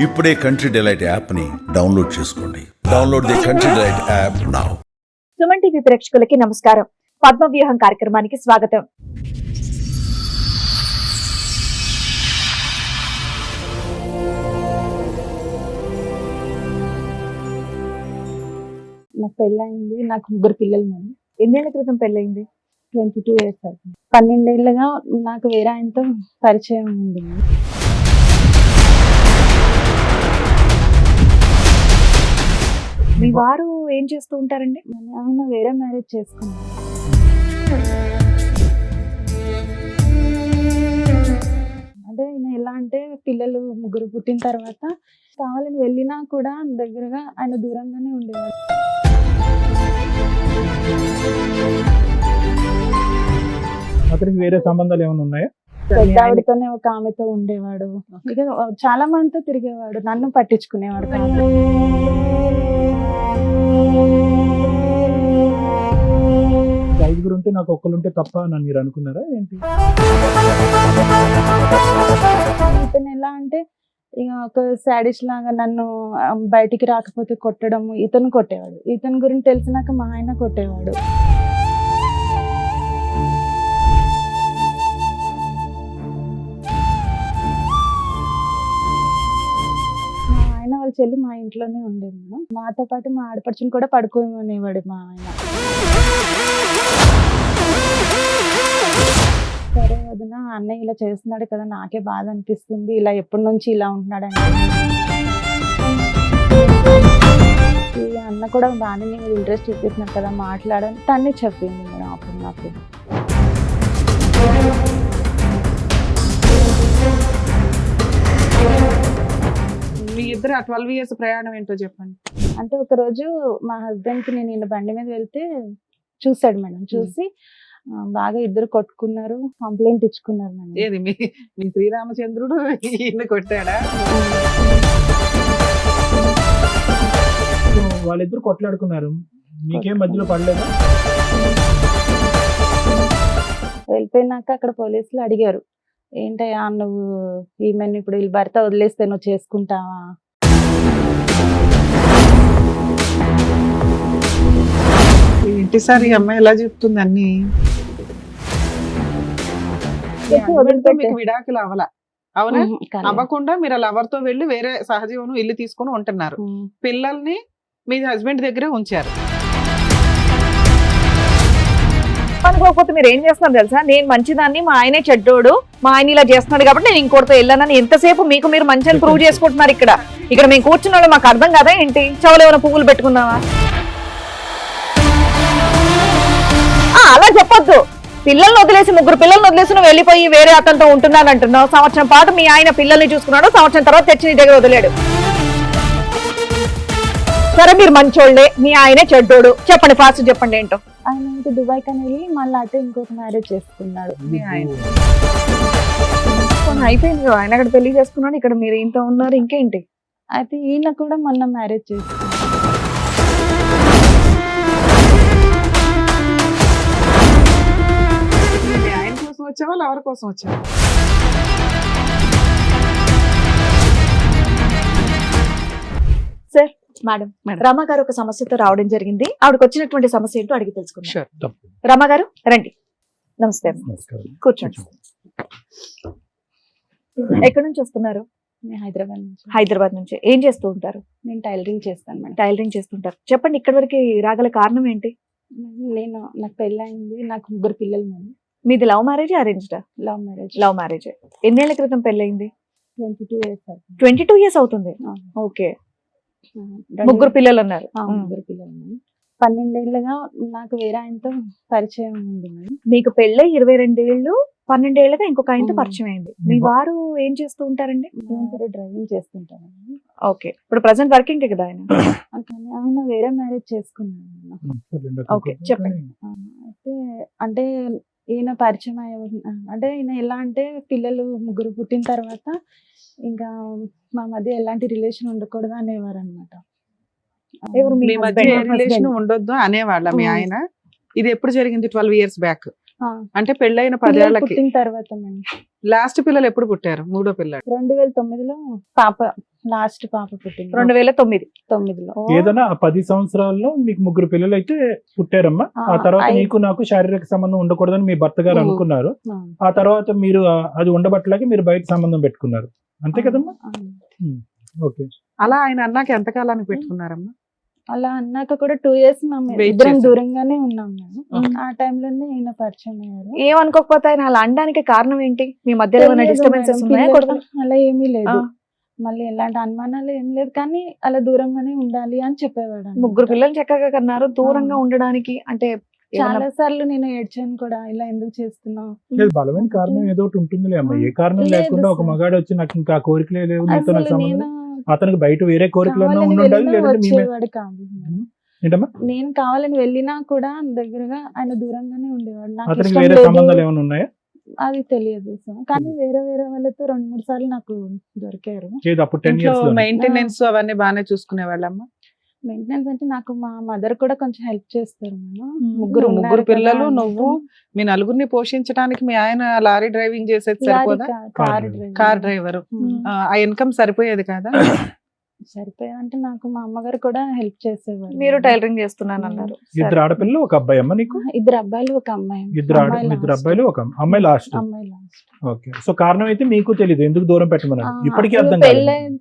ఇప్పుడే country delight app ని download చేసుకోండి. Download the country delight app now. Suman TV ప్రేక్షకులకి నమస్కారం. పద్మవ్యూహం కార్యక్రమానికి స్వాగతం. నాకు పెళ్ళయింది. నాకు 3 పిల్లలు. మేము ఎన్నేళ్ల క్రితం పెళ్ళయింది? 22 years అవుతుంది. 12 ఏళ్ళుగా నాకు వేరే ఆయనతో పరిచయం ఉంది. మీ వారు ఏం చేస్తూ ఉంటారండి? ఆయన వేరే మ్యారేజ్ చేసుకున్నాను. అంటే ఆయన ఎలా అంటే పిల్లలు 3 పుట్టిన తర్వాత కావాలని వెళ్ళినా కూడా దగ్గరగా ఆయన దూరంగానే ఉండేవాడు. అతనికి వేరే సంబంధాలు ఏమైనా ఉన్నాయా? పెద్ద ఆవిడతోనే ఒక ఆమెతో ఉండేవాడు. ఇక చాలా మందితో తిరిగేవాడు. నన్ను పట్టించుకునేవాడు కాదు. ఐదుగురు ఉంటే నాకు ఒక్కరుంటే తప్ప అని మీరు అనుకున్నారా ఏంటి? ఇతను ఎలా అంటే ఇక ఒక సాడిస్ట్ లాగా నన్ను బయటికి రాకపోతే కొట్టడం, ఇతను కొట్టేవాడు. ఇతని గురించి తెలిసినాక మా ఆయన కొట్టేవాడు. మా ఆయన వాళ్ళ చెల్లి మా ఇంట్లోనే ఉండేది మేడం. మాతో పాటు మా ఆడపడుచుని కూడా పడుకోమనేవాడు మా ఆయన. సరే వదిన, అన్నయ్య ఇలా చేస్తున్నాడు కదా, నాకే బాధ అనిపిస్తుంది, ఇలా ఎప్పటి నుంచి ఇలా ఉంటున్నాడంటే. ఈ అన్న కూడా బాగానే నీ మీద ఇంట్రెస్ట్ చూపిస్తున్నాడు కదా, మాట్లాడని తనే చెప్పింది మేడం అప్పుడు నాకు. మీ ఇద్దరు ఆ 12 years ప్రయాణం ఏంటో చెప్పండి. అంటే ఒక రోజు మా హస్బెండ్ కి నేను ఇలా బండి మీద వెళ్తే చూసాడు మేడం. చూసి బాగా ఇద్దరు కొట్టుకున్నారు, కంప్లైంట్ ఇచ్చుకున్నారు మేడం. ఏది మీ శ్రీరామచంద్రుడు ఈయన కొట్టాడా? వాళ్ళిద్దరు కొట్లాడుకున్నారు, మీకేం మధ్యలో పడలేదా? వెళ్ళిపోయినాక అక్కడ పోలీసులు అడిగారు, ఏంటయ్యా నువ్వు ఈమెను ఇప్పుడు వీళ్ళ భర్త వదిలేస్తే నువ్వు చేసుకుంటావా? ఏంటి సార్ ఈ అమ్మాయి ఎలా చెప్తుంది అన్ని? మీకు విడాకులు అవలా? అవునా? అవ్వకుండా మీరు లవర్ తో వెళ్ళి వేరే సహజీవనం ఇల్లు తీసుకొని ఉంటున్నారు. పిల్లల్ని మీ హస్బెండ్ దగ్గరే ఉంచారు. అనుకోకపోతే మీరు ఏం చేస్తున్నారు తెలుసా? నేను మంచిదాన్ని, మా ఆయనే చెడ్డోడు, మా ఆయన ఇలా చేస్తున్నాడు కాబట్టి నేను ఇంకోటితో వెళ్ళానని ఎంతసేపు మీకు మీరు మంచిని ప్రూవ్ చేసుకుంటున్నారు. ఇక్కడ మేము కూర్చున్న వాళ్ళు మాకు అర్థం కదా ఏంటి? చెవులు ఏమైనా పువ్వులు పెట్టుకున్నావా? అలా చెప్పొద్దు. పిల్లల్ని వదిలేసి 3 పిల్లల్ని వదిలేసి నువ్వు వెళ్ళిపోయి వేరే అతనితో ఉంటున్నాను అంటున్నావు. సంవత్సరం పాటు మీ ఆయన పిల్లల్ని చూసుకున్నాడు, సంవత్సరం తర్వాత తెచ్చి నీ దగ్గర వదిలేడు. సరే మీరు మంచోళ్ళే, మీ ఆయనే చెడ్డోడు, చెప్పండి, ఫాస్ట్ చెప్పండి ఏంటో. ఆయన ఇంటి దుబాయ్ కని వెళ్ళి మళ్ళీ అటు ఇంకొక మ్యారేజ్ చేసుకున్నాడు. మీ ఆయన అయిపోయింది, ఆయన అక్కడ పెళ్లి చేసుకున్నాడు, ఇక్కడ మీరు ఇంట్లో ఉన్నారు, ఇంకేంటి? అయితే ఈయన కూడా మొన్న మ్యారేజ్ చేసుకున్నాడు. మీ ఆయన కోసం వచ్చావా లవర్ కోసం వచ్చావా? సార్ మేడం, రమ గారు ఒక సమస్యతో రావడం జరిగింది. ఆవిడకి వచ్చినటువంటి సమస్య ఏంటో అడిగి తెలుసుకుందాం. Sure. రమ గారు రండి. నమస్తే, నమస్కారం. కూర్చోండి. ఎక్కడి నుంచి వస్తున్నారు? నేను హైదరాబాద్ నుంచి. హైదరాబాద్ నుంచి. ఏం చేస్తూ ఉంటారు? నేను టైలరింగ్ చేస్తాను మేడం. టైలరింగ్ చేస్తుంటారు. చెప్పండి, ఇక్కడి వరకు రాగల కారణం ఏంటి? నాకు పెళ్ళయింది. నాకు 3 పిల్లలు మేడం. మీది లవ్ మ్యారేజ్, అరేంజ్డా? Love marriage. Love marriage. ఎన్నేళ్ల క్రితం పెళ్ళయింది? 22 years అవుతుంది. 22 years అవుతుంది. ఓకే. 3 పిల్లలు అన్నారు. 3 పిల్లలు మేడం. 12 ఏళ్ళుగా నాకు వేరే ఆయనతో పరిచయం ఉంది మేడం. మీకు పెళ్ళై 22 ఏళ్ళు, 12 ఏళ్ళగా ఇంకొక ఆయనతో పరిచయం అయింది. మీ వారు ఏం చేస్తూ ఉంటారండి? డ్రైవింగ్ చేస్తుంటాను. ఓకే. ఇప్పుడు ప్రెసెంట్ వర్కింగ్ కదా ఆయన? కానీ ఆయన వేరే మ్యారేజ్ చేసుకున్నాను. ఓకే, చెప్పండి. అయితే అంటే ఈయన పరిచయం అంటే ఈయన ఎలా అంటే పిల్లలు 3 పుట్టిన తర్వాత ఇంకా మా మధ్య ఎలాంటి రిలేషన్ ఉండకూడదు అనేవారు అనమాట. ఎవరు? మీ మధ్య రిలేషన్ ఉండొద్దు అనేవాళ్ళ మీ ఆయన? ఇది ఎప్పుడు జరిగింది? 12 years బ్యాక్. అంటే పెళ్ళైన 10 ఏళ్లకి పుట్టిన తర్వాత లాస్ట్ పిల్లలు ఎప్పుడు పుట్టారు? మూడో పిల్లలు 2009లో పాప లాస్ట్ పాప పుట్టింది 2009. 9లో. ఏదైనా ఆ 10 సంవత్సరాల్లో మీకు 3 పిల్లలు అయితే పుట్టారమ్మా. ఆ తర్వాత నీకు నాకు శారీరక సంబంధం ఉండకూడదని మీ భర్త గారు అనుకున్నారు. ఆ తర్వాత మీరు అది ఉండబట్టలేక మీరు బయట సంబంధం పెట్టుకున్నారు, అంతే కదమ్మా? ఓకే. అలా ఆయన అన్నాక ఎంతకాలానికి పెట్టుకున్నారమ్మా? అలా అన్నాక కూడా 2 years మేము Wait ఇద్దరం చేశారు. దూరంగానే ఉన్నాం మేము. ఆ టైంలోనే ఈయన పరిచయం అయ్యారు. ఏమనుకోకపోతే ఆయన అలా అనడానికి కారణం ఏంటి? మీ మధ్యలో ఏమైనా తెలియదు డిస్టర్బెన్సెస్ మేడం, ఉన్నాయా? పిల్లలు కొడుకు అలా ఏమీ లేదు. ఆ. మళ్ళీ ఎలాంటి అనుమానాలు ఏం లేదు, కానీ అలా దూరంగానే ఉండాలి అని చెప్పేవాడు అన్నమాట. 3 పిల్లలు చక్కగా కన్నారు, దూరంగా ఉండడానికి అంటే చాలా సార్లు నేను ఏడ్చాను కూడా, ఇలా ఎందుకు చేస్తున్నావు. లేదు, బలమైన కారణం ఏదో ఒకటి ఉంటుందిలే అమ్మా. ఏ కారణం లేదు లేకుండా ఒక సార్. మగాడు వచ్చి నాకు ఇంకా కోరికలే లేవు, నీతో నాకు అసలు సంబంధం నేను లేదు. అతనికి బయట వేరే కోరికలు కావాలని ఉండాలి, వెళ్ళినా లేదంటే మీ మీద- వచ్చేవాడు కాదు. ఏంటమ్మా? నేను కావాలని వెళ్ళినా కూడా దగ్గరగా ఆయన దూరంగానే ఉండేవాడు. నాకు అతనికి ఇష్టం వేరే లేదు సంబంధాలు ఏమైనా ఉన్నాయా? అది తెలియదు సార్, కానీ వేరే వాళ్ళతో 2-3 సార్లు నాకు దొరికారు. లేదు, అప్పుడు 10 ఇంట్లో years లో మెయింటెనెన్స్ అవన్నీ బాగానే చూసుకునే వాళ్ళమ్మా? మెయింటెనెన్స్ అంటే నాకు మా మదర్ కూడా కొంచెం హెల్ప్ చేస్తారు మేడం. ముగ్గురు ఉన్నారు కదా పిల్లలు, అన్నట్టు. నువ్వు, మీ నలుగురిని పోషించడానికి మీ ఆయన లారీ డ్రైవింగ్ చేసేది లారీ సరిపోదా? Car car driver. ఆ ఇన్కమ్ సరిపోయేది కదా? సరిపోయేది అంటే నాకు మా అమ్మగారు కూడా హెల్ప్ చేసేవారు. మీరు టైలరింగ్ చేస్తున్నాను అన్నారు. ఇద్దరు ఆడపిల్లలు ఒక అబ్బాయి అమ్మ నీకు? 2 అబ్బాయిలు 1 అమ్మాయి. ఇద్దరు అబ్బాయిలు ఒక అమ్మాయి లాస్ట్. అమ్మాయి లాస్ట్. ఓకే. సో కారణం అయితే మీకు తెలియదు ఎందుకు దూరం పెట్టమన్నారు, ఇప్పటికీ అర్థం కాలేదు.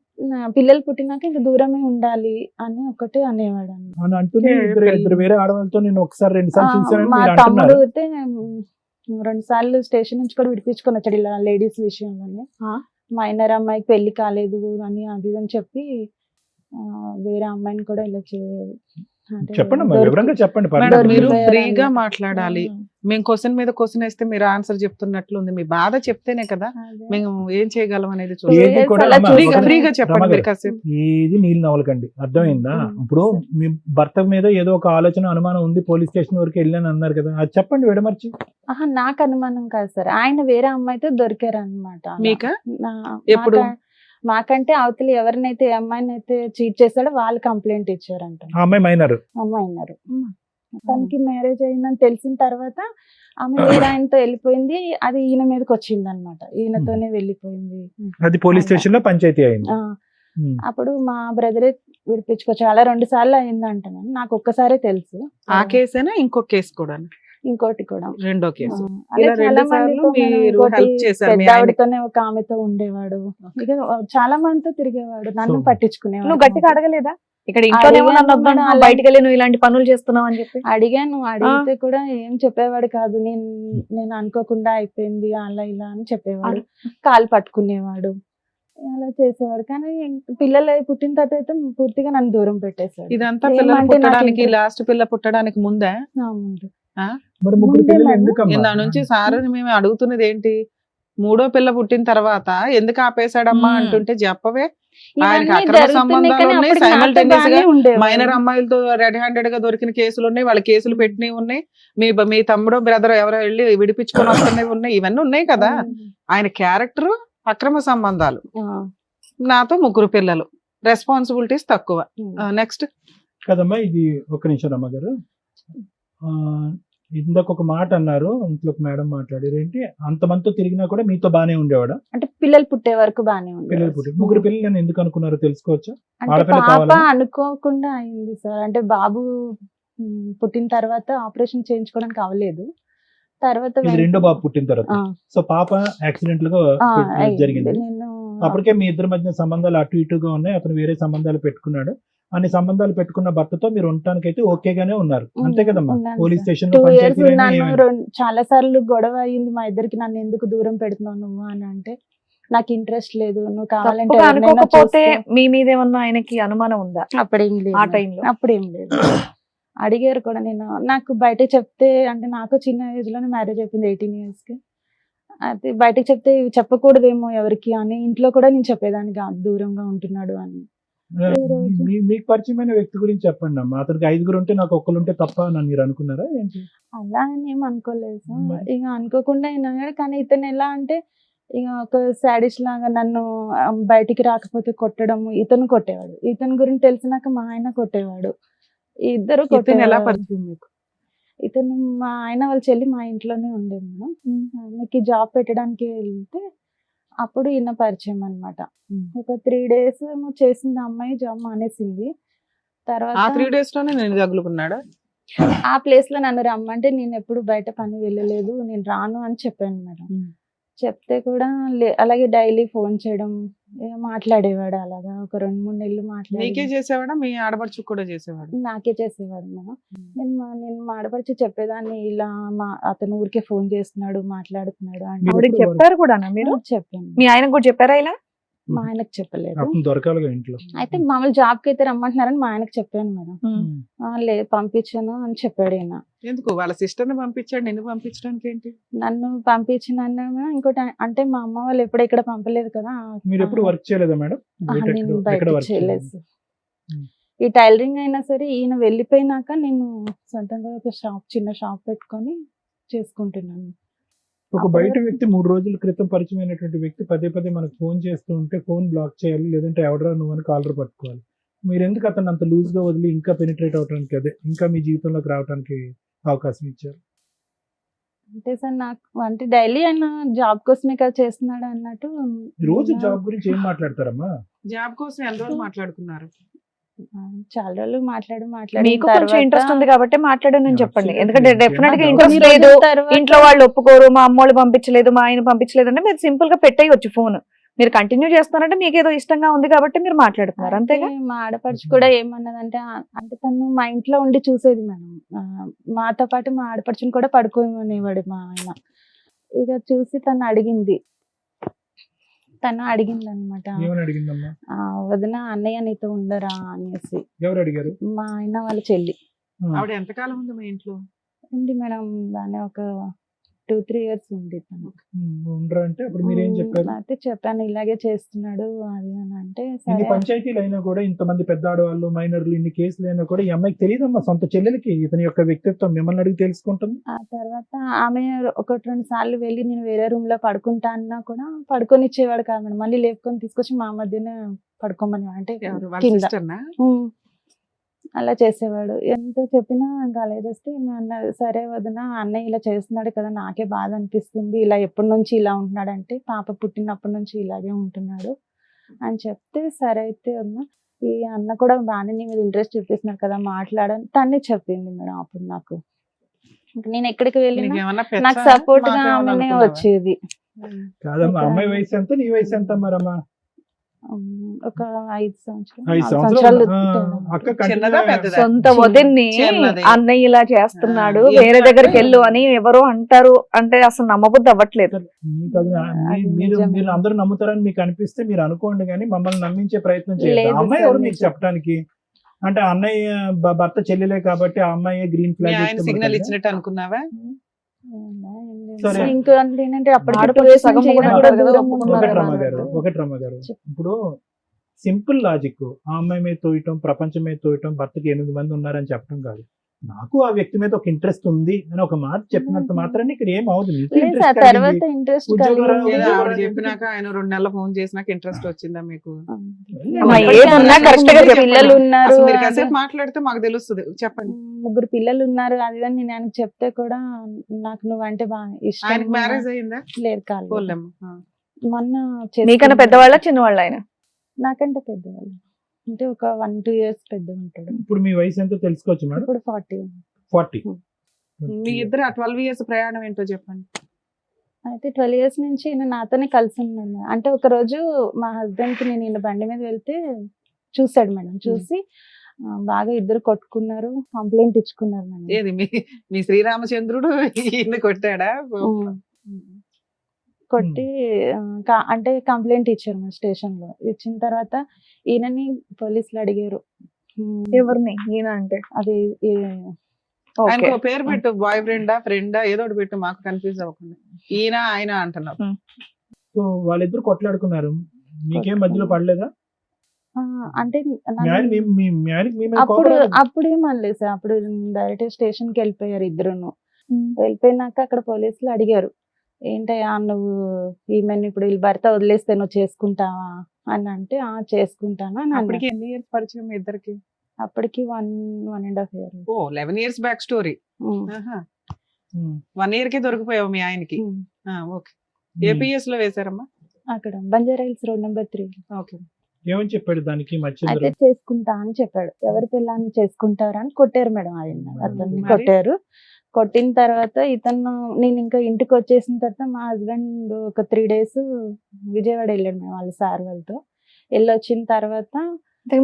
పిల్లలు పుట్టినాక ఇంకా దూరమే ఉండాలి అని ఒకటి అనేవాడు అన్నమాట. అని అంటూనే ఇద్దరు వేరే ఆడవాళ్ళతో నేను ఒకసారి 2 సార్లు చూసానని మా మీరు తమ్ముడు అంటున్నారు. అయితే 2 సార్లు స్టేషన్ నుంచి కూడా విడిపించుకొని వచ్చాడు ఇలా లేడీస్ విషయంలోనే. మైనర్ అమ్మాయికి పెళ్లి కాలేదు అని అది అని చెప్పి వేరే అమ్మాయిని కూడా ఇలా చెప్పండి అమ్మా, వివరంగా చెప్పండి. మేడం, పర్లేదు. మీరు దొరికిపోయారు ఫ్రీగా అన్నమాట. మాట్లాడాలి. మేము క్వశ్చన్ మీద క్వశ్చన్ వేస్తే మీరు ఆన్సర్ చెప్తున్నట్లు ఉంది. మీ బాధ చెప్తేనే కదా మేము ఏం చేయగలం అనేది చూడాలి. ఏది కూడా అలా అమ్మా, చూసి- ఫ్రీగా చెప్పండి రమగారు, మీరు కాసేపు. ఏది నీళ్ళు నవ్వలకండి, అర్థమైందా? ఇప్పుడు మీ భర్త మీద ఏదో ఒక ఆలోచన అనుమానం ఉంది, పోలీస్ స్టేషన్ వరకు వెళ్ళాను అన్నారు కదా, అది చెప్పండి విడమర్చి. నాకు అనుమానం కాదు సార్, ఆయన వేరే అమ్మాయితో దొరికారు అనమాట. మీకా? ఎప్పుడు? మాకంటే అవతలి ఎవరినైతే ఏ అమ్మాయిని అయితే చీట్ చేశాడో వాళ్ళు కంప్లైంట్ ఇచ్చారంట. ఆ అమ్మాయి మైనర్. అమ్మాయి అన్నారు. తనకి మ్యారేజ్ అయిందని తెలిసిన తర్వాత ఆమె వేరే ఆయనతో వెళ్ళిపోయింది. అది ఈయన మీదకి వచ్చింది అనమాట, ఈయనతోనే వెళ్ళిపోయింది. అది పోలీస్ స్టేషన్ లో పంచాయతీ అయింది. ఆ, అప్పుడు మా బ్రదరే విడిపించుకోవచ్చు, అలా 2 సార్లు అయింది అంటున్నాను. నాకు ఒక్కసారే తెలుసు. ఆ కేసేనా ఇంకో కేసు కూడా? ఇంకోటి కూడా రెండో కేసు. అదే ఇలా చాలా 2 సార్లు మందితో మనం మీరు ఇంకోటి హెల్ప్ చేశారు మీ పెద్ద ఆయనకి. ఆవిడతోనే ఒక ఆమెతో ఉండేవాడు. ఇక చాలా మందితో తిరిగేవాడు, నన్ను So, పట్టించుకునేవాడు. నువ్వు గట్టిగా అడగలేదా? ఇక్కడ ఇంట్లోనేమో నన్ను అడిగాను వద్దన్నా, మేడం, బయటికి వెళ్ళి నువ్వు ఇలాంటి పనులు చేస్తున్నావు అని చెప్పి. అడిగాను, అడిగితే కూడా ఏం చెప్పేవాడు కాదు. నేను అనుకోకుండా అయిపోయింది అలా ఇలా అని చెప్పేవాడు. కాలు పట్టుకునేవాడు, అలా చేసేవాడు. కానీ పిల్లలు పుట్టిన తర్వాత అయితే పూర్తిగా నన్ను దూరం పెట్టేశాడు. ఇదంతా ఏమంటే పిల్లలు నాకు పుట్టడానికి, interest- లాస్ట్ పిల్ల పుట్టడానికి ముందే? ముందు. మరి 3 ముందే పిల్లలు మేడం. ఎందుకమ్మా? నిన్న నుంచి సార్ మేము అడుగుతున్నది ఏంటి, 3వ పిల్ల పుట్టిన తర్వాత ఎందుకు ఆపేశాడమ్మా అంటుంటే చెప్పవే. ఆయనకి ఇవన్నీ అక్రమ జరుగుతున్నాయి సంబంధాలు కానీ ఉన్నాయి, అప్పటికి నాతో simultaneous గా బాగానే ఉండేవాడు. మైనర్ అమ్మాయిలతో రెడ్ హ్యాండెడ్ గా దొరికిన కేసులు ఉన్నాయి, వాళ్ళ కేసులు పెట్టినవి ఉన్నాయి, మీ తమ్ముడు బ్రదర్ ఎవరో వెళ్ళి విడిపించుకొని వస్తున్నవి ఉన్నాయి, ఇవన్నీ ఉన్నాయి కదా. ఆయన క్యారెక్టర్ అక్రమ సంబంధాలు, నాతో 3 పిల్లలు, రెస్పాన్సిబిలిటీస్ తక్కువ. నెక్స్ట్ కదమ్మా, ఇది ఒక నిమిషం రమ్మగారు. ఇందాక ఒక మాట అన్నారు, ఇంట్లోకి మేడం మాట్లాడారు ఏంటి, అంతమందితో తిరిగినా కూడా మీతో బానే ఉండేవాడా? అంటే పిల్లలు పుట్టే వరకు బానే పిల్లలు పుట్టి 3 పిల్లలు నేను ఎందుకు అనుకున్నారో తెలుసుకోవచ్చా? అంటే ఆడపిల్ల పాప కావాలా? అనుకోకుండా అయింది సార్. అంటే బాబు పుట్టిన తర్వాత ఆపరేషన్ చేయించుకోవడానికి అవ్వలేదు. తర్వాత ఇది 2వ బాబు పుట్టిన తర్వాత. ఆ, సో పాప యాక్సిడెంట్ గా అయింది. జరిగింది. నేను అప్పటికే మీ ఇద్దరి మధ్య సంబంధాలు అటు ఇటుగా ఉన్నాయి, అతను వేరే సంబంధాలు పెట్టుకున్నాడు. అన్ని సంబంధాలు పెట్టుకున్న భర్తతో మీరు ఉండటానికి అయితే ఓకేగానే ఉన్నారు, అంతే కదమ్మా? ఉన్నాను పోలీస్ సార్. స్టేషన్ 2 లో years పంచాయతీలు ఉన్నాను. ఏమైనా? చాలా సార్లు గొడవ అయ్యింది మా ఇద్దరికి. నన్ను ఎందుకు దూరం పెడుతున్నావు నువ్వు అని అంటే, నాకు ఇంట్రెస్ట్ లేదు, నువ్వు కావాలంటే తప్పుగా ఎవరినైనా అనుకోకపోతే చూసుకో. మీ మీద ఏమన్నా ఆయనకి అనుమానం ఉందా అప్పుడేం లేదు ఆ మేడం. టైంలో? అప్పుడేం లేదు. అడిగారు కూడా. నేను నాకు బయట చెప్తే, అంటే నాకు చిన్న ఏజ్ లోనే మ్యారేజ్ అయిపోయింది, 18 years కి. అది బయటకు చెప్తే ఇవి చెప్పకూడదేమో ఎవరికి అని ఇంట్లో కూడా నేను చెప్పేదాన్ని కాదు, దూరంగా ఉంటున్నాడు అని. మీకు పరిచయమైన వ్యక్తి గురించి చెప్పండి అమ్మా. అతనికి 5 ఉంటే నాకు ఒక్కరుంటే తప్ప అని మీరు అనుకున్నారా ఏంటి? అలా అని ఏం అనుకోలేదు సార్. మరి? ఇక అనుకోకుండా అయినా కానీ ఇతను ఎలా అంటే ఇక ఒక సాడిస్ట్ లాగా నన్ను బయటికి రాకపోతే కొట్టడం, ఇతను కొట్టేవాడు. ఇతని గురించి తెలిసినాక మా ఆయన కొట్టేవాడు. ఇద్దరు ఇతను ఎలా కొట్టేవాడు. పరిచయం మీకు? ఇతను మా ఆయన వాళ్ళ చెల్లి మా ఇంట్లోనే ఉండేది మేడం. ఆమెకి జాబ్ పెట్టడానికి వెళ్తే అప్పుడు ఈయన పరిచయం అనమాట. ఉమ్. ఒక 3 days ఏమో చేసింది ఆ అమ్మాయి, జాబ్ మానేసింది. ఆ తర్వాత 3 days లోనే నేను తగులుకున్నాడా? ఆ ప్లేస్ లో నన్ను రమ్మంటే నేను ఎప్పుడు బయట పని వెళ్ళలేదు, నేను రాను అని చెప్పాను మేడం. ఉమ్. చెప్తే కూడా అలాగే డైలీ ఫోన్ చేయడం, మాట్లాడేవాడు. అలాగా ఒక 2-3 నెలలు నీకే మాట్లాడి చేసేవాడా మీ ఆడపడుచుకు కూడా చేసేవాడు? నాకే చేసేవాడు మేడం. నేను మాడపరిచి చెప్పేదాన్ని, ఇలా అతను ఊరికే ఫోన్ చేస్తున్నాడు, మాట్లాడుతున్నాడు అంటే మీరు ఆవిడకి ఎప్పుడు చెప్పారు కూడా మీరు? చెప్పాను. మీ ఆయనకు కూడా చెప్పారా ఇలా? మా ఆయనకు చెప్పలేదు. అప్పుడు దొరకాలిగా ఇంట్లో. అయితే మామూలు జాబ్ కి అయితే రమ్మంటున్నారని మా ఆయనకు చెప్పాను మేడం. లేదు పంపించాను అని చెప్పాడు ఈయన. ఎందుకు వాళ్ళ సిస్టర్ ని పంపించాడు, నిన్ను పంపించడానికి ఏంటి? నన్ను పంపించిన ఇంకోటి అంటే మా అమ్మ వాళ్ళు ఎప్పుడు ఇక్కడ పంపలేదు కదా. మీరు ఎప్పుడు వర్క్ చేయలేదా మేడం? నేను ఎక్కడ బయట వర్క్ చేయలేదు. చేయలేదు? ఈ టైలరింగ్ అయినా సరే ఈయన వెళ్ళిపోయినాక నేను సొంతంగా ఒక చిన్న షాప్ పెట్టుకొని చేసుకుంటున్నాను. ఒక బయట వ్యక్తి 3 రోజుల క్రితం పరిచయం అయినటువంటి వ్యక్తి పదే పదే మనకు ఫోన్ చేస్తూ ఉంటే ఫోన్ బ్లాక్ చేయాలి, లేదంటే ఎవడరా నువ్వు అని కాలర్ పట్టుకోవాలి. మీరు ఎందుకు అతను అంత లూజ్ గా వదిలి ఇంకా పెనిట్రేట్ అవడానికి, అదే ఇంకా మీ జీవితంలోకి రావడానికి అవకాశం ఇచ్చారు? అంటే సార్ నాకు అంటే డైలీ ఆయన జాబ్ కోసమే కదా చేస్తున్నాడు అన్నట్టు. రోజు జాబ్ గురించి ఏం మాట్లాడతారమ్మా? జాబ్ కోసం ఎన్ని రోజులు మాట్లాడుకున్నారు? చాలా రోజులు మాట్లాడి మీకు కొంచెం ఇంట్రెస్ట్ ఉంది కాబట్టి మాట్లాడనని చెప్పండి. Absolutely. ఎందుకంటే డెఫినెట్ గా కొన్ని ఇంట్రెస్ట్ రోజుల లేదు, తర్వాత ఇంట్లో వాళ్ళు ఒప్పుకోరు, మా అమ్మోళ్ళు పంపించలేదు, మా ఆయన పంపించలేదు అంటే మీరు సింపుల్ గా పెట్టేయచ్చు ఫోన్. మీరు కంటిన్యూ చేస్తున్నారంటే మీకు ఏదో ఇష్టంగా ఉంది కాబట్టి మీరు మాట్లాడుతున్నారు, అంతేగా? అయితే మా ఆడపడుచు కూడా ఏమన్నదంటే అంటే తను మా ఇంట్లో ఉండి చూసేది మేడం. మాతో పాటు మా ఆడపడుచుని కూడా పడుకోమనేవాడు మా ఆయన. ఇక చూసి తను అడిగింది అనమాట, ఏమని అడిగిందమ్మా? వదిన అన్నయ్య నీతో ఉండరా అనేసి. ఎవరు అడిగారు? మా ఆయన వాళ్ళ చెల్లి ఆవిడ ఎంతకాలం ఉంది మీ ఇంట్లో? ఉంది మేడం, బాగానే ఒక 2-3 years ఉంది తను. ఉండరా అంటే అప్పుడు మీరు ఏం చెప్పారు? అయితే చెప్పాను ఇలాగే చేస్తున్నాడు అది అని అంటే ఇన్ని సరే. పంచాయతీలు అయినా కూడా, ఇంతమంది పెద్ద ఆడవాళ్ళు, మైనర్లు, ఇన్ని కేసులు అయినా కూడా ఈ అమ్మాయికి తెలియదమ్మా, సొంత చెల్లెలకి ఇతని యొక్క వ్యక్తిత్వం మిమ్మల్ని అడిగి తెలుసుకుంటుంది. ఆ తర్వాత ఆమె 1-2 సార్లు వెళ్ళి నేను వేరే రూమ్ లో పడుకుంటా అన్నా కూడా పడుకొని ఇచ్చేవాడు కాదు మేడం. మళ్ళీ లేపుకొని తీసుకొచ్చి మా మధ్యనే పడుకోమని అంటే ఎవరు? వాళ్ళ కింద. సిస్టర్నా? అలా చేసేవాడు. ఎంత చెప్పినా ఇంకా అలా చేస్తే సరే వదిన అన్నయ్య ఇలా చేస్తున్నాడు కదా, నాకే బాధ అనిపిస్తుంది, ఇలా ఎప్పటి నుంచి ఇలా ఉంటున్నాడంటే పాప పుట్టినప్పటి నుంచి ఇలాగే ఉంటున్నాడు అని చెప్తే, సరే అయితే వదిన ఈ అన్న కూడా బాగానే నీ మీద ఇంట్రెస్ట్ చూపిస్తున్నాడు కదా మాట్లాడని తనే చెప్పింది మేడం. అప్పుడు నాకు నేను ఎక్కడికి వెళ్ళినా నీకేమన్నా నాకు పెచ్చా? సపోర్ట్ గా మాకేమన్నా ఆమెనే అనుకున్నావా? వచ్చేది. కాదమ్మా, అమ్మాయి వయసు ఎంత, నీ వయసు ఎంత మరమ్మా? ఒక 5 సంవత్సరాలు 5 4 సంవత్సరాలు. సంవత్సరాలు అక్క చిన్నదా continue- పెద్దదా? సొంత వదిన్ని చిన్నది. అన్నయ్య ఇలా చేస్తున్నాడు, ఆ, వేరే ఎందుకంటే- దగ్గరికి వెళ్ళు అని ఎవరో అంటారు అంటే అసలు నమ్మబుద్ధి అవ్వట్లేదు. మీకు అది అది మీరు నిజమే. మీరు అందరూ నమ్ముతారని మీకు అనిపిస్తే మీరు అనుకోండి, కానీ మమ్మల్ని నమ్మించే ప్రయత్నం చేయండి. లేదు అమ్మాయి సార్, ఎవరు మీకు నిజం. చెప్పడానికి? అంటే అన్నయ్య భర్త చెల్లెలే కాబట్టి ఆ అమ్మాయి గ్రీన్ మీ ఫ్లాగ్ ఆయన సిగ్నల్ ఇచ్చినట్టు అనుకున్నావా? సరే. ఇంకా ఏంటంటే అప్పటికి ఆడపడుచు 2 years సగం నుంచి ఈయన కూడా కూడా ఉంటారు కదా, దూరం ఒప్పుకున్నారు ఉన్నాడు కదా అన్నట్టు. ఒకటి రమ్మగారు, చెప్పు. ఇప్పుడు సింపుల్ లాజిక్ ఆ అమ్మాయి మీద తోయటం, ప్రపంచం మీద తోయటం, భర్తకి 8 మంది ఉన్నారని చెప్పడం కాదు. నాకు ఆ వ్యక్తి మీద ఒక ఇంట్రెస్ట్ ఉంది అని ఒక మాట చెప్పినంత మాత్రాన్ని ఇక్కడ ఏం అవదు. మీకు లేదు interest సార్, కలిగింది. తర్వాత ఇంట్రెస్ట్ ఉద్యోగం ఏదో ఉద్యోగం ఆవిడ అనేది- చెప్పినాక ఆయన 2 నెలల ఫోన్ చేసినాక ఇంట్రెస్ట్ వచ్చిందా మీకు? అమ్మా, ఎప్పటికీ ఏదున్నా అలా correct గా చెప్పండి. పిల్లలు ఉన్నారు, అసలు మీరు కాసేపు మాట్లాడితే మాకు తెలుస్తుంది. చెప్పండి. 3 పిల్లలు ఉన్నారు అది ఇది అని నేను ఆయనకు చెప్తే కూడా నాకు నువ్వంటే బాగా ఇష్టం. ఆయనకి మ్యారేజ్ అయిందా? లేదు కాలేదు. పోలేము. మొన్న నీకన్నా చేసుకున్నాడు. పెద్దవాళ్ళ చిన్నవాళ్ళ ఆయన? నాకంటే పెద్దవాళ్ళు అంటే ఒక 1-2 years పెద్ద ఉంటాడు. ఇప్పుడు మీ వయసు ఎంతో తెలుసుకోవచ్చు మేడం? ఇప్పుడు 40. 40. మీ ఇద్దరు ఆ 12 years ప్రయాణం ఏంటో చెప్పండి. అయితే 12 years నుంచి ఈయన నాతోనే కలిసి ఉన్నాడు. అంటే ఒక రోజు మా హస్బెండ్ కి నేను ఈయన బండి మీద వెళ్తే చూసాడు మేడం. చూసి బాగా ఇద్దరు కొట్టుకున్నారు, కంప్లైంట్ ఇచ్చుకున్నారు మేడం. ఏది మీ శ్రీరామచంద్రుడు ఈయన్ని కొట్టాడా? కొట్టి అంటే కంప్లైంట్ ఇచ్చారు మా స్టేషన్ లో. ఇచ్చిన తర్వాత ఈయనని పోలీసులు అడిగారు. ఎవరిని? ఈయన అంటే అది ఓకే. ఆయనకు పేరు పెట్టు, బాయ్ ఫ్రెండా ఫ్రెండా ఏదో ఒకటి పెట్టు, మాకు కన్ఫ్యూజ్ అవ్వకుండా. ఈయన ఆయన అంటున్నావు. సో వాళ్ళిద్దరు కొట్లాడుకున్నారు, మీకేం మధ్యలో పడలేదా? అంటే మీ ఆయన మీ ఆయనకి మీ మీద కోపం అప్పుడు రాలేదా? అప్పుడు ఏమనలేదు సార్. అప్పుడు డైరెక్ట్ స్టేషన్ కి వెళ్ళిపోయారు ఇద్దరును. వెళ్ళిపోయినాక అక్కడ పోలీసులు అడిగారు, ఏంటయ్యా నువ్వు ఈమెను ఇప్పుడు వీళ్ళ భర్త వదిలేస్తే నువ్వు చేసుకుంటావా అని అంటే చేసుకుంటాను అని అప్పటికి అన్నారు. ఎన్ని ఇయర్స్ పరిచయం మీ ఇద్దరికి? అప్పటికి 1.5 year. ఓ 11 years బ్యాక్ స్టోరీ. 1 year కి దొరికిపోయావు మీ ఆయనకి. ఓకే. ఏ పిఎస్ లో వేశారమ్మా? అక్కడ Banjara hills road number 3. Okay. ఏమని చెప్పాడు దానికి మధ్య అయితే చేసుకుంటా అని చెప్పాడు. ఎవరి పిల్లని చేసుకుంటారా అని కొట్టారు మేడం అతన్ని మరి? కొట్టారు. కొట్టిన తర్వాత ఇతను నేను ఇంకా ఇంటికి వచ్చేసిన తర్వాత మా హస్బెండ్ ఒక 3 days విజయవాడ వెళ్ళాడు మేడం వాళ్ళ సార్ వాళ్ళతో. వెళ్ళొచ్చిన తర్వాత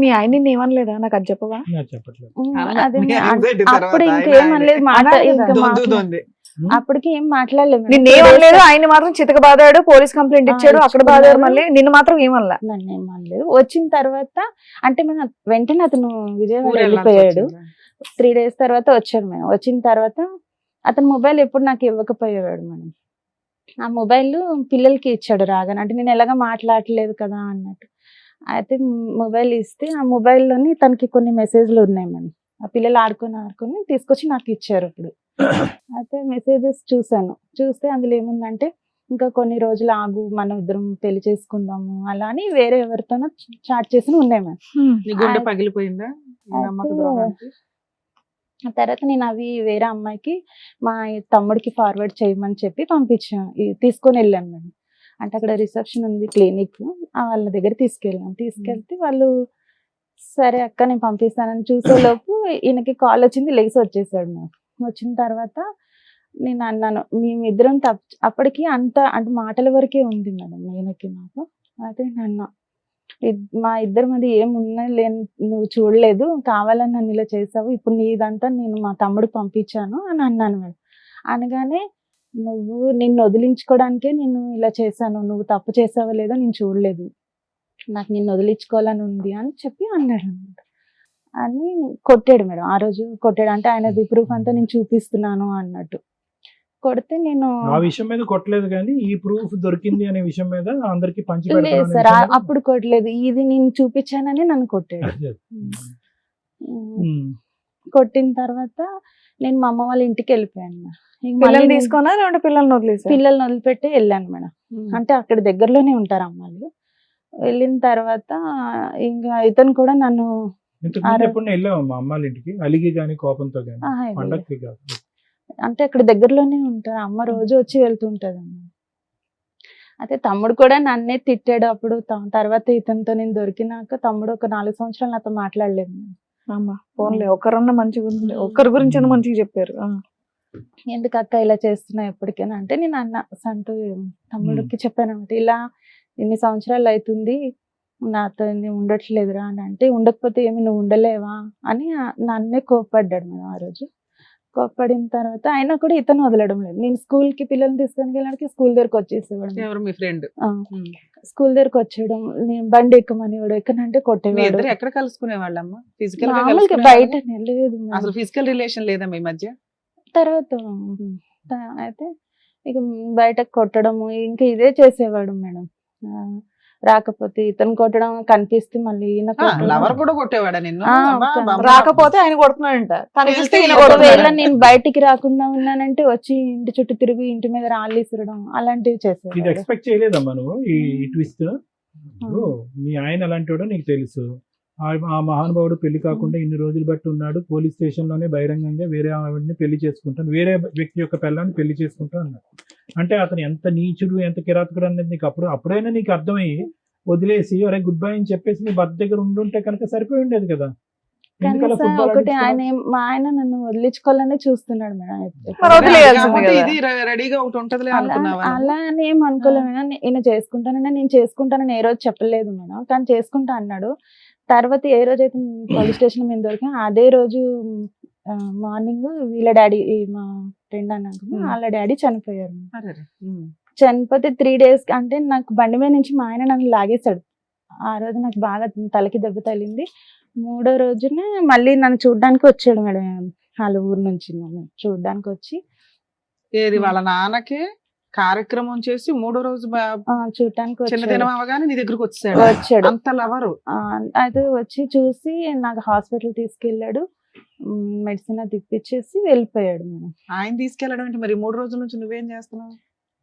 మీ ఆయన నిన్ను ఏమనలేదా? నాకు అది చెప్పవా? చెప్పట్లేదు. అదే మీ మే- anxiety తర్వాత అప్పుడు ఆయన ఇంకేమనలేదు అనాలి కదా. ఇంకా దొంది. అప్పటికి ఏం మాట్లాడలేదు మేడం. నిన్నేమనలేదు, ఆయన మాత్రం చితక బాదాడు, పోలీస్ కంప్లైంట్ ఇచ్చాడు, అక్కడ ఇచ్చుకున్నారు. బాదాడు, మళ్ళీ నిన్ను మాత్రం ఏమనలా. నన్ను ఏమనలేదు. వచ్చిన తర్వాత అంటే మన వెంటనే అతను విజయవాడ ఊరు వెళ్ళాల్సి వెళ్ళిపోయాడు. వచ్చిందా? 3 days తర్వాత వచ్చాడు మేడం. వచ్చిన తర్వాత అతను మొబైల్ ఎప్పుడు నాకు ఇవ్వకపోయేవాడు మేడం. ఆ మొబైల్ పిల్లలకి ఇచ్చాడు రాగానే. అంటే నేను ఎలాగ మాట్లాడలేదు కదా అన్నట్టు. అయితే మొబైల్ ఇస్తే ఆ మొబైల్లోని తనకి కొన్ని మెసేజ్లు ఉన్నాయి మేడం. ఆ పిల్లలు ఆడుకొని తీసుకొచ్చి నాకు ఇచ్చారు అప్పుడు. అయితే మెసేజెస్ చూసాను. చూస్తే అందులో ఏముందంటే ఇంకా కొన్ని రోజులు ఆగు, మనం ఇద్దరం పెళ్లి చేసుకుందాము అలా అని వేరే ఎవరితోనో చాట్ చేసి ఉన్నాయి మేడం. నీ గుండె పగిలిపోయిందా ఈ నమ్మక ద్రోహానికి? ఆ తర్వాత నేను అవి వేరే అమ్మాయికి మా తమ్ముడికి ఫార్వర్డ్ చేయమని చెప్పి పంపించాను. తీసుకొని వెళ్ళాను మేడం. అంటే అక్కడ రిసెప్షన్ ఉంది క్లినిక్, వాళ్ళ దగ్గర తీసుకెళ్తే వాళ్ళు సరే అక్క నేను పంపిస్తానని చూసేలోపు ఈయనకి కాల్ వచ్చింది, లెగిసి వచ్చేసాడు మేడం. వచ్చిన తర్వాత నేను అన్నాను మేమిద్దరం అప్పటికి అంటే మాటల వరకే ఉంది మేడం ఈయనకి నాకు. అయితే నేను మా ఇద్దరి మధ్య ఏమున్నా లేని నువ్వు చూడలేదు, కావాలని నన్ను ఇలా చేసావు, ఇప్పుడు నీదంతా నేను మా తమ్ముడికి పంపించాను అని అన్నాను మేడం. అనగానే నువ్వు నిన్ను వదిలించుకోవడానికే నేను ఇలా చేశాను, నువ్వు తప్పు చేసావో లేదో నేను చూడలేదు, నాకు నిన్ను వదిలించుకోవాలని ఉంది అని చెప్పి అన్నాడు అనమాట. అని కొట్టాడు మేడం. ఆ రోజు కొట్టాడు. అంటే ఆయనది ప్రూఫ్ అంతా నేను చూపిస్తున్నాను అన్నట్టు. కొడితే నేను ఆ విషయం మీద కొట్టలేదు కానీ ఈ ప్రూఫ్ దొరికింది అనే విషయం మీద అందరికి పంచి లేదు పెడతాను సార్ అనే విషయం మీద- అప్పుడు కొట్టలేదు, ఇది నేను చూపించానని నన్ను కొట్టాడు. అదే. ఉమ్. కొట్టిన తర్వాత నేను మా అమ్మ వాళ్ళ ఇంటికి వెళ్ళిపోయాను మేడం. ఇంక మళ్ళీ పిల్లల్ని నేను తీసుకున్నా లేదంటే పిల్లల్ని వదిలేసా? పిల్లల్ని వదిలిపెట్టి వెళ్ళాను మేడం. అంటే అక్కడ దగ్గరలోనే ఉంటారు అమ్మాయిలు. వెళ్ళిన తర్వాత ఇంకా ఇతను కూడా నన్ను ఇంతకు ముందు ఎప్పుడు వెళ్ళావు మా అమ్మాళ్ళ ఇంటికి అలిగి గాని కోపంతో గాని? ఆహా, పండక్కి కాదు. అంటే అక్కడ దగ్గరలోనే ఉంటారు, అమ్మ రోజు వచ్చి వెళ్తుంటది అమ్మ. అయితే తమ్ముడు కూడా నన్నే తిట్టాడు అప్పుడు. తర్వాత ఇతనితో నేను దొరికినాక తమ్ముడు ఒక 4 సంవత్సరాలు నాతో మాట్లాడలేదు మేడం. అమ్మా ఫోన్లే, ఒక్కరన్నా మంచిగా ఉంది, ఒక్కరి గురించి మంచిగా చెప్పారు. ఎందుకు అక్క ఇలా చేస్తున్నా ఎప్పటికైనా అంటే నేను అన్న సంటూ తమ్ముడికి చెప్పాను అనమాట, ఇలా ఇన్ని సంవత్సరాలు అవుతుంది నాతో ఉండట్లేదురా అని. అంటే ఉండకపోతే ఏమి నువ్వు ఉండలేవా అని నన్నే కోప్పడ్డాడు మేడం. ఆ రోజు కోప్పడిన తర్వాత అయినా కూడా ఇతను వదలడం లేదు. నేను స్కూల్ కి పిల్లల్ని తీసుకొని వెళ్ళడానికి స్కూల్ దగ్గరకు వచ్చేసేవాడు. ఎవరు మీ ఫ్రెండ్? స్కూల్ దగ్గరకు వచ్చేయడం, నేను బండి ఎక్కమనేవాడు, ఎక్కనంటే మీ కొట్టేవాడు. ఇద్దరు ఎక్కడ కలుసుకునే వాళ్ళమ్మా? ఫిజికల్ గా మామూలుగా కలుసుకునే బయట వాళ్ళా? లేదు అసలు ఫిజికల్ రిలేషన్ లేదా మీ మధ్య? తర్వాత అయితే ఇక బయట కొట్టడము ఇంకా ఇదే చేసేవాడు మేడం. రాకపోతే ఇతను కొట్టడం కనిపిస్తే మళ్ళీ ఈయన కొట్టడం. లవర్ కూడా కొట్టేవాడా నిన్ను? ఆ, అబ్బా, ఒక- బాబా. రాకపోతే ఆయన కొడుతున్నాడంట, తనకి తెలిస్తే ఇస్తే ఈయన ఈయన కొడుతున్నాడు. ఒకవేళ నేను బయటికి రాకుండా ఉన్నానంటే వచ్చి ఇంటి చుట్టూ తిరిగి ఇంటి మీద రాళ్ళు ఇసరడం అలాంటివి ఇది చేసేవాడు. ఎక్స్పెక్ట్ చేయలేదమ్మా నువ్వు ఈ ట్విస్ట్? మీ ఆయన అలాంటి వాడు నీకు తెలుసు. ఆ మహానుభావుడు పెళ్లి కాకుండా ఇన్ని రోజులు బట్టి ఉన్నాడు. పోలీస్ స్టేషన్ లోనే బహిరంగంగా వేరే ఆవిడని పెళ్లి చేసుకుంటాను, వేరే వ్యక్తి యొక్క పిల్లాన్ని పెళ్లి చేసుకుంటా అన్నాడు. అంటే అతను ఎంత నీచుడు, ఎంత కిరాతకుడు అనేది నీకు అప్పుడైనా నీకు అర్థమయ్యి వదిలేసి అరే గుడ్ బై అని చెప్పేసి నీ భర్త దగ్గర ఉండుంటే కనుక సరిపోయి ఉండేది కదా. ఎందుకలా కనీసం ఫుట్బాల్ ఒకటి ఆడించుకున్నావు? మా ఆయన నన్ను వదిలించుకోవాలనే చూస్తున్నాడు మేడం. మరి వదిలేయాల్సింది కాకపోతే కదా. ఇది రెడీగా ఒకటి ఉంటదిలే అనుకున్నావా? అలా అని ఏం అనుకోలేదు మేడం. ఈయన చేసుకుంటానని నేను చేసుకుంటానని ఏ రోజు చెప్పలేదు మేడం, కానీ చేసుకుంటా అన్నాడు. తర్వాత ఏ రోజు అయితే పోలీస్ స్టేషన్ మీద దొరికా అదే రోజు మార్నింగ్ వీళ్ళ డాడీ, మా ఫ్రెండ్ అన్నాక వాళ్ళ డాడీ చనిపోయారు. అరెరే. చనిపోతే 3 days అంటే నాకు బండి మీద నుంచి మా ఆయన నన్ను లాగేశాడు. ఆ రోజు నాకు బాగా తలకి దెబ్బ తగిలింది. 3వ రోజునే మళ్ళీ నన్ను చూడడానికి వచ్చాడు మేడం. వాళ్ళ ఊరు నుంచి నన్ను చూడడానికి వచ్చి ఏది వాళ్ళ నాన్నకి కార్యక్రమం చేసి 3వ రోజు చూడడానికి చిన్నదినం అవగానే నీ దగ్గరకు వచ్చాడు. వచ్చాడు. అంత లవరు. అయితే వచ్చి చూసి నాకు హాస్పిటల్ తీసుకెళ్ళాడు, మెడిసిన్ తిప్పించేసి వెళ్ళిపోయాడు మేడం. ఆయన తీసుకెళ్ళడం అంటే మరి 3 రోజుల నుంచి నువ్వేం చేస్తున్నావు?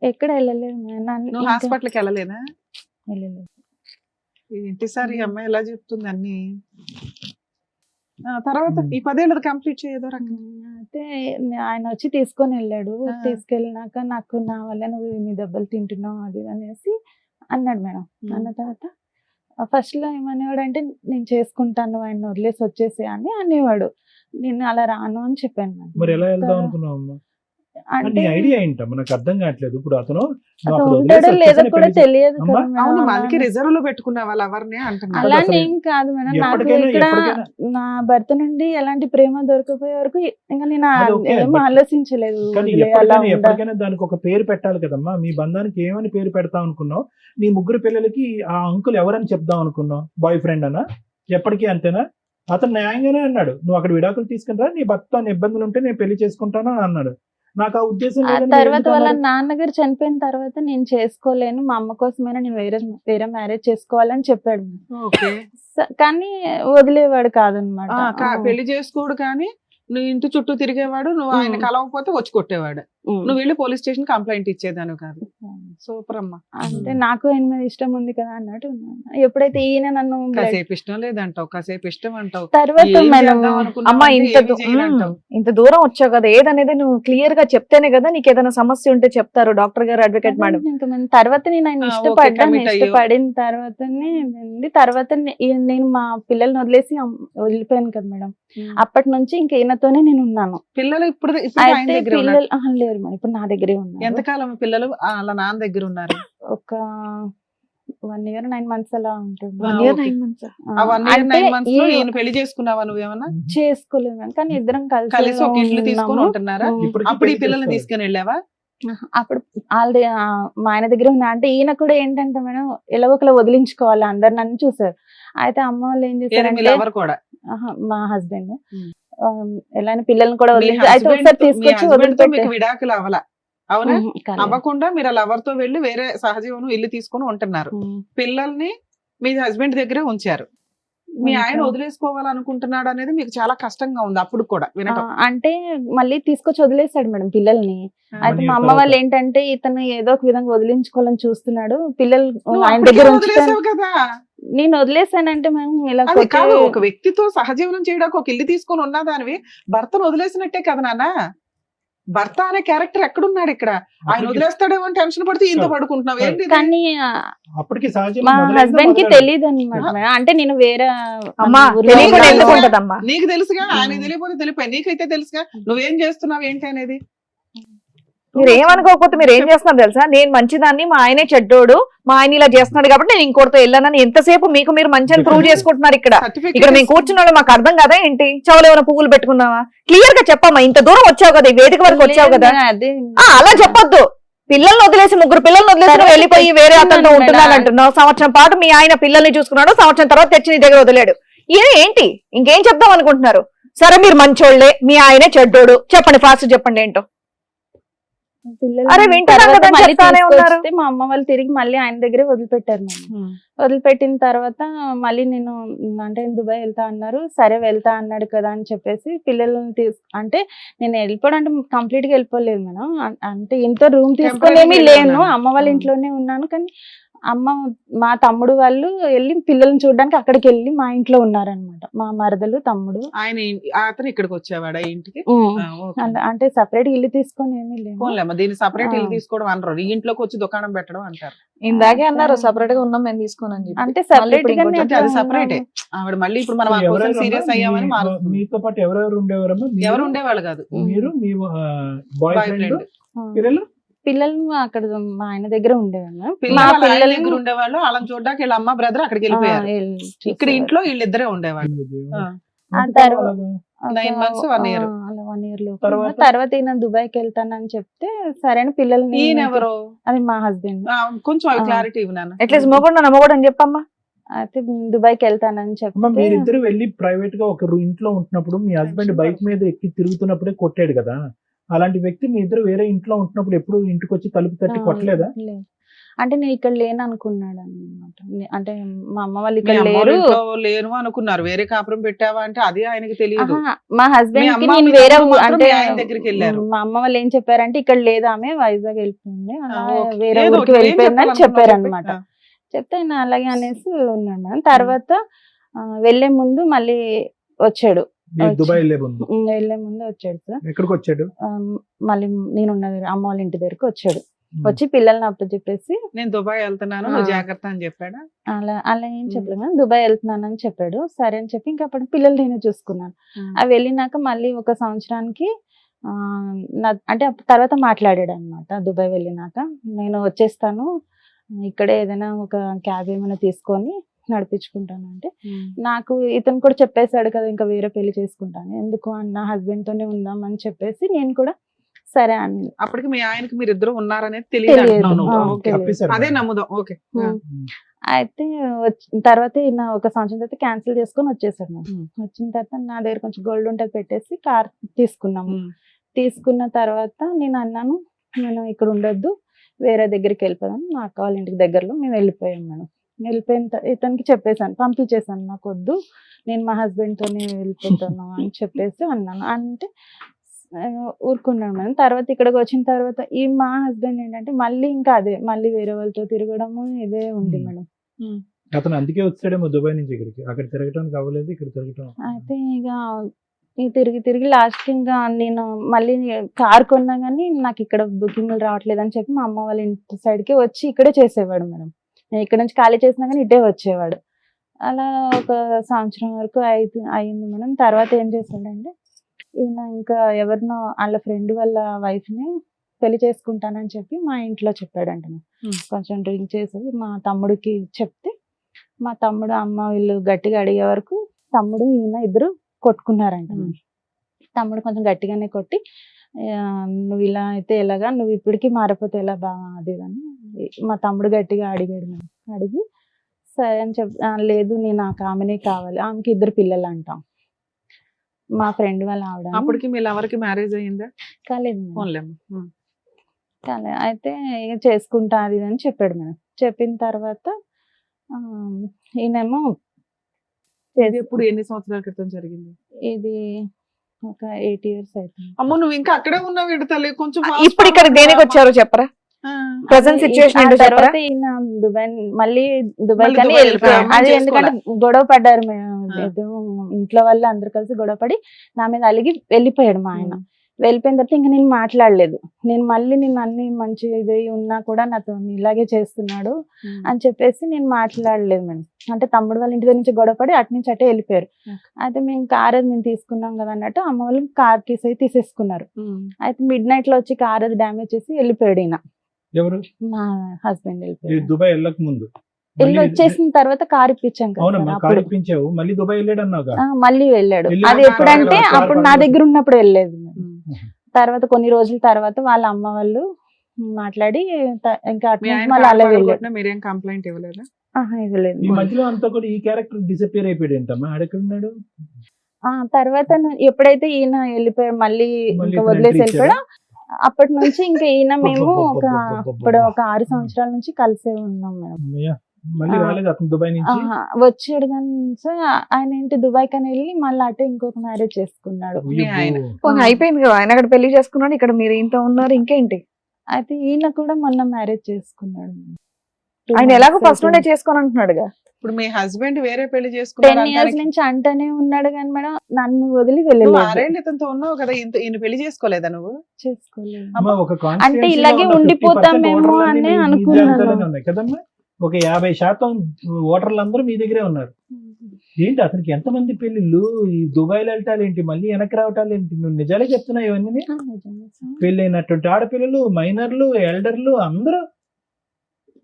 ఎక్కడ వెళ్ళలేదు మేడం. నువ్వు హాస్పిటల్కి వెళ్ళలేదా? వెళ్ళలేదు. ఏంటి సార్ ఈ అమ్మాయి ఎలా చెప్తుంది అన్ని? తర్వాత ఈ 10 ఏళ్ళది కంప్లీట్ చేయదో రకంగా. అయితే ఆయన వచ్చి తీసుకొని వెళ్ళాడు. ఆ. తీసుకెళ్ళినాక నాకు నా వల్ల నువ్వు ఇన్ని దెబ్బలు తింటున్నావు అది అనేసి అన్నాడు మేడం. అన్న తర్వాత ఫస్ట్ లో ఏమనేవాడు అంటే నేను చేసుకుంటాను ఆయన వదిలేసి వచ్చేసి అని అనేవాడు. నేను అలా రాను అని చెప్పాను మేడం. మరి ఎలా వెళ్దాం అనుకున్నావు అమ్మా? అంటే నీ ఐడియా ఏంటమ్మా? నాకు అర్థం కావట్లేదు. ఇప్పుడు అతను నువ్వు అతను అక్కడ ఉంటాడో వదిలేసి లేదో వచ్చేసానే కూడా పెళ్లి తెలియదు అమ్మా, కదా అవును మేడం. మనకి రిజర్వ్ లో పెట్టుకున్న వాళ్ళు ఎవరిని అంటున్నారు. అలానే అసలు ఏం కాదు మేడం. నాకు ఎప్పటికైనా ఇక్కడ ఎప్పటికైనా నా భర్త నుండి ఎలాంటి ప్రేమ దొరకపోయే వరకు ఇంకా నేను అది ఓకే, ఏం but ఆలోచించలేదు. కానీ వదిలేయాలా, ఎప్పటికైనా ఉండాలా. ఎప్పటికైనా దానికి ఒక పేరు పెట్టాలి కదమ్మా. మీ బంధానికి ఏమని పేరు పెడతాం అనుకున్నావు? నీ ముగ్గురు పిల్లలకి ఆ అంకుల్ ఎవరని చెప్దాం అనుకున్నావు? బాయ్ ఫ్రెండ్ అనా? ఎప్పటికీ అంతేనా? అతను న్యాయంగానే అన్నాడు, నువ్వు అక్కడ విడాకులు తీసుకుని నీ భర్త ఇబ్బందులు ఉంటే నేను పెళ్లి చేసుకుంటాను అని అన్నాడు. నాకు ఆ ఉద్దేశం ఆ లేదని తర్వాత ఎందుకు వాళ్ళ అన్నారు? నాన్నగారు చనిపోయిన తర్వాత నేను చేసుకోలేను, మా అమ్మ కోసమైనా నేను వేరే వేరే మ్యారేజ్ చేసుకోవాలని చెప్పాడు. ఓకే. కానీ వదిలేవాడు కాదనమాట. పెళ్లి చేసుకోడు కానీ నువ్వు ఇంటి చుట్టూ తిరిగేవాడు, నువ్వు ఆయన కలవకపోతే వచ్చి కొట్టేవాడు, నువ్వు వెళ్ళి పోలీస్ స్టేషన్ కంప్లైంట్ ఇచ్చేదాను కాదు. సూపర్ అమ్మా. అంటే నాకు ఆయన మీద ఇష్టం ఉంది కదా అన్నట్టు ఉన్నాను. ఎప్పుడైతే ఈయన నన్ను కాసేపు ఇష్టం లేదంటావు, కాసేపు ఇష్టం అంటావు, తర్వాత ఏం మేడం చేద్దాం అనుకున్నావు అమ్మా అంటే ఇంత ఏమీ చేయనంటావు. ఇంత దూరం వచ్చావు కదా, ఏదనేది నువ్వు క్లియర్ గా చెప్తేనే కదా నీకు ఏదైనా సమస్య ఉంటే చెప్తారు డాక్టర్ గారు, అడ్వకేట్ మేడం. ఇంకా మన తర్వాత నేను ఆయన ఓకే, ఇష్టపడ్డాను. commit అయ్యో. ఇష్టపడిన తర్వాతనే తర్వాత నేను మా పిల్లల్ని వదిలేసి వెళ్ళిపోయాను కదా మేడం. అప్పటి నుంచి ఇంకా ఈయనతోనే నేను ఉన్నాను. పిల్లలు ఇప్పుడు ఆయన అయితే దగ్గర పిల్లలు లేరు మేడం, ఇప్పుడు నా దగ్గరే ఉన్నారు. ఎంతకాలం పిల్లలు వాళ్ళ నాన్న దగ్గర ఉన్నారు? ఒక 1 year 9 months అలా ఉంటుంది. 1 year 9 months. ఆ 1 year అంటే 9 months లో ఈ- ఈయన పెళ్లి చేసుకున్నావా నువ్వేమన్నా? చేసుకోలేదు మేడం, కానీ ఇద్దరం కలిసి ఒక ఇల్లు తీసుకొని ఉంటున్నారా? ఇప్పటికీ అప్పుడు ఈ పెళ్లి పిల్లల్ని చేసుకోవాలి. తీసుకొని వెళ్ళావా? అప్పుడు వాళ్ళది మా ఆయన దగ్గర ఉన్నా. అంటే ఈయన కూడా ఏంటంటే మేడం ఎలా ఒకలా వదిలించుకోవాలి, అందరు నన్ను చూసారు. అయితే అమ్మ వాళ్ళు ఏం ఏదో మీ చేశారంటే లవర్ కూడా మా హస్బెండ్ ఉమ్. ఎలా పిల్లల్ని కూడా మీ వదిలించి అయితే husband ఒకసారి తో- మీ తీసుకొచ్చి husband తో వదిలిపెట్టే మీకు విడాకులు అవ్వలా అవునా? అవ్వకుండా మీరు లవర్ తో వెళ్ళి వేరే సహజీవనం ఇల్లు తీసుకొని ఉంటున్నారు. పిల్లల్ని మీ హస్బెండ్ దగ్గరే ఉంచారు. మీ ఆయన వదిలేసుకోవాలనుకుంటున్నాడు అనేది మీకు చాలా కష్టంగా ఉంది అప్పుడు కూడా వినటం. అంటే మళ్ళీ తీసుకొచ్చి వదిలేసాడు మేడం పిల్లల్ని. అయితే year మా అమ్మ తర్వాత. వాళ్ళు ఏంటంటే ఇతను ఏదో ఒక విధంగా వదిలించుకోవాలని చూస్తున్నాడు, పిల్లలు నువ్వు ఆయన అప్పటికే దగ్గర వదిలేసావు ఉంచుతాను. కదా. నేను వదిలేసానంటే మేము ఇలా అది కొట్టే- కాదు, ఒక వ్యక్తితో సహజీవనం చేయడానికి ఒక ఇల్లు తీసుకొని ఉన్నదానివి భర్తను వదిలేసినట్టే కదా నాన్న. భర్త అనే క్యారెక్టర్ ఎక్కడున్నాడు ఇక్కడ? ఆయన అప్పటికి- వదిలేస్తాడేమో అని టెన్షన్ పడితే ఇంత పడుకుంటున్నావు ఏంటి ఇది? కానీ అప్పటికి సహజంగా మా మొదలైందా హస్బెండ్ కి మొదలైందా? తెలియదు అనమాట. అంటే నేను వేరే అమ్మా ఊర్లో తెలియకుండా ఉన్నాను. ఎందుకు ఉంటదమ్మా? నీకు తెలుసుగా, ఆయన తెలియకపోతే తెలిపాయి, నీకైతే తెలుసుగా నువ్వేం చేస్తున్నావు ఏంటి అనేది. మీరు ఏమనుకోకపోతే మీరు ఏం చేస్తున్నారు తెలుసా, నేను మంచిదాన్ని మా ఆయనే చెడ్డోడు, మా ఆయన ఇలా చేస్తున్నాడు కాబట్టి నేను ఇంకోటితో వెళ్ళానని ఎంతసేపు మీకు మీరు మంచి అని ప్రూవ్ చేసుకుంటున్నారు ఇక్కడ. ఇక్కడ మేము కూర్చున్న వాళ్ళు మాకు అర్థం కదా ఏంటి? చెవులు ఏమైనా పువ్వులు పెట్టుకున్నావా? క్లియర్ గా చెప్పమ్మా, ఇంత దూరం వచ్చావు కదా, ఈ వేదిక వరకు వచ్చావు కదా, అదే అలా చెప్పొద్దు. పిల్లల్ని వదిలేసి ముగ్గురు పిల్లల్ని వదిలేసి నువ్వు వెళ్ళిపోయి వేరే అతనితో ఉంటున్నాను అంటున్నావు. సంవత్సరం పాటు మీ ఆయన పిల్లల్ని చూసుకున్నాడు, సంవత్సరం తర్వాత తెచ్చి నీ దగ్గర వదిలేడు. ఏంటి ఇంకేం చెప్దాం అనుకుంటున్నారు? సరే మీరు మంచోళ్లే, మీ ఆయనే చెడ్డోడు, చెప్పండి ఫాస్ట్ చెప్పండి ఏంటో. పిల్లలు అరే వింటున్నాం తర్వాత కదా, మళ్ళీ చెప్తానే ఉన్నారు. తీసుకొస్తే మా అమ్మ వాళ్ళు తిరిగి మళ్ళీ ఆయన దగ్గరే వదిలిపెట్టారు మేడం. వదిలిపెట్టిన తర్వాత మళ్ళీ నేను అంటే దుబాయ్ వెళ్తా అన్నారు, సరే వెళ్తా అన్నాడు కదా అని చెప్పేసి పిల్లల్ని అంటే నేను వెళ్ళిపోవడం అంటే కంప్లీట్ గా వెళ్ళిపోలేదు మేడం. అంటే ఇంట్లో రూమ్ తీసుకునేమి లేను, అమ్మ వాళ్ళ ఇంట్లోనే ఉన్నాను. కానీ అమ్మ మా తమ్ముడు వాళ్ళు వెళ్ళి పిల్లల్ని చూడడానికి అక్కడికి వెళ్ళి మా ఇంట్లో ఉన్నారనమాట, మా మరదలు తమ్ముడు. ఆయన అతను ఇక్కడికి వచ్చేవాడా ఇంటికి? అంటే సపరేట్ ఇల్లు తీసుకొని ఏమీ లేవు. పోన్లేమ్మా, దీన్ని సపరేట్ ఇల్లు తీసుకోవడం అనరు, ఈ ఇంట్లోకి వచ్చి దుకాణం పెట్టడం అంటారు. ఇందాకే అన్నారు సపరేట్ గా ఉన్నాం మేము తీసుకోనని చెప్పి. అంటే సపరేట్ గా అంటే అది సపరేటే. ఆవిడ మళ్ళీ ఇప్పుడు మనం ఎవరెవరమ్మా? సీరియస్ అయ్యామని మీతో పాటు ఎవరెవరు ఉండేవారమ్మా? ఎవరు ఉండేవాళ్ళు కాదు. మీరు మీ బాయ్ బాయ్ ఫ్రెండ్ ఫ్రెండ్ పిల్లలు పిల్లలు అక్కడ మా ఆయన దగ్గర ఉండేవాళ్ళు. మా పిల్లలు వాళ్ళ ఆయన పిల్లలు దగ్గర ఉండేవాళ్ళు, వాళ్ళని చూడడానికి వీళ్ళ అమ్మ బ్రదర్ అక్కడికి వెళ్ళిపోయారు. ఇక్కడ ఇంట్లో వీళ్ళిద్దరే ఉండేవాళ్ళు. ఆ తర్వాత 9 months 1 year. అలా 1 year లో తర్వాత? తర్వాత ఈయన దుబాయ్కి వెళ్తానని చెప్తే సరే అని పిల్లల్ని ఈయన ఎవరు? అది మా హస్బెండ్. కొంచెం అవి క్లారిటీ ఇవ్వనాను. అట్లీస్ట్ మొగడు నమ్మకూడదు అని చెప్పమ్మా. అయితే దుబాయ్కి వెళ్తానని అమ్మ చెప్తే మీరిద్దరు వెళ్ళి ప్రైవేట్ గా ఒక ఇంట్లో ఉంటున్నప్పుడు మీ హస్బెండ్ బైక్ మీద ఎక్కి తిరుగుతున్నప్పుడే కొట్టాడు కదా, అలాంటి వ్యక్తి మీ ఇద్దరు వేరే ఇంట్లో ఉంటున్నప్పుడు ఎప్పుడు ఇంటికి వచ్చి తలుపు తట్టి కొట్టలేదా? లేదు. అంటే నేను ఇక్కడ లేను అనుకున్నాడు అనమాట. అంటే మా అమ్మ వాళ్ళు మీ ఇక్కడ అమ్మ వాళ్ళ లేరు. ఇంట్లో లేను అనుకున్నారు, వేరే కాపురం పెట్టావా అంటే అది ఆయనకి తెలియదు. ఆహా, మా మీ హస్బెండ్ కి అమ్మ నేను మీ వేరే తమ్ముడు మాత్రం అంటే మీ ఆయన దగ్గరికి వెళ్ళారు. మా అమ్మ వాళ్ళు ఏం చెప్పారంటే ఇక్కడ లేదు ఆమె వైజాగ్ వెళ్ళిపోయింది, అలా ఓకే. వేరే ఏదో ఊరికి ఒకటి, ఏం వెళ్ళిపోయిందని చెప్పాలనుకున్నావు చెప్పారు చెప్పు. అనమాట. చెప్తే ఆయన అలాగే అనేసి ఉన్నాడు మేడం. తర్వాత వెళ్లే ముందు మళ్ళీ వచ్చాడు, మీరు దుబాయ్ వెళ్ళే ముందు వెళ్లే ముందు వచ్చాడు సార్. ఎక్కడికి వచ్చాడు? మళ్ళీ నేను ఉన్న అమ్మ వాళ్ళ ఇంటి దగ్గరకు వచ్చాడు. వచ్చి పిల్లల్ని అప్పచెప్పేసి నేను దుబాయ్ వెళ్తున్నాను నువ్వు జాగ్రత్త అని చెప్పాడా? అలా ఏం చెప్పలేదు మేడం. దుబాయ్ వెళ్తున్నానని చెప్పాడు. సరే అని చెప్పి ఇంకా అప్పుడు పిల్లలు నేనే చూసుకున్నాను. అవి వెళ్ళినాక మళ్ళీ ఒక సంవత్సరానికి అంటే తర్వాత మాట్లాడాడు అనమాట. దుబాయ్ వెళ్ళినాక నేను వచ్చేస్తాను, ఇక్కడే ఏదైనా ఒక క్యాబ్ ఏమైనా తీసుకొని నడిపించుకుంటాను అంటే, నాకు ఇతను కూడా చెప్పేశాడు కదా ఇంకా వేరే పెళ్లి చేసుకుంటాను, ఎందుకు అన్న హస్బెండ్ తోనే ఉందాం అని చెప్పేసి నేను కూడా సరే అని. అప్పటికి మీ ఆయనకి మీరు ఇద్దరు ఉన్నారనేది తెలియదు తెలియదు. అంటున్నావు నువ్వు. ఆ, ఓకే. తప్పేశారు. అదే నమ్ముదాం. ఓకే. అయితే తర్వాత ఈయన ఒక సంవత్సరం తర్వాత క్యాన్సిల్ చేసుకొని వచ్చేసాడు నాకు. వచ్చిన తర్వాత నా దగ్గర కొంచెం గోల్డ్ ఉంటే పెట్టేసి కార్ తీసుకున్నాము. తీసుకున్న తర్వాత నేను అన్నాను, నేను ఇక్కడ ఉండొద్దు, వేరే దగ్గరికి వెళ్ళిపోదాం, మా అక్క వాళ్ళ ఇంటికి దగ్గరలో మేము వెళ్ళిపోయాం మేడం. వెళ్ళిపోయిన ఇతనికి చెప్పేసాను, పంపించేసాను, నాకు వద్దు, నేను మా హస్బెండ్ తోనే వెళ్ళిపోతాను అని చెప్పేసి అన్నాను. అంటే ఊరుకున్నాను మేడం. తర్వాత ఇక్కడికి వచ్చిన తర్వాత ఈ మా హస్బెండ్ ఏంటంటే మళ్ళీ ఇంకా అదే మళ్ళీ వేరే వాళ్ళతో తిరగడము ఇదే ఉంది మేడం. అతను అందుకే వచ్చాడేమో దుబాయ్ నుంచి ఇక్కడికి, అక్కడ తిరగటానికి అవ్వలేదు, ఇక్కడ తిరగటం. అయితే ఇక తిరిగి తిరిగి లాస్ట్ ఇంకా నేను మళ్ళీ కార్ కొన్నా కానీ నాకు ఇక్కడ బుకింగ్లు రావట్లేదు అని చెప్పి మా అమ్మ వాళ్ళ ఇంటి సైడ్కి వచ్చి ఇక్కడే చేసేవాడు మేడం. నేను ఇక్కడ నుంచి ఖాళీ చేసినా కానీ ఇటే వచ్చేవాడు. అలా ఒక సంవత్సరం వరకు అయింది మేడం. తర్వాత ఏం చేశాడంటే ఈయన ఇంకా ఎవరినో వాళ్ళ ఫ్రెండ్ వాళ్ళ వైఫ్ని పెళ్లి చేసుకుంటానని చెప్పి మా ఇంట్లో చెప్పాడంట. కొంచెం డ్రింక్ చేసి మా తమ్ముడికి చెప్తే మా తమ్ముడు అమ్మ వీళ్ళు గట్టిగా అడిగే వరకు తమ్ముడు ఈయన ఇద్దరు కొట్టుకున్నారంట. తమ్ముడు కొంచెం గట్టిగానే కొట్టి నువ్వు ఇలా అయితే ఎలాగా, నువ్వు ఇప్పటికీ మారిపోతే ఎలా బాగా అది అని మా తమ్ముడు గట్టిగా అడిగాడు మేడం. అడిగి సరే అని లేదు నేను నాకు ఆమెనే కావాలి, ఆమెకి ఇద్దరు పిల్లలు అంటాం, మా ఫ్రెండ్ వాళ్ళ ఆవిడ. అప్పటికి మీ ఎవరికి మ్యారేజ్ అయ్యిందా? కాలేదు ఫోన్లేము. కాలేదు. అయితే ఇక చేసుకుంటా అది అని చెప్పాడు మేడం. చెప్పిన తర్వాత ఈయనేమో ఎప్పుడు ఎన్ని సంవత్సరాల క్రితం జరిగింది ఇది ఒక 8 years అవుతుంది. అమ్మో నువ్వు ఇంకా అక్కడే ఉన్నావు వీడి తల్లి. కొంచెం ఇప్పుడు ఇక్కడ దేనికి వచ్చారో చెప్పరా? ప్రెసెంట్ సిచ్యువేషన్ ఏంటో చెప్పరా? తర్వాత ఈయన మళ్ళీ దుబాయ్ కానీ దుబాయ్ వెళ్ళిపోయాం. వెళ్ళిపోయాం. అది ఎందుకంటే గొడవ పడ్డారు ఆ. ఏదో ఇంట్లో వాళ్ళు అందరు కలిసి గొడవ పడి నా మీద అలిగి వెళ్ళిపోయాడు మా ఆయన. వెళ్ళిపోయిన తర్వాత ఇంకా నేను మాట్లాడలేదు. నేను మళ్ళీ నేను అన్ని మంచి ఇది ఉన్నా కూడా నాతో ఇలాగే చేస్తున్నాడు అని చెప్పేసి నేను మాట్లాడలేదు మేడం. అంటే తమ్ముడు వాళ్ళ ఇంటి దగ్గర నుంచి గొడవపడి అటు నుంచి అటే వెళ్ళిపోయారు. అయితే మేము కార్ అది మేము తీసుకున్నాం కదా అన్నట్టు అమ్మ వాళ్ళు కార్ తీసేసుకున్నారు. అయితే మిడ్ నైట్ లో వచ్చి కార్ అది డ్యామేజ్ చేసి వెళ్ళిపోయాడు ఈయన. ఎవరు? మా హస్బెండ్ ఈ వెళ్ళిపోయాడు. దుబాయ్ వెళ్ళక ముందు వెళ్ళి వచ్చేసిన తర్వాత కార్ ఇప్పించాం కదా అవునమ్మా, సార్, కారు అప్పుడు ఇప్పించావు, మళ్ళీ దుబాయ్ వెళ్ళాడు అన్నావుగా. మళ్ళీ వెళ్ళాడు. వెళ్ళి అది కార్ ఎప్పుడంటే కార్ అప్పుడు నా పడలేదు. దగ్గర ఉన్నప్పుడు వెళ్ళలేదు మేడం. తర్వాత కొన్ని రోజుల తర్వాత వాళ్ళ అమ్మ వాళ్ళు మాట్లాడి ఇంకా అటు మీ నుంచి ఆయన మళ్ళీ అలా కారు వెళ్ళాడు. పడగొట్టినా మీరేం కంప్లైంట్ ఇవ్వలేదా? ఇవ్వలేదు. ఈ మధ్యలో అంతా కూడా ఈ క్యారెక్టర్ డిసపియర్ అయిపోయాడు ఏంటమ్మా, ఆడెక్కడున్నాడు? తర్వాత ఎప్పుడైతే ఈయన వెళ్ళిపోయాడు మళ్ళీ మళ్ళీ ఇంకా ఇప్పుడు వదిలేసి entry వెళ్ళిపోయాడు, అప్పటి నుంచి ఇంకా ఈయన మేము ఒక అబ్బబ్బబ్బబ్బబ్బబ్బ. ఇప్పుడు ఒక 6 సంవత్సరాల నుంచి కలిసే ఉన్నాం మేడం. అమ్మయ్య, మళ్ళీ ఆ. రాలేదు అతను దుబాయ్ నుంచి. వచ్చాడు కానీ సార్ ఆయన ఏంటి దుబాయ్ కని వెళ్ళి మళ్ళీ అటే ఇంకొక మ్యారేజ్ చేసుకున్నాడు. మీ ఆయన. పోనీ అయిపోయింది కదా, ఆయన అక్కడ పెళ్లి చేసుకున్నాడు, ఇక్కడ మీరు ఇంత ఉన్నారు, ఇంకేంటి? అయితే ఈయన కూడా మొన్న మ్యారేజ్ చేసుకున్నాడు. 2 ఆయన ఎలాగో months ఫస్ట్ నుండే అవుతుంది. చేసుకొని అంటున్నాడుగా. ఇప్పుడు మీ హస్బెండ్ వేరే పెళ్లి 10 చేసుకున్నారు years అంటానికి నుంచి అంటనే ఉన్నాడు కానీ మేడం నన్ను వదిలి నువ్వు వెళ్ళలేదు. 6 ఏళ్ళు ఇతనితో ఉన్నావు కదా, ఈయన పెళ్లి చేసుకోలేదా నువ్వు? చేసుకోలేదు. అమ్మా, ఒక అంటే constituency లో ఇలాగే ఉన్న 50% ఉండిపోతామేమో ఓటర్లన్నీ అని మీ అనుకున్నాను. జాబితాలోనే ఉన్నాయి కదమ్మా. ఒక 50% ఓటర్లు అందరూ మీ దగ్గరే ఉన్నారు. ఏంటి అతనికి ఎంతమంది పెళ్లిళ్ళు, ఈ దుబాయ్లో వెళ్ళటాలు ఏంటి, మళ్ళీ వెనక్కి రావటాలు ఏంటి? నువ్వు నిజాలే చెప్తున్నావు ఇవన్నీ. నిజమే సార్. పెళ్ళైనటువంటి ఆడపిల్లలు, మైనర్లు, ఎల్డర్లు అందరూ,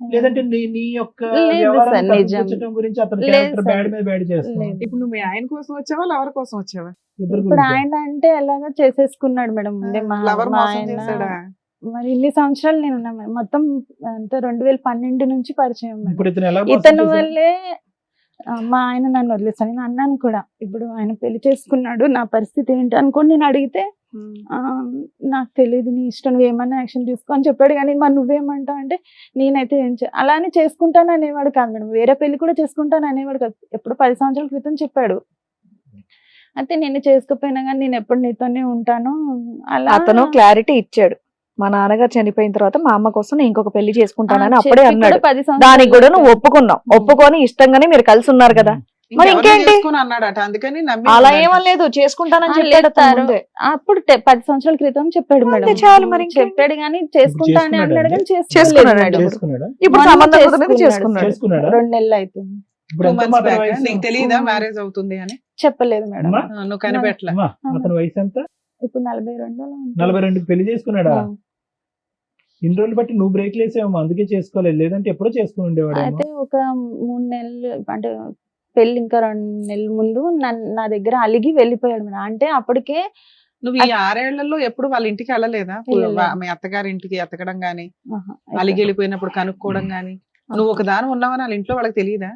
లేదంటే నీ యొక్క లేదు వ్యవహారాన్ని సార్, నిజం. కప్పిపుచ్చటం గురించి అతని లేదు క్యారెక్టర్ సార్. బ్యాడ్ మీద బ్యాడ్ చేస్తాను. లేదు. ఇప్పుడు నువ్వు మీ ఆయన కోసం వచ్చావా లవర్ కోసం వచ్చావా? ఇద్దరు ఇప్పుడు గురించి. ఆయన అంటే ఎలాగా చేసేసుకున్నాడు మేడం. ముందే లవర్ మా మోసం ఆయన చేశాడా? మరి ఇన్ని సంవత్సరాలు నేను ఉన్నా మేడం. మొత్తం అంతా 2012 నుంచి పరిచయం మేడం. ఇప్పుడు ఇతను ఎలా మోసం ఇతను చేశాడు? వల్లే మా ఆయన నన్ను వదిలేస్తాను. నేను అన్నాను కూడా, ఇప్పుడు ఆయన పెళ్లి చేసుకున్నాడు, నా పరిస్థితి ఏంటి అనుకోని నేను అడిగితే నాకు తెలియదు, నీ ఇష్టం, నువ్వు ఏమన్నా యాక్షన్ తీసుకో అని చెప్పాడు. కానీ మరి నువ్వేమంటావు అంటే నేనైతే ఏం అలానే చేసుకుంటాను అనేవాడు కాదు మేడం. వేరే పెళ్లి కూడా చేసుకుంటాను అనేవాడు కాదు. ఎప్పుడు 10 సంవత్సరాల క్రితం చెప్పాడు. అయితే నేను చేసుకోపోయినా కానీ నేను ఎప్పుడు నీతోనే ఉంటాను అలా అతను క్లారిటీ ఇచ్చాడు, మా నాన్నగారు చనిపోయిన తర్వాత మా అమ్మ కోసం నేను ఇంకొక పెళ్లి చేసుకుంటానని చెప్పి అప్పుడే కూడా అన్నాడు. 10 సంవత్సరాలు దానికి కూడా నువ్వు ఒప్పుకున్నావు. ఒప్పుకొని ఇష్టంగానే మీరు కలిసి ఉన్నారు కదా. మరి ఇంకెవరిని ఇంకేంటి? చేసుకుని అన్నాడట, అందుకని నమ్మి అలా ఉన్నాడట. ఏమనలేదు, చేసుకుంటానని ఆ, చెప్పాడు లేదు, అతను ముందే. అప్పుడు 10 సంవత్సరాల క్రితం చెప్పాడు అంతే మేడం. చాలు, మరి ఇంకేంటి? చెప్పాడు కానీ చేసుకుంటా అని చేసుకున్నాడా అన్నాడు కానీ చేసుకున్నాడా? చేసుకోలేదు. చేసుకున్నాడా ఇప్పుడు మొన్న సంబంధం కుదిరింది, చేసుకున్నాడు. చేసుకున్నాడు. చేసుకున్నాడా 2 నెలలు అవుతుంది. ఇప్పుడు 2 ఎంత months మాత్రం back వయసు? నీకు తెలియదా ఆ. మ్యారేజ్ అవుతుంది అని? చెప్పలేదు మేడం. అమ్మా, నువ్వు కనిపెట్టలే. అమ్మా, అతని వయసు ఎంత? ఇప్పుడు 42 అలా ఉంటుంది. 42 పెళ్లి చేసుకున్నాడా? ఆ. ఇన్ని రోజులు బట్టి నువ్వు బ్రేక్ లేసేమో అందుకే చేసుకోలేదు, లేదంటే ఎప్పుడో చేసుకుని ఉండేవాడేమో. అయితే ఒక 3 నెలలు అంటే పెళ్లి ఇంకా 2 నెలల ముందు నా దగ్గర అలిగి వెళ్ళిపోయాడు మేడం. అంటే అప్పటికే నువ్వు ఈ 6 ఏళ్లలో ఎప్పుడు వాళ్ళ ఇంటికి వెళ్ళలేదా? వెళ్ళలేదు. మీ అత్తగారి ఇంటికి ఎతకడం గానీ, ఆహా, అలిగి వెళ్ళిపోయినప్పుడు కనుక్కోవడం గానీ, నువ్వు ఒక దాని ఉన్నావని వాళ్ళ ఇంట్లో వాళ్ళకి తెలియదా?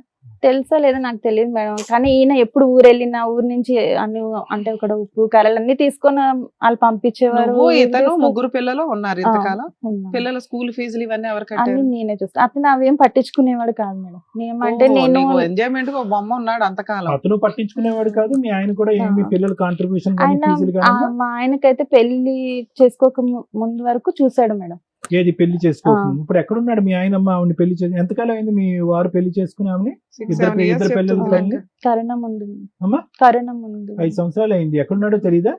తెలుసా లేదా నాకు తెలియదు మేడం. కానీ ఈయన ఎప్పుడు ఊరు వెళ్ళినా ఊరు నుంచి అన్ని అంటే అక్కడ ఉప్పు కారాలు అన్ని తీసుకొని వాళ్ళు పంపించేవారు. నువ్వు ఇతను 3 పిల్లలు ఉన్నారు ఇంతకాలం. ఉన్నా. పిల్లల స్కూల్ ఫీజులు ఇవన్నీ ఎవరు అన్ని కట్టారు? నేనే చూస్తా. అతను అవేం పట్టించుకునేవాడు కాదు మేడం. అంటే నేను ఎంజాయ్మెంట్ ఒక బొమ్మ ఉన్నాడు అంతకాలం. అతను పట్టించుకునేవాడు కాదు, మీ ఆయన కూడా ఏమి ఆ. పిల్లల కాంట్రిబ్యూషన్ కానీ ఆయన ఫీజులు కానీ మా ఆయనకైతే పెళ్లి చేసుకోక ముందు వరకు చూసాడు మేడం. ఏది పెళ్లి చేసుకోకుండా ఇప్పుడు ఎక్కడున్నాడు మీ ఆయన? ఆవిడ పెళ్లి చేసి ఎంతకాలం అయింది మీ వారు పెళ్లి చేసుకుని ఆమెని? 6-7 years ఇద్దరు పిల్లలు చెప్తుంది తల్లి? లెక్క. కరోనా ముందు. అమ్మా? కరోనా ముందు 5 సంవత్సరాలు అయింది. ఎక్కడున్నాడో తెలీదా?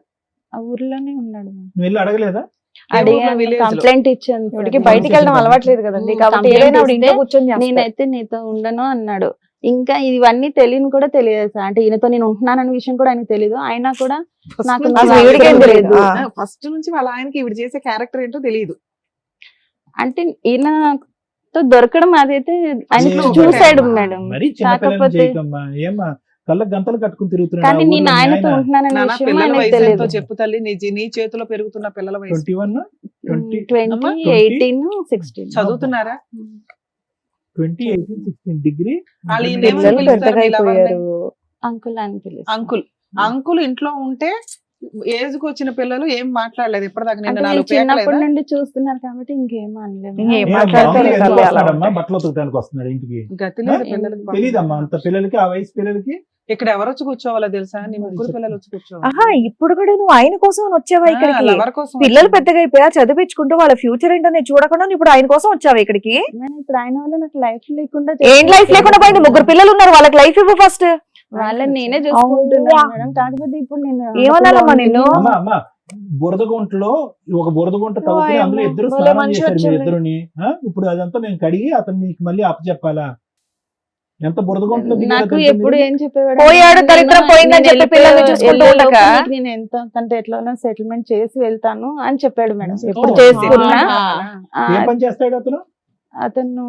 ఆ ఊర్లోనే ఉన్నాడు మేడం. నువ్వు వెళ్ళి అడగలేదా? ఏ ఊర్లో? అడిగాను, village లో? కంప్లైంట్ ఇచ్చాను. ఇప్పటికి సార్. బయటికి వెళ్ళడం అలవాట్లేదు కదండి, కాబట్టి కంప్లైంట్ ఏదైనా ఆవిడ ఇంట్లో ఇస్తే కూర్చొని చేస్తారు. నేనైతే నీతో ఉండను అన్నాడు. ఇంకా ఇవన్నీ తెలియని కూడా తెలియదు సార్. అంటే ఈయనతో నేను ఉంటున్నానన్న విషయం కూడా ఆయనకు తెలియదు. అయినా కూడా First నాకు నుంచి అసలు నాకు ఈవిడికేం తెలియదు. తెలియదు. ఆ. ఫస్ట్ నుంచి వాళ్ళ ఆయనకి ఈవిడ చేసే క్యారెక్టర్ ఏంటో తెలియదు. అంటే ఈయనతో దొరకడం అదైతే ఆయన లేదు. చూసాడు మేడం. మరి చిన్నపిల్లలు కాకపోతే చేయకమ్మా, ఏమ్మా కళ్ళకు గంతలు కట్టుకుని తిరుగుతున్నాడు కానీ నేను ఆయనతో ఉంటున్నానన్న నాన్న విషయం పిల్లల ఆయనకు వయసు ఎంతో తెలియదు. చెప్పు తల్లి. నీ చేతిలో పెరుగుతున్న పిల్లల వయసు 21 20 20, 18, 16. చదువుతున్నారా? 20 18 16 డిగ్రీ. వాళ్ళు ఈ పిల్లలు పిలుస్తారు పెద్దగా మీ లవర్ని? అయిపోయారు. అంకుల్ అని పిలుస్తాను. అంకుల్. అంకుల్ ఇంట్లో ఉంటే ఏజ్ కు వచ్చిన పిల్లలు ఏం మాట్లాడలేదు ఇప్పటిదాకా. నిన్న అంటే 4 నేను చిన్నప్పటి పేకలేదా? నుండి చూస్తున్నారు కాబట్టి ఇంకేం అనలేదు. ఇంకేం ఏ, మాట్లాడతారు మామూలుగా ఇంకా ఎందుకు అలా వస్తున్నాడమ్మా? ఉంటాయి. బట్టలు ఉతకడానికి వస్తున్నాడు ఇంటికి? గతి లేదు ఏం పిల్లలకి పాపం. తెలీదమ్మా అంత పిల్లలకి, ఆ వయసు పిల్లలకి. ఇక్కడ ఎవరు వచ్చి కూర్చోవాలో తెలుసా? నీ 3 పిల్లలు వచ్చి కూర్చోవాలి. ఆహా, ఇప్పుడు కూడా నువ్వు ఆయన కోసం వచ్చావా ఇక్కడికి? లవర్ కోసం పిల్లలు వచ్చింది. పెద్దగా అయిపోయా, చదివించుకుంటూ వాళ్ళ ఫ్యూచర్ ఏంటనే చూడకుండా నువ్వు ఇప్పుడు ఆయన కోసం వచ్చావా ఇక్కడికి? నేను ఇప్పుడు ఆయన వల్ల నాకు లైఫ్ లేకుండా ఏం లైఫ్ లేకుండా పోయింది? 3 పిల్లలు ఉన్నారు, వాళ్ళకి లైఫ్ ఇవ్వు ఫస్ట్. వాళ్ళని నేనే చూసుకుంటున్నాను అవునా? మేడం. కాకపోతే ఇప్పుడు నేను ఏమనాలమ్మా నిన్ను? అమ్మా అమ్మా బురద గుంటలో ఒక బురద గుంట తవ్వుకుని వాయమ్మో, అందులో ఇద్దరు భలే స్నానం మనిషి చేశారు మీ వచ్చింది. ఇద్దరుని. ఇప్పుడు అదంతా మేము కడిగి అతను నీకు మళ్ళీ అప్పచెప్పాలా? ఎంత బురద గుంటలో దిగారో నాకు తెలుసా ఎప్పుడు మీరు? ఏం చెప్పేవాడు పోయాడు, అంటే దరిద్రం నేను- పోయిందని నేను చెప్పి పిల్లల్ని వెళ్ళిపోయే- చూసుకుంటూ వెళ్ళే ఉండక? లోపు నీకు నేను ఎంత కంటే ఎట్లా సెటిల్మెంట్ చేసి వెళ్తాను అని చెప్పాడు మేడం. ఎప్పుడు ఓ, చేసుకున్నా ఆ, ఏం పని చేస్తాడు అతను? అతను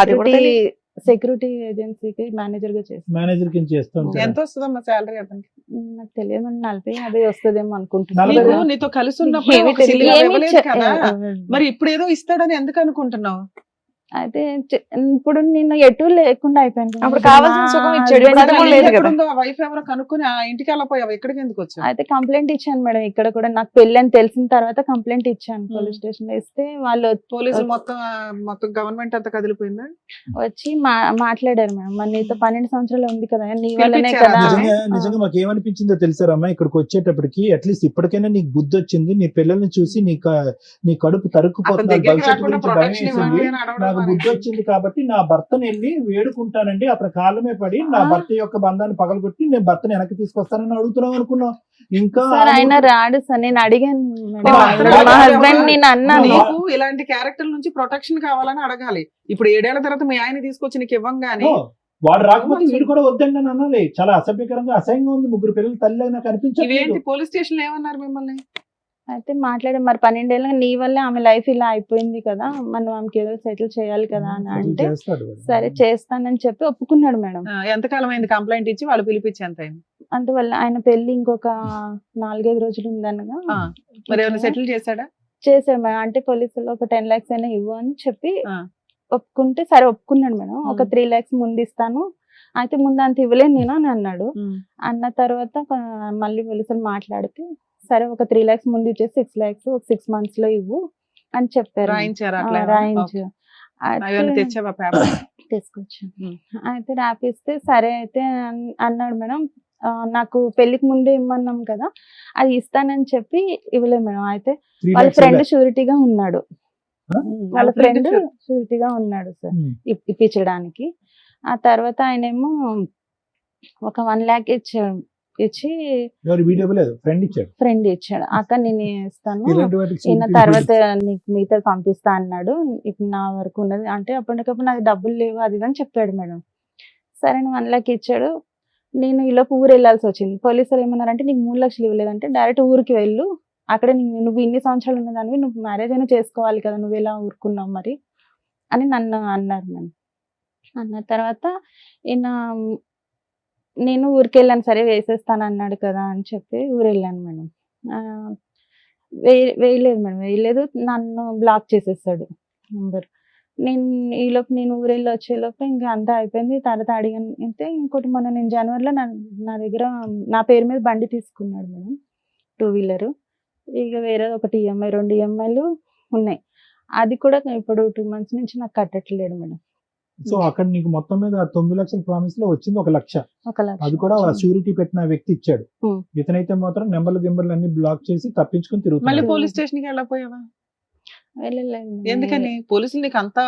అది కూడా తెలీదు. సెక్యూరిటీ ఏజెన్సీకి మేనేజర్ గా చేస్తాను. మేనేజర్ కింద చేస్తూ ఉంటాడు. ఎంత వస్తుందమ్మా శాలరీ అతనికి? నాకు తెలియదు 40-50 వస్తుందేమో అనుకుంటున్నాను. 40? నీకు నీతో కలిసి ఉన్నప్పుడు ఏమీ ఒక చిల్లి ఏమీ ఇవ్వలేదు చె- కదా. ఆ, మరి ఇప్పుడు ఏదో ఇస్తాడని ఎందుకు అనుకుంటున్నావు? అయితే ఇప్పుడు నిన్ను ఎటు లేకుండా అయిపోయింది. అప్పుడు కావాల్సిన సుఖం ఇచ్చాడు, ఇప్పుడు అది కూడా లేదు కదా. ఎక్కడుందో ఆ వైఫ్ ఎవరో కనుక్కొని ఆ ఇంటికి వెళ్ళిపోయావు, ఎక్కడికి ఎందుకు వచ్చావు? అయితే కంప్లైంట్ ఇచ్చాను మేడం. ఇక్కడ కూడా నాకు పెళ్లి అని తెలిసిన తర్వాత కంప్లైంట్ ఇచ్చాను పోలీస్ స్టేషన్ లో. ఇస్తే వాళ్ళు పోలీసులు మొత్తం గవర్నమెంట్ అంతా కదిలిపోయిందా? వచ్చి మాట్లాడారు మేడం. మరి నీతో 12 సంవత్సరాలు ఉంది కదా, నీ వల్లనే పిలిపించారా? కదా. నిజంగా మాకు ఏమనిపించిందో తెలుసారమ్మా, ఇక్కడికి వచ్చేటప్పటికి అట్లీస్ట్ ఇప్పటికైనా నీకు బుద్ధి వచ్చింది, నీ పిల్లల్ని చూసి నీ కడుపు అతని తరుక్కుపోతున్నారు, దగ్గరికి భవిష్యత్తు రాకుండా గురించి భయం ప్రొటెక్షన్ వేసింది. ఇవ్వండి అని అడగడం నాకు బుద్ధి వచ్చింది కాబట్టి నా భర్తను వెళ్ళి వేడుకుంటానండి, అతని కాళ్ళమే పడి నా భర్త యొక్క బంధాన్ని పగలగొట్టి నేను భర్తను వెనక్కి తీసుకొస్తానని అడుగుతున్నాం అనుకున్నాం. ఇంకా సార్ ఆయన రాడు సార్. నేను అడిగాను మేడం. అతను మా రాడు. హస్బెండ్ నేను అన్నాను. నీకు ఇలాంటి క్యారెక్టర్ నుంచి ప్రొటెక్షన్ కావాలని అడగాలి. ఇప్పుడు 7 ఏళ్ల తర్వాత మీ ఆయన తీసుకొచ్చి నీకు ఇవ్వంగానే ఓ, వాడు రాకపోతే వీడు కూడా వద్దండి అని అనాలి. చాలా అసభ్యకరంగా అసహ్యంగా ఉంది. 3 పిల్లలు తల్లి అయినా కనిపించలేదు. ఇవేంటి పోలీస్ స్టేషన్ లో ఏమన్నారు మిమ్మల్ని? అయితే మాట్లాడే మరి 12 ఏళ్ళ నీ వల్లే ఆమె లైఫ్ ఇలా అయిపోయింది కదా, మనం ఆమెకి ఏదో సెటిల్ చేయాలి కదా అని అంటే చేస్తాడు వాడు. సరే చేస్తానని చెప్పి ఒప్పుకున్నాడు మేడం. ఎంతకాలం అయింది కంప్లైంట్ ఇచ్చి వాళ్ళు పిలిపించి ఎంత అయింది? అందువల్ల ఆయన పెళ్లి ఇంకొక 4-5 రోజులు ఉందనగా ఆ, మరి ఏమైనా సెటిల్ చేశాడా? చేసాం మేడం. అంటే పోలీసులు ఒక 10 lakhs అయినా ఇవ్వు అని చెప్పి ఆ. ఒప్పుకుంటే సరే ఒప్పుకున్నాడు మేడం. ఒక 3 lakhs ముందు ఇస్తాను, అయితే ముందు అంత ఇవ్వలేను నేను అని అన్నాడు. అన్న తర్వాత మళ్ళీ పోలీసులు మాట్లాడితే సరే ఒక 3 lakhs ముందు ఇచ్చేసి 6 lakhs ఒక 6 months లో ఇవ్వు అని చెప్పారు. రాయించారా ఆ, అట్లా? రాయించు. అవన్నీ తెచ్చావా పేపర్? తీసుకొచ్చాను. అయితే రాపిస్తే సరే అయితే అన్నాడు మేడం. నాకు పెళ్లికి ముందే ఇమ్మన్నాం కదా, అది ఇస్తానని చెప్పి ఇవ్వలేదు మేడం. అయితే 3 వాళ్ళ lakhs ఫ్రెండ్ ఇవ్వలే. షూరిటీగా ఉన్నాడు. వాళ్ళ ఫ్రెండ్ షూరిటీగా ఉన్నాడు సార్ ఇప్పించడానికి. ఆ తర్వాత ఆయనేమో ఒక 1 lakh ఇచ్చి ఎవరు వీడియో లేదు, ఫ్రెండ్ ఇచ్చాడు. ఫ్రెండ్ ఇచ్చాడు. అక్క నేను ఇస్తాను, ఇలాంటి వాటికి ఈయన చూపి తర్వాత నీకు మిగతా పంపిస్తా అన్నాడు, ఇప్పుడు నా వరకు ఉన్నది అంటే అప్పటికప్పుడు నాకు డబ్బులు లేవు అది ఇది అని చెప్పాడు మేడం. సరే 1 lakh ఇచ్చాడు. నేను ఈలోపు ఊరు వెళ్ళాల్సి వచ్చింది. పోలీసులు ఏమన్నారంటే నీకు 3 లక్షలు ఇవ్వలేదంటే డైరెక్ట్ ఊరికి వెళ్ళు, అక్కడ నువ్వు ఇన్ని సంవత్సరాలు ఉన్నదానివి, నువ్వు మ్యారేజ్ అయినా చేసుకోవాలి కదా, నువ్వు ఎలా ఊరుకున్నావు మరి అని నన్ను అన్నారు మేడం. అన్న తర్వాత ఈయన నేను ఊరికి వెళ్ళాను, సరే వేసేస్తాను అన్నాడు కదా అని చెప్పి ఊరు వెళ్ళాను మేడం. వేయలేదు మేడం, వేయలేదు, నన్ను బ్లాక్ చేసేసాడు నంబర్. నేను ఊరెళ్ళి వచ్చేలోపు ఇంకా అంతా అయిపోయింది. తర్వాత అడిగాను అంటే ఇంకోటి మొన్న నేను జనవరిలో నా దగ్గర నా పేరు మీద బండి తీసుకున్నాడు మేడం, 2 వీలర్. ఇక వేరే ఒకటి ఈఎంఐ 2 ఈఎంఐలు ఉన్నాయి, అది కూడా ఇప్పుడు 2 months నుంచి నాకు కట్టట్లేడు మేడం. సో అక్కడ నీకు మొత్తం మీద 9 లక్షల ప్రామిస్ లో వచ్చింది 1 లక్ష. 1 లక్ష అది కూడా షూరిటీ పెట్టిన వ్యక్తి ఇచ్చాడు. ఉం. ఇతనైతే మాత్రం నెంబర్లు అన్ని బ్లాక్ చేసి తప్పించుకుని మళ్ళీ తిరుగుతున్నాడు. పోలీస్ స్టేషన్ కి వెళ్ళకపోయావా? వెళ్ళలేదు మేడం. ఎందుకని? పోలీసులు నీకు అంతా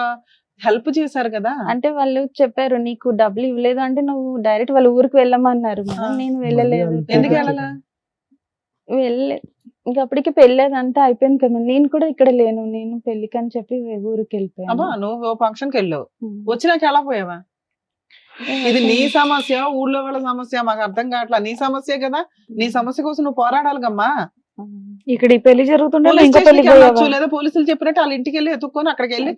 హెల్ప్ చేశారు కదా. అంటే వాళ్ళు చెప్పారు నీకు డబ్బులు ఇవ్వలేదు అంటే నువ్వు డైరెక్ట్ వాళ్ళ ఊరికి వెళ్ళమన్నారు మేడం. నేను వెళ్ళలేదు. మళ్ళీ ఎందుకు వాళ్ళు వెళ్ళాలా? ఇంకా అప్పటికి పెళ్ళి అదంతా అయిపోయింది కదా, నేను కూడా ఇక్కడ లేను, నేను పెళ్లికి అని చెప్పి ఊరికి వెళ్ళిపోయాను. అబ్బా, నువ్వు ఫంక్షన్ కి వెళ్ళావు, ఉం. వచ్చినాక ఎలా పోయావా? ఇది నీ సమస్య, ఊళ్ళో వాళ్ళ సమస్య మాకు అర్థం కావట్లా. నీ సమస్య కదా, నీ సమస్య కోసం నువ్వు పోరాడాలిగమ్మా. ఇక్కడ ఈ పెళ్లి జరుగుతుండే పోలీస్ ఇంకో స్టేషన్ పెళ్లి కి వెళ్ళొచ్చు, లేదా పోలీసులు చెప్పినట్టు వాళ్ళ ఇంటికి వెళ్ళి ఎత్తుక్కొని అక్కడికి వెళ్ళి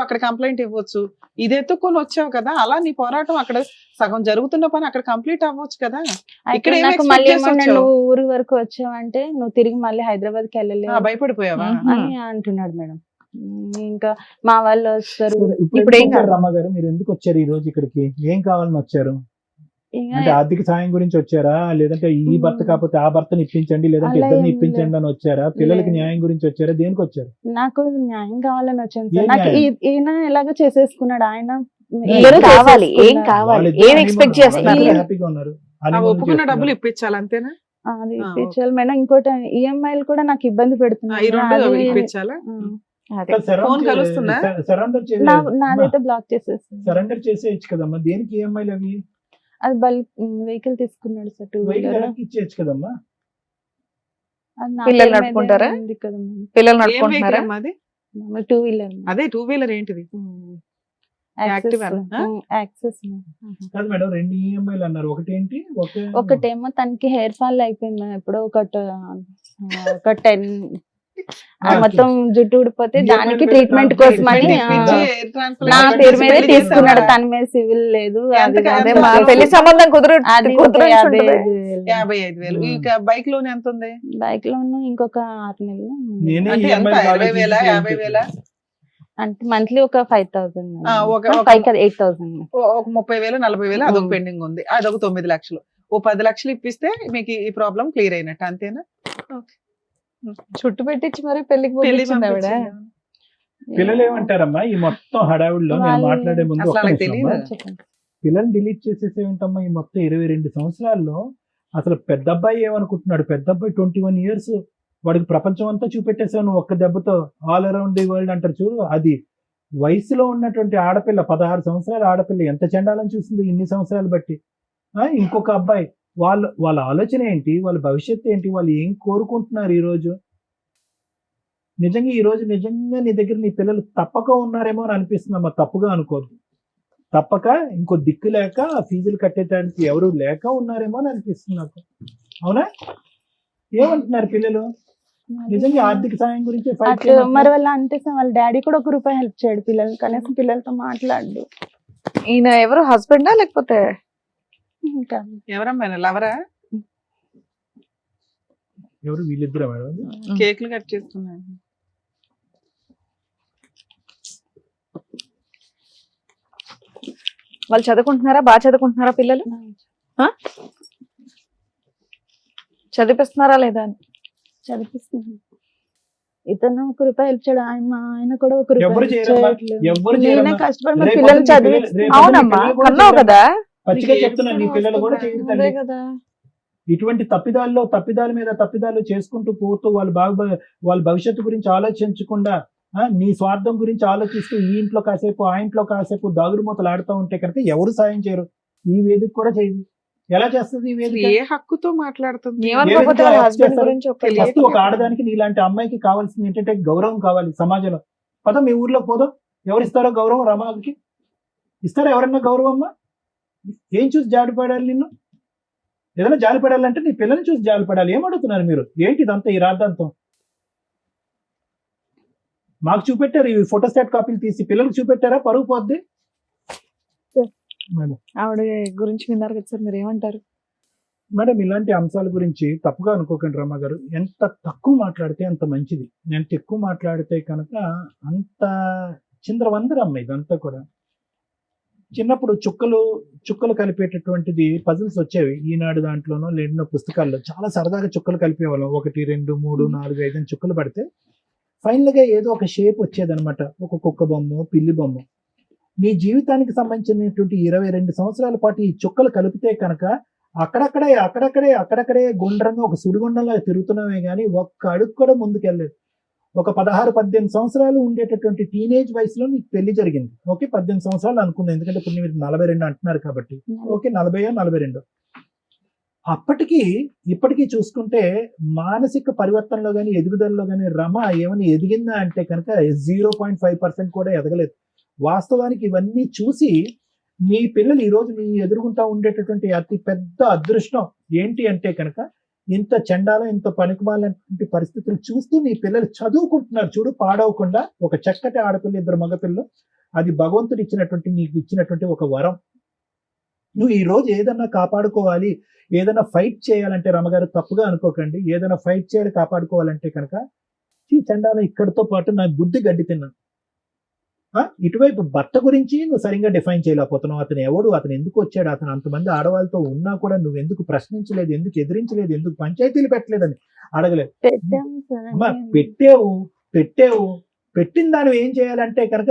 అక్కడ కంప్లైంట్ ఇవ్వచ్చు. ఇది ఎత్తుక్కొని వచ్చావు కదా, అలా నీ పోరాటం అక్కడ సగం జరుగుతున్న పని అక్కడ కంప్లీట్ అవ్వచ్చు కదా. ఇక్కడ ఏం నాకు expect మళ్ళీ చేసి ఏమన్నా వచ్చావు? నువ్వు ఊరి వరకు వచ్చావంటే నువ్వు తిరిగి మళ్ళీ హైదరాబాద్ కి వెళ్ళలేదు భయపడిపోయావా? అని అంటున్నాడు మేడం. ఇంకా మా వాళ్ళు వస్తారు, ఇప్పుడు ఏం కాదు. రమ్మగారు మీరు ఎందుకు వచ్చారు ఈ రోజు ఇక్కడికి? ఏం కావాలని వచ్చారు? ఇంకా అంటే ఆర్థిక సాయం గురించి వచ్చారా, లేదంటే ఈ భర్త కాకపోతే ఆ భర్తని ఇప్పించండి, లేదంటే అలా ఇద్దరిని ఏం ఇప్పించండి అని వచ్చారా? పిల్లలకి లేదు. న్యాయం గురించి వచ్చారా? దేనికి వచ్చారు? నాకు న్యాయం కావాలని వచ్చాను ఏ సార్. నాకు న్యాయం? ఈయన ఎలాగో చేసేసుకున్నాడు, ఆయన ఇద్దరు ఏం కావాలి, ఏం చేసేసుకున్నారు. కావాలి, వాళ్ళిద్దరూ ఏం ఎక్స్పెక్ట్ honeymoon- చేస్తున్నారు? వాళ్ళిద్దరూ హ్యాపీగా ఉన్నారు. honeymoon ఒప్పుకున్న చేస్తున్నారు. డబ్బులు ఇప్పించాలి అంతేనా? అది ఆ, ఇప్పించాలి మేడం. ఇంకోటి ఈఎంఐలు కూడా నాకు ఇబ్బంది ఈ పెడుతున్నాయి. 2 అది- ఇప్పించాలా? అదే. ఫోన్ కలుస్తుందా? సరెండర్ నాదైతే బ్లాక్ చేసేస్తాను. సరెండర్ చేసేయచ్చు కదమ్మా. దేనికి ఈఎంఐలు అవి? అది వెహికల్ తీసుకున్నాడు సార్, 2 వెహికల్ వీలర్. వెనక్కి ఇచ్చేయచ్చు కదమ్మా. పిల్లలు నడుపుకుంటారా? పిల్లలు ఏం నడుపుకుంటున్నారా? vehicle అమ్మా అది? 2 వీలర్. అదే 2 వీలర్ ఏంటిది? Activa నా? యాక్సెస్. కాదు మేడం, 2 ఈఎంఐలు అన్నారు. ఒకటి ఏంటి? ఒకటేమో తనకి హెయిర్ ఫాల్ అయిపోయింది మేడం. ఎప్పుడో ఒక 10 మొత్తం జుట్టు ఊడిపోతే EMI దానికి మీద ట్రీట్మెంట్ transfer కోసం అని ఇప్పించి air transfer నా చేసి పేరు మీద పెళ్లి తీసుకున్నాడు. చేశావా? తన మీద సివిల్ లేదు. ఎంత అది అదే ఎంత మా చేశారు? పెళ్లి సంబంధం అది ఒక కుదురు 55,000. 55,000. ఈ బైక్ లోన్ ఎంత ఉంది? బైక్ లోను ఇంకొక 6 నెలలు నేనే అంటే ఎంత? EMI 20,000 50,000? అంటే మంత్లీ ఒక 5,000 ఒక 8,000. ఒక 30,000 40,000 అదొక ఉం. పెండింగ్ ఉంది. అదొక 9 లక్షలు. ఓ 10 లక్షలు ఇప్పిస్తే మీకు ఈ ప్రాబ్లం క్లియర్ అయినట్టు అంతేనా? చుట్టు పెట్టించి మరి పెళ్లికి పెళ్లి పంపించింది ఆవిడ. పంపించిందా? పిల్లలు ఏమంటారమ్మా ఈ మొత్తం హడావుడిలో? నేను వాళ్ళు- మాట్లాడే ముందు అసలు ఒక్క వాళ్ళకి నిమిషం అమ్మా. తెలీదు. చెప్పండి. పిల్లల్ని డిలీట్ చేసేసే ఉంటామ్మా ఈ మొత్తం 22 సంవత్సరాల్లో. అసలు పెద్ద అబ్బాయి ఏమనుకుంటున్నాడు? పెద్ద అబ్బాయి 21 years, వాడికి ప్రపంచం అంతా చూపెట్టేసావు నువ్వు ఒక్క దెబ్బతో. ఆల్ అరౌండ్ ది వరల్డ్ అంటారు చూడు, అది వయసులో ఉన్నటువంటి ఆడపిల్ల, 16 సంవత్సరాల ఆడపిల్ల ఎంత చండాలని చూసింది ఇన్ని సంవత్సరాలు బట్టి. ఇంకొక అబ్బాయి, వాళ్ళ ఆలోచన ఏంటి, వాళ్ళ భవిష్యత్తు ఏంటి, వాళ్ళు ఏం కోరుకుంటున్నారు ఈ రోజు? నిజంగా ఈ రోజు నిజంగా నీ దగ్గర నీ పిల్లలు తప్పక ఉన్నారేమో అని అనిపిస్తుందమ్మా. తప్పుగా అనుకోద్దు. తప్పక ఇంకో దిక్కు లేక ఫీజులు కట్టేటానికి ఎవరు లేక ఉన్నారేమో అని అనిపిస్తుంది నాకు. అవునా? ఏమంటున్నారు పిల్లలు? నిజంగా ఆర్థిక సాయం గురించి fight అటు చేయమంటున్నారు. మరి వాళ్ళ అంతే సార్, వాళ్ళ డాడీ కూడా 1 రూపాయి హెల్ప్ చేయడు పిల్లలు, కనీసం పిల్లలతో మాట్లాడు. ఈయన ఎవరు హస్బెండా లేకపోతే ఇంకా ఎవరమ్మా లవరా? ఎవరు వీళ్ళిద్దరా మేడం? కేక్లు కట్ చేస్తున్నాను. వాళ్ళు చదువుకుంటున్నారా? బాగా చదువుకుంటున్నారా పిల్లలు? చదివిస్తున్నారా లేదా అని? చదివిస్తుంది. ఇతను 1 రూపాయి హెల్ప్ చేయడు, ఆయన కూడా 1 ఎవరు రూపాయి చేయరమ్మా? చేయట్లేదు. ఎవరు నేనే చేయరమ్మా? కష్టపడి మా రేపు పిల్లలు పొద్దున్న చదివి రేపు పొద్దున్న అవునమ్మా, పిల్లలు కూడా కన్నావు చేయరమ్మా. కదా. పచ్చిగా నీకు చెప్తున్నా, నీ పిల్లలు కూడా చేయరు అదే తల్లి. కదా. ఇటువంటి తప్పిదాల మీద తప్పిదాలు చేసుకుంటూ పోతూ వాళ్ళ భవిష్యత్తు గురించి ఆలోచించకుండా నీ స్వార్థం గురించి ఆలోచిస్తూ ఈ ఇంట్లో కాసేపు ఆ ఇంట్లో కాసేపు దాగుడు మూతలు ఆడుతూ ఉంటే కనుక ఎవరు సాయం చేయరు. ఈ వేదిక కూడా చేయదు. ఎలా చేస్తుంది ఈ వేదిక? ఏ హక్కుతో మాట్లాడుతుంది? ఏమనుకోకపోతే వాళ్ళ ఏ హస్బెండ్ చేస్తారు? గురించి ఒక తెలియదు. ఫస్ట్ ఒక ఆడదానికి నీలాంటి అమ్మాయికి కావాల్సింది ఏంటంటే గౌరవం కావాలి సమాజంలో. పద మీ ఊర్లో పోదాం, ఎవరిస్తారో గౌరవం? రమాకి ఇస్తారా ఎవరన్నా గౌరవం? అమ్మా ఏం చూసి జాలిపడాలి నిన్ను? ఏదైనా జాలిపడాలంటే నీ పిల్లల్ని చూసి జాలిపడాలి. ఏమడుగుతున్నారు మీరు? ఏంటి ఇదంతా ఈ రాద్ధాంతం? మాకు చూపెట్టారు ఈ ఫోటోస్టాట్ కాపీలు తీసి, పిల్లలకు చూపెట్టారా? పరుగు పోద్ది. ఆవిడ గురించి విన్నారు కదా సార్, మీరు ఏమంటారు? మేడం ఇలాంటి అంశాల గురించి తప్పుగా అనుకోకండి రమ్మ గారు. ఎంత తక్కువ మాట్లాడితే అంత మంచిది. ఎంత ఎక్కువ మాట్లాడితే కనుక అంత చిందరవందరమ్మ ఇదంతా కూడా. చిన్నప్పుడు చుక్కలు కలిపేటటువంటిది పజిల్స్ వచ్చేవి ఈనాడు దాంట్లోనో లేడినో పుస్తకాల్లో. చాలా సరదాగా చుక్కలు కలిపేవాళ్ళం. 1 2 3 4 5 అని చుక్కలు పడితే ఫైనల్ గా ఏదో ఒక షేప్ వచ్చేదనమాట. ఒక కుక్క బొమ్మ, పిల్లి బొమ్మ. నీ జీవితానికి సంబంధించినటువంటి 22 సంవత్సరాల పాటు ఈ చుక్కలు కలిపితే కనుక అక్కడక్కడే గుండ్రంగా ఒక సుడిగుండంలా తిరుగుతున్నామే కానీ ఒక్క అడుగు కూడా ముందుకెళ్ళలేదు. ఒక 16-18 సంవత్సరాలు ఉండేటటువంటి టీనేజ్ వయసులో నీకు పెళ్లి జరిగింది. ఓకే, 18 సంవత్సరాలు అనుకుంది, ఎందుకంటే ఇప్పుడు మీరు 42 అంటున్నారు కాబట్టి. ఓకే, 40-42. అప్పటికి ఇప్పటికీ చూసుకుంటే మానసిక పరివర్తనలో కానీ ఎదుగుదలలో కానీ రమ ఏమైనా ఎదిగిందా అంటే కనుక 0.5% కూడా ఎదగలేదు. వాస్తవానికి ఇవన్నీ చూసి మీ పిల్లలు ఈరోజు మీ ఎదురుగుంటా ఉండేటటువంటి అతి పెద్ద అదృష్టం ఏంటి అంటే కనుక ఇంత చండాలం, ఇంత పనికిమాలినటువంటి పరిస్థితులు చూస్తూ నీ పిల్లలు చదువుకుంటున్నారు చూడు, పాడవకుండా. ఒక చక్కటి ఆడపిల్ల, 2 మగపిల్లలు. అది భగవంతుడు ఇచ్చినటువంటి, నీకు ఇచ్చినటువంటి ఒక వరం. నువ్వు ఈ రోజు ఏదన్నా కాపాడుకోవాలి, ఏదైనా ఫైట్ చేయాలంటే రమగారు తప్పుగా అనుకోకండి, ఏదైనా ఫైట్ చేయాలి కాపాడుకోవాలంటే కనుక ఈ చండాలం ఇక్కడితో పాటు నా బుద్ధి గడ్డి తిన్నాను. ఇటువైపు భర్త గురించి నువ్వు సరిగ్గా డిఫైన్ చేయలేకపోతున్నావు. అతను ఎవడు, అతను ఎందుకు వచ్చాడు, అతను అంతమంది ఆడవాళ్ళతో ఉన్నా కూడా నువ్వు ఎందుకు ప్రశ్నించలేదు, ఎందుకు ఎదిరించలేదు, ఎందుకు పంచాయతీలు పెట్టలేదని అడగలేదు. అమ్మా పెట్టావు, పెట్టిన దాన్ని ఏం చేయాలంటే కనుక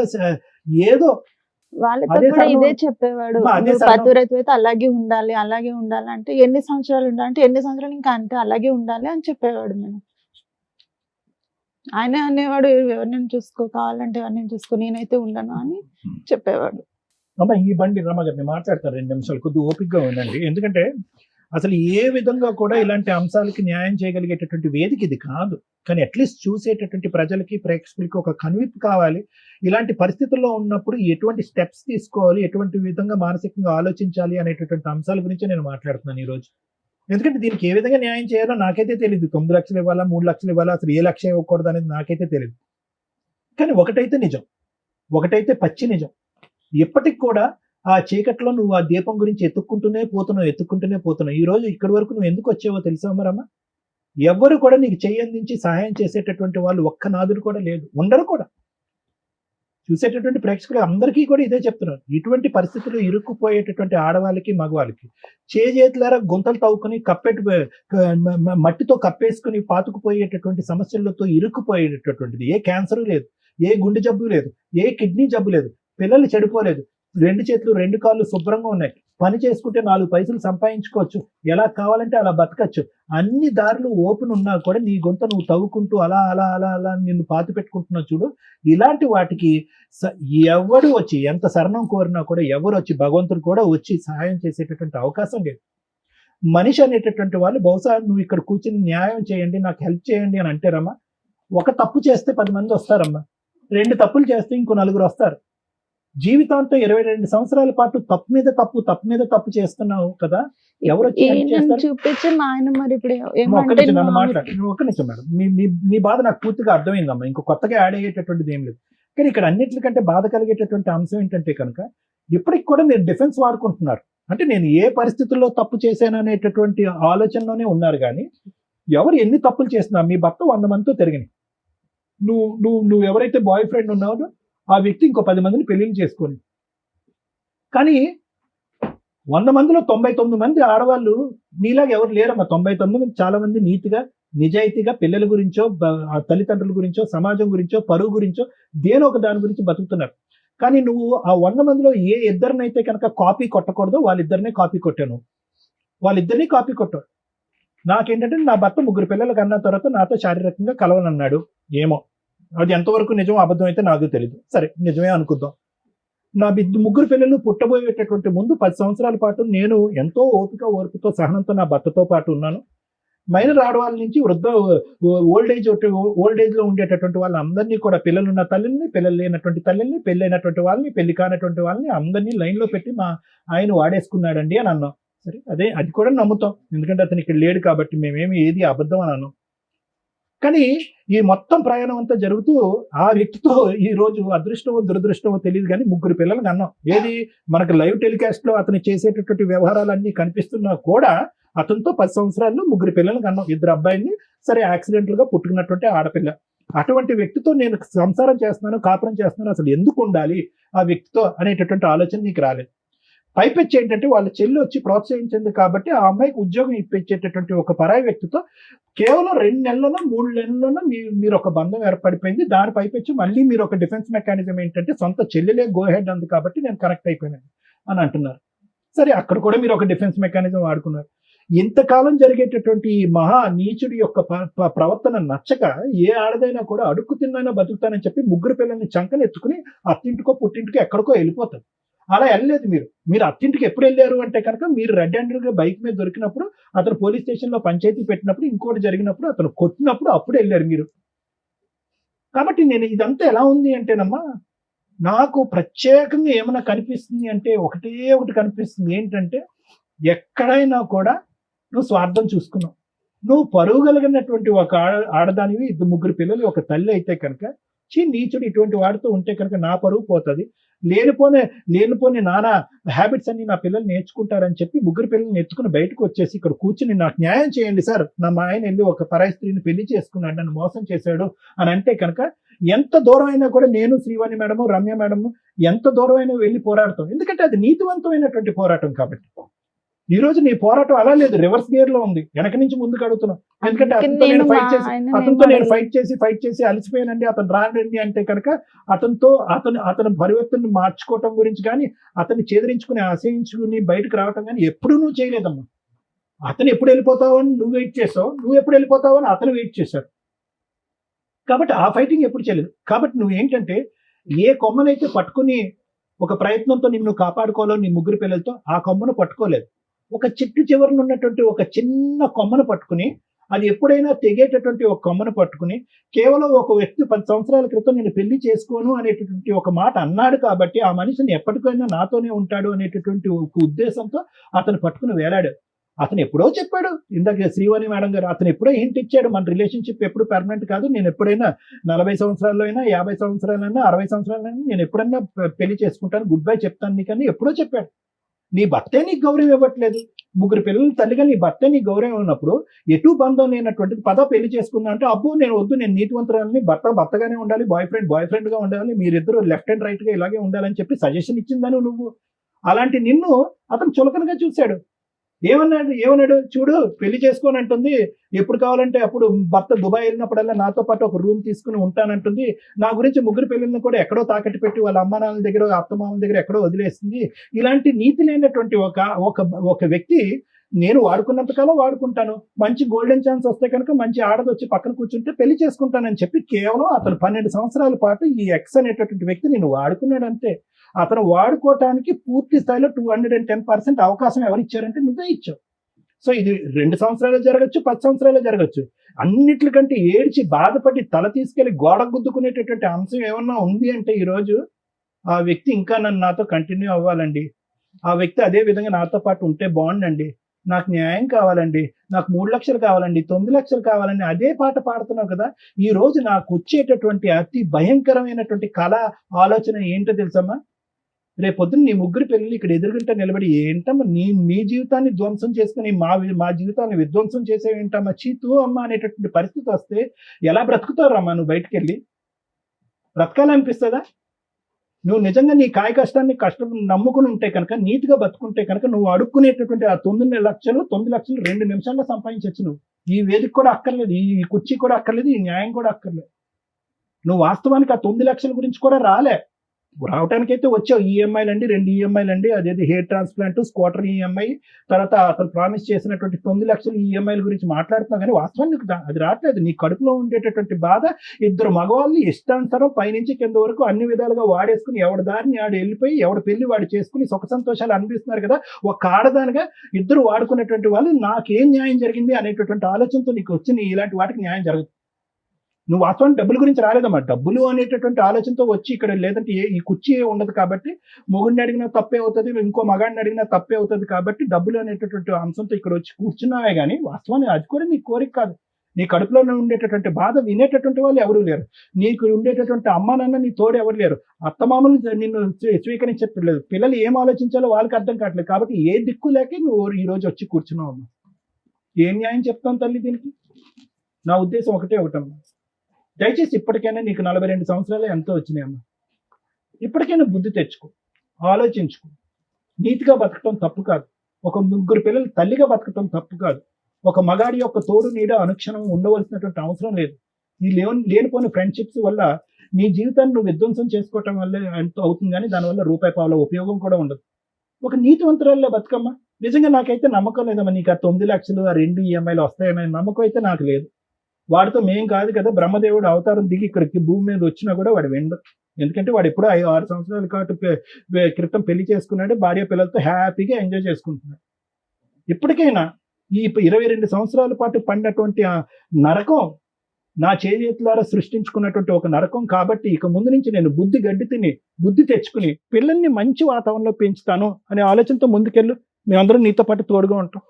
ఏదో వాళ్ళతో అదే కూడా సన్నం- ఇదే చెప్పేవాడు. అమ్మా, అదే నువ్వు సన్నం- పతివ్రతతో అలాగే ఉండాలి అంటే ఎన్ని సంవత్సరాలు ఉండాలంటే ఎన్ని సంవత్సరాలు ఇంకా అంతే అలాగే ఉండాలి అని చెప్పేవాడు. నేను ఆయన అనేవాడు ఎవరినైనా చూసుకో, కావాలంటే ఎవరినైనా చూసుకో, నేనైతే ఉండను అని చెప్పేవాడు. అమ్మ ఈ బండి రమగారిని మాట్లాడతారు 2 నిమిషాలు, కొద్దిగా ఓపికగా ఉండండి. ఎందుకంటే అసలు ఏ విధంగా కూడా ఇలాంటి అంశాలకి న్యాయం చేయగలిగేటటువంటి వేదిక ఇది కాదు. కానీ అట్లీస్ట్ చూసేటటువంటి ప్రజలకి, ప్రేక్షకులకి ఒక కనువిప్పు కావాలి. ఇలాంటి పరిస్థితుల్లో ఉన్నప్పుడు ఎటువంటి స్టెప్స్ తీసుకోవాలి, ఎటువంటి విధంగా మానసికంగా ఆలోచించాలి అనేటటువంటి అంశాల గురించి నేను మాట్లాడుతున్నాను ఈరోజు. ఎందుకంటే దీనికి ఏ విధంగా న్యాయం చేయాలో నాకైతే తెలియదు. 9 లక్షలు ఇవ్వాలా, 3 లక్షలు ఇవ్వాలా, అసలు ఏ లక్ష ఇవ్వకూడదు అనేది నాకైతే తెలియదు. కానీ ఒకటైతే నిజం, ఒకటైతే పచ్చి నిజం. ఎప్పటికి కూడా ఆ చీకట్లో నువ్వు ఆ దీపం గురించి ఎత్తుక్కుంటూనే పోతున్నావు. ఈ రోజు ఇక్కడి వరకు నువ్వు ఎందుకు వచ్చావో తెలుసా మరమ్మ? ఎవ్వరు కూడా నీకు చెయ్యందించి సహాయం చేసేటటువంటి వాళ్ళు ఒక్క నాదుడు కూడా లేదు, ఉండరు కూడా. చూసేటటువంటి ప్రేక్షకులు అందరికీ కూడా ఇదే చెప్తున్నారు. ఇటువంటి పరిస్థితుల్లో ఇరుక్కుపోయేటటువంటి ఆడవాళ్ళకి, మగవాళ్ళకి చేతులారా గుంతలు తవ్వుకుని మట్టితో కప్పేసుకుని పాతుకుపోయేటటువంటి సమస్యలతో ఇరుక్కుపోయేటటువంటిది. ఏ క్యాన్సర్ లేదు, ఏ గుండె జబ్బు లేదు, ఏ కిడ్నీ జబ్బు లేదు, పిల్లలు చెడిపోలేదు, 2 చేతులు 2 కాళ్ళు శుభ్రంగా ఉన్నాయి, పని చేసుకుంటే 4 పైసలు సంపాదించుకోవచ్చు, ఎలా కావాలంటే అలా బతకచ్చు. అన్ని దారులు ఓపెన్ ఉన్నా కూడా నీ గొంత నువ్వు తవ్వుకుంటూ అలా అలా అలా అలా నిన్ను పాతి పెట్టుకుంటున్నావు చూడు. ఇలాంటి వాటికి ఎవడు వచ్చి ఎంత శరణం కోరినా కూడా ఎవరు వచ్చి, భగవంతుడు కూడా వచ్చి సహాయం చేసేటటువంటి అవకాశం లేదు. మనిషి అనేటటువంటి వాళ్ళు బహుశా నువ్వు ఇక్కడ కూర్చుని న్యాయం చేయండి, నాకు హెల్ప్ చేయండి అని అంటారమ్మా. ఒక తప్పు చేస్తే 10 మంది వస్తారమ్మా, 2 తప్పులు చేస్తే ఇంకో 4 వస్తారు. జీవితాంతో 22 సంవత్సరాల పాటు తప్పు మీద తప్పు చేస్తున్నావు కదా, ఎవరు వచ్చి help ఈయనను చేస్తారు? చూపించి మా ఆయన మరి ఇప్పుడు ఒక్క ఏమంటే నిమిషం నన్ను నువ్వు మాట్లాడు, ఒక్క నిమిషం మేడం. మీ బాధ నాకు పూర్తిగా అర్థమైందమ్మా. ఇంకో కొత్తగా యాడ్ అయ్యేటటువంటిది ఏం లేదు. కానీ ఇక్కడ అన్నిటికంటే బాధ కలిగేటటువంటి అంశం ఏంటంటే కనుక ఇప్పటికి కూడా మీరు డిఫెన్స్ వాడుకుంటున్నారు. అంటే నేను ఏ పరిస్థితుల్లో తప్పు చేశాను అనేటటువంటి ఆలోచనలోనే ఉన్నారు. కానీ ఎవరు ఎన్ని తప్పులు చేస్తున్నా, మీ భర్త 100 మందితో తిరిగినాయి. నువ్వు ఎవరైతే బాయ్ ఫ్రెండ్ ఉన్నావో ఆ వ్యక్తి ఇంకో 10 మందిని పెళ్లిళ్ళు చేసుకోండి. కానీ 100 మందిలో 99 మంది ఆడవాళ్ళు నీలాగా ఎవరు లేరమ్మా. 99 మంది చాలా మంది నీతిగా, నిజాయితీగా పిల్లల గురించో, తల్లిదండ్రుల గురించో, సమాజం గురించో, పరువు గురించో దేనో ఒక దాని గురించి బతుకుతున్నారు. కానీ నువ్వు ఆ 100 మందిలో ఏ ఇద్దరినైతే కనుక కాపీ కొట్టకూడదో వాళ్ళిద్దరినే కాపీ కొట్టాను. వాళ్ళిద్దరినీ కాపీ కొట్టాడు. నాకేంటంటే నా భర్త 3 పిల్లలు కన్నా తర్వాత నాతో శారీరకంగా కలవనన్నాడు. ఏమో అది ఎంతవరకు నిజం అబద్ధం అయితే నాకు తెలియదు, సరే నిజమే అనుకుందాం. నా ముగ్గురు పిల్లలు పుట్టబోయేటటువంటి ముందు 10 సంవత్సరాల పాటు నేను ఎంతో ఓర్పుతో సహనంతో నా భర్తతో పాటు ఉన్నాను. మైనర్ ఆడవాళ్ళ నుంచి ఓల్డ్ ఏజ్ లో ఉండేటటువంటి వాళ్ళందరినీ కూడా, పిల్లలున్న తల్లిని, పిల్లలు లేనటువంటి తల్లిని, పెళ్ళైనటువంటి వాళ్ళని, పెళ్లి కానటువంటి వాళ్ళని అందరినీ లైన్ లో పెట్టి మా ఆయన వాడేసుకున్నాడండి అని అన్నాం. సరే, అది కూడా నమ్ముతాం, ఎందుకంటే అతను ఇక్కడ లేడు కాబట్టి మేమేమి ఏది అబద్ధం అని అన్నాం. కానీ ఈ మొత్తం ప్రయాణం అంతా జరుగుతూ ఆ వ్యక్తితో ఈ రోజు అదృష్టమో దురదృష్టమో తెలియదు కానీ 3 పిల్లలు అన్నాం. ఏది మనకు లైవ్ టెలికాస్ట్ లో అతను చేసేటటువంటి వ్యవహారాలన్నీ కనిపిస్తున్నా కూడా అతనితో 10 సంవత్సరాల్లో 3 పిల్లలు కన్నాం. 2 అబ్బాయిని, సరే యాక్సిడెంటల్ గా పుట్టుకున్నటువంటి ఆడపిల్ల. అటువంటి వ్యక్తితో నేను సంసారం చేస్తున్నాను, కాపురం చేస్తున్నాను, అసలు ఎందుకు ఉండాలి ఆ వ్యక్తితో అనేటటువంటి ఆలోచన నీకు రాలేదు. పైపెచ్చి ఏంటంటే వాళ్ళ చెల్లి వచ్చి ప్రోత్సహించింది కాబట్టి ఆ అమ్మాయికి ఉద్యోగం ఇప్పించేటటువంటి ఒక పరాయి వ్యక్తితో కేవలం 2 నెలల్లోనో 3 నెలల్లోనో మీరు ఒక బంధం ఏర్పడిపోయింది. దాని పైపెచ్చి మళ్ళీ మీరు ఒక డిఫెన్స్ మెకానిజం ఏంటంటే సొంత చెల్లెలే గో హెడ్ అంది కాబట్టి నేను కనెక్ట్ అయిపోయాను అని అంటున్నారు. సరే, అక్కడ కూడా మీరు ఒక డిఫెన్స్ మెకానిజం వాడుకున్నారు. ఇంతకాలం జరిగేటటువంటి ఈ మహా నీచుడి యొక్క ప్రవర్తన నచ్చక ఏ ఆడదైనా కూడా అడుక్కు తిన్నైనా బతుకుతానని చెప్పి 3 పిల్లల్ని చంకని ఎత్తుకుని అత్తింటికో పుట్టింటికో ఎక్కడికో వెళ్ళిపోతారు. అలా వెళ్ళలేదు. మీరు అత్తింటికి ఎప్పుడు వెళ్ళారు అంటే కనుక మీరు రెడ్ హ్యాండెడ్ గా బైక్ మీద దొరికినప్పుడు, అతను పోలీస్ స్టేషన్ లో పంచాయతీ పెట్టినప్పుడు, ఇంకోటి జరిగినప్పుడు, అతను కొట్టినప్పుడు అప్పుడు వెళ్ళారు మీరు. కాబట్టి నేను ఇదంతా ఎలా ఉంది అంటేనమ్మా, నాకు ప్రత్యేకంగా ఏమైనా కనిపిస్తుంది అంటే ఒకటి కనిపిస్తుంది. ఏంటంటే ఎక్కడైనా కూడా నువ్వు స్వార్థం చూసుకున్నావు. నువ్వు పరువు కలిగినటువంటి ఒక ఆడదానివి, 2 పిల్లలు, ఒక తల్లి అయితే కనుక నీచుడు ఇటువంటి వాడితో ఉంటే కనుక నా పరువు పోతుంది, లేనిపోని నానా హ్యాబిట్స్ అన్ని నా పిల్లలు నేర్చుకుంటారని చెప్పి 3 పిల్లల్ని ఎత్తుకుని బయటకు వచ్చేసి ఇక్కడ కూర్చుని నాకు న్యాయం చేయండి సార్, మా ఆయన వెళ్ళి ఒక పరాయి స్త్రీని పెళ్లి చేసుకున్నాడు, నన్ను మోసం చేశాడు అని అంటే కనుక ఎంత దూరం అయినా కూడా నేను, శ్రీవాణి మేడము, రమ్య మేడము ఎంత దూరం అయినా వెళ్ళి పోరాడతాం. ఎందుకంటే అది నీతివంతమైనటువంటి పోరాటం కాబట్టి. ఈ రోజు నీ పోరాటం అలా లేదు, రివర్స్ గేర్ లో ఉంది, వెనక నుంచి ముందుకు అడుగుతున్నాం. ఎందుకంటే అతనితో నేను ఫైట్ చేసి అలసిపోయానండి, అతను రానండి అంటే కనుక అతని పరివర్తన మార్చుకోవటం గురించి కానీ, అతన్ని చేదరించుకుని ఆశయించుకుని బయటకు రావటం కానీ ఎప్పుడు నువ్వు చేయలేదమ్మా. అతను ఎప్పుడు వెళ్ళిపోతావు అని నువ్వు వెయిట్ చేసావు, నువ్వు ఎప్పుడు వెళ్ళిపోతావు అని అతను వెయిట్ చేశాడు. కాబట్టి ఆ ఫైటింగ్ ఎప్పుడు చేయలేదు. కాబట్టి నువ్వు ఏంటంటే ఏ కొమ్మనైతే పట్టుకుని ఒక ప్రయత్నంతో నిన్ను కాపాడుకోవాలో నీ 3 పిల్లలతో, ఆ కొమ్మను పట్టుకోలేదు. ఒక చెట్టు చివరన ఉన్నటువంటి ఒక చిన్న కొమ్మను పట్టుకుని, అది ఎప్పుడైనా తెగేటటువంటి ఒక కొమ్మను పట్టుకుని, కేవలం ఒక వ్యక్తి 10 సంవత్సరాల క్రితం నేను పెళ్లి చేసుకోను అనేటటువంటి ఒక మాట అన్నాడు కాబట్టి ఆ మనిషిని ఎప్పటికైనా నాతోనే ఉంటాడు అనేటటువంటి ఒక ఉద్దేశంతో అతను పట్టుకుని వేలాడు. అతను ఎప్పుడో చెప్పాడు, ఇందాక శ్రీవాణి మేడం గారు, అతను ఎప్పుడో హింట్ ఇచ్చాడు, మన రిలేషన్షిప్ ఎప్పుడు పర్మనెంట్ కాదు, నేను ఎప్పుడైనా 40 సంవత్సరాల్లో అయినా, 50 సంవత్సరాలైనా, 60 సంవత్సరాలైనా నేను ఎప్పుడైనా పెళ్లి చేసుకుంటాను, గుడ్ బై చెప్తాను నీకని ఎప్పుడో చెప్పాడు. నీ భర్తే నీకు గౌరవం ఇవ్వట్లేదు, 3 పిల్లల తల్లిగా నీ భర్తే నీకు గౌరవం ఉన్నప్పుడు ఎటు బంధం లేనటువంటిది పెళ్లి చేసుకున్నా అంటే అబ్బో నేను వద్దు, నేను నీతివంతురాలని, భర్తగానే ఉండాలి, బాయ్ ఫ్రెండ్ గా ఉండాలి, మీరిద్దరు లెఫ్ట్ అండ్ రైట్ గా ఇలాగే ఉండాలని చెప్పి సజెషన్ ఇచ్చిందని నువ్వు. అలాంటి నిన్ను అతను చులకనగా చూశాడు. ఏమన్నాడు చూడు, పెళ్లి చేసుకోని అంటుంది, ఎప్పుడు కావాలంటే అప్పుడు భర్త దుబాయ్ వెళ్ళినప్పుడల్లా నాతో పాటు ఒక రూమ్ తీసుకుని ఉంటానంటుంది, నా గురించి 3 పిల్లల్ని కూడా ఎక్కడో తాకట్టు పెట్టి వాళ్ళ అమ్మ నాన్నల దగ్గర, అత్తమామల దగ్గర ఎక్కడో వదిలేస్తుంది. ఇలాంటి నీతి లేనటువంటి ఒక వ్యక్తి నేను వాడుకున్నంత కాలం వాడుకుంటాను, మంచి గోల్డెన్ ఛాన్స్ వస్తే కనుక మంచి ఆడది వచ్చి పక్కన కూర్చుంటే పెళ్లి చేసుకుంటానని చెప్పి కేవలం అతను 12 సంవత్సరాల పాటు ఈ ఎక్స్ అనేటటువంటి వ్యక్తి నేను వాడుకున్నాడు అంతే. అతను వాడుకోవటానికి పూర్తి స్థాయిలో 210% అవకాశం ఎవరిచ్చారంటే నువ్వే ఇచ్చావు. సో ఇది 2 సంవత్సరాలు జరగచ్చు, 10 సంవత్సరాలు జరగచ్చు. అన్నిటికంటే ఏడ్చి బాధపడి తల తీసుకెళ్లి గోడ గుద్దుకునేటటువంటి అంశం ఏమన్నా ఉంది అంటే ఈరోజు ఆ వ్యక్తి ఇంకా నాతో కంటిన్యూ అవ్వాలండి, ఆ వ్యక్తి అదే విధంగా నాతో పాటు ఉంటే బాగుండండి, నాకు న్యాయం కావాలండి, నాకు 3 లక్షలు కావాలండి, 9 లక్షలు కావాలండి, అదే పాట పాడుతున్నావు కదా. ఈ రోజు నాకు వచ్చేటటువంటి అతి భయంకరమైనటువంటి కళ ఆలోచన ఏంటో తెలుసమ్మా, రేపొద్దున నీ 3 పిల్లలు ఇక్కడ ఎదురుగుంటా నిలబడి ఏంటమ్మా నీ జీవితాన్ని ధ్వంసం చేసుకుని మా జీవితాన్ని విధ్వంసం చేసేవేంటమ్మా, చీతూ అమ్మ అనేటటువంటి పరిస్థితి వస్తే ఎలా బ్రతుకుతారమ్మా? నువ్వు బయటకు వెళ్ళి బ్రతకాలనిపిస్తుందా? నువ్వు నిజంగా నీ కాయ కష్టాన్ని నమ్ముకుని ఉంటే కనుక, నీతిగా బతుకుంటే కనుక, నువ్వు అడుక్కునేటటువంటి ఆ 9 లక్షలు 2 నిమిషాల్లో సంపాదించచ్చు. నువ్వు ఈ వేదిక కూడా అక్కర్లేదు, ఈ కుర్చీ కూడా అక్కర్లేదు, ఈ న్యాయం కూడా అక్కర్లేదు. నువ్వు వాస్తవానికి ఆ 9 లక్షల గురించి కూడా రాలే, రావడానికైతే వచ్చావు, ఈఎంఐలు అండి, 2 ఈఎంఐలు అండి, అదేది హెయిర్ ట్రాన్స్ప్లాంట్, స్కూటర్ ఈఎంఐ, తర్వాత అతను ప్రామిస్ చేసినటువంటి 9 లక్షల ఈఎంఐల గురించి మాట్లాడుతున్నావు, కానీ వాస్తవానికి నీకు అది రావట్లేదు. నీ కడుపులో ఉండేటటువంటి బాధ, ఇద్దరు మగవాళ్ళు ఇష్టానుసారం పైనుంచి కింద వరకు అన్ని విధాలుగా వాడేసుకుని ఎవడి దారిని ఆడు వెళ్ళిపోయి ఎవడి పెళ్లి వాడు చేసుకుని సుఖ సంతోషాలు అనిపిస్తున్నారు కదా. ఒక ఆడదానిగా ఇద్దరు వాడుకున్నటువంటి వాళ్ళు నాకేం న్యాయం జరిగింది అనేటటువంటి ఆలోచనతో నీకు వచ్చి నీ ఇలాంటి వాటికి న్యాయం జరుగుతుంది. నువ్వు వాస్తవానికి డబ్బుల గురించి రాలేదమ్మా, డబ్బులు అనేటటువంటి ఆలోచనతో వచ్చి ఇక్కడ, లేదంటే ఈ కుర్చీ ఉండదు కాబట్టి మొగుడిని అడిగినా తప్పే అవుతుంది, ఇంకో మగాడిని అడిగినా తప్పే అవుతుంది కాబట్టి డబ్బులు అనేటటువంటి అంశంతో ఇక్కడ వచ్చి కూర్చున్నావే కానీ వాస్తవానికి అది కూడా నీ కోరిక కాదు. నీ కడుపులో ఉండేటటువంటి బాధ వినేటటువంటి వాళ్ళు ఎవరు లేరు, నీకు ఉండేటటువంటి అమ్మ నాన్న నీ తోడు ఎవరు లేరు, అత్తమామలు నిన్ను స్వీకరించట్లేదు, పిల్లలు ఏం ఆలోచించాలో వాళ్ళకి అర్థం కావట్లేదు. కాబట్టి ఏ దిక్కు లేక నువ్వు ఈ రోజు వచ్చి కూర్చున్నావు అమ్మా. ఏం న్యాయం చెప్తాను తల్లి దీనికి? నా ఉద్దేశం ఒకటమ్మా, దయచేసి ఇప్పటికైనా నీకు 42 సంవత్సరాలు ఎంతో వచ్చినాయమ్మా, ఇప్పటికైనా బుద్ధి తెచ్చుకో, ఆలోచించుకో. నీతిగా బతకటం తప్పు కాదు, ఒక 3 పిల్లలు తల్లిగా బతకటం తప్పు కాదు, ఒక మగాడి యొక్క తోడు నీడ అనుక్షణం ఉండవలసినటువంటి అవసరం లేదు. ఈ లేనిపోయిన ఫ్రెండ్షిప్స్ వల్ల నీ జీవితాన్ని నువ్వు విధ్వంసం చేసుకోవటం వల్ల ఎంతో అవుతుంది, కానీ దానివల్ల రూపాయి పావుల ఉపయోగం కూడా ఉండదు. ఒక నీతివంతురాల్లో బతుకమ్మా. నిజంగా నాకైతే నమ్మకం లేదమ్మా నీకు ఆ 9 లక్షలు, ఆ 2 ఈఎంఐలు వస్తాయనే నమ్మకం అయితే నాకు లేదు. వాడితో మేం కాదు కదా, బ్రహ్మదేవుడు అవతారం దిగి ఇక్కడికి భూమి మీద వచ్చినా కూడా వాడు వెండు. ఎందుకంటే వాడు ఎప్పుడో 6 సంవత్సరాల క్రితం పెళ్లి చేసుకున్నాడు, భార్య పిల్లలతో హ్యాపీగా ఎంజాయ్ చేసుకుంటున్నాడు. ఇప్పటికైనా ఈ 22 సంవత్సరాల పాటు పడినటువంటి ఆ నరకం నా చేతులారా సృష్టించుకున్నటువంటి ఒక నరకం కాబట్టి ఇక ముందు నుంచి నేను బుద్ధి తెచ్చుకుని పిల్లల్ని మంచి వాతావరణంలో పెంచుతాను అనే ఆలోచనతో ముందుకెళ్ళు. మేమందరం నీతో పాటు తోడుగా ఉంటాం.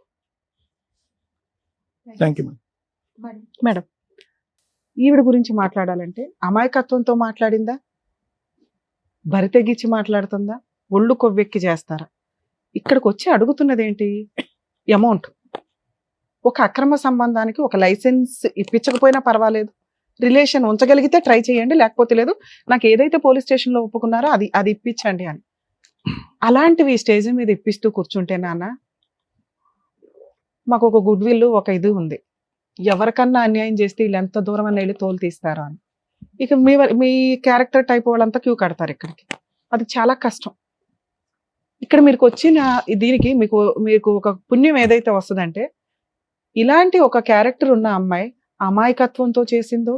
Thank you madam. ఈవిడ గురించి మాట్లాడాలంటే అమాయకత్వంతో మాట్లాడిందా, బరి తెగించి మాట్లాడుతుందా, ఒళ్ళు కొవ్వెక్కి చేస్తారా? ఇక్కడికి వచ్చి అడుగుతున్నది ఏంటి? అమౌంట్. ఒక అక్రమ సంబంధానికి ఒక లైసెన్స్ ఇప్పించకపోయినా పర్వాలేదు, రిలేషన్ ఉంచగలిగితే ట్రై చేయండి, లేకపోతే లేదు, నాకు ఏదైతే పోలీస్ స్టేషన్లో ఒప్పుకున్నారో అది ఇప్పించండి అని. అలాంటివి స్టేజ్ మీద ఇప్పిస్తూ కూర్చుంటే నాన్న, మాకు ఒక గుడ్ విల్, ఒక ఇది ఉంది, ఎవరికన్నా అన్యాయం చేస్తే వీళ్ళు ఎంత దూరం అని వెళ్ళి తోలు తీస్తారా అని. ఇక మీ క్యారెక్టర్ టైప్ వాళ్ళంతా క్యూ కడతారు ఇక్కడికి. అది చాలా కష్టం. ఇక్కడ మీకు వచ్చిన దీనికి మీకు ఒక పుణ్యం ఏదైతే వస్తుందంటే, ఇలాంటి ఒక క్యారెక్టర్ ఉన్న అమ్మాయి అమాయకత్వంతో చేసిందో,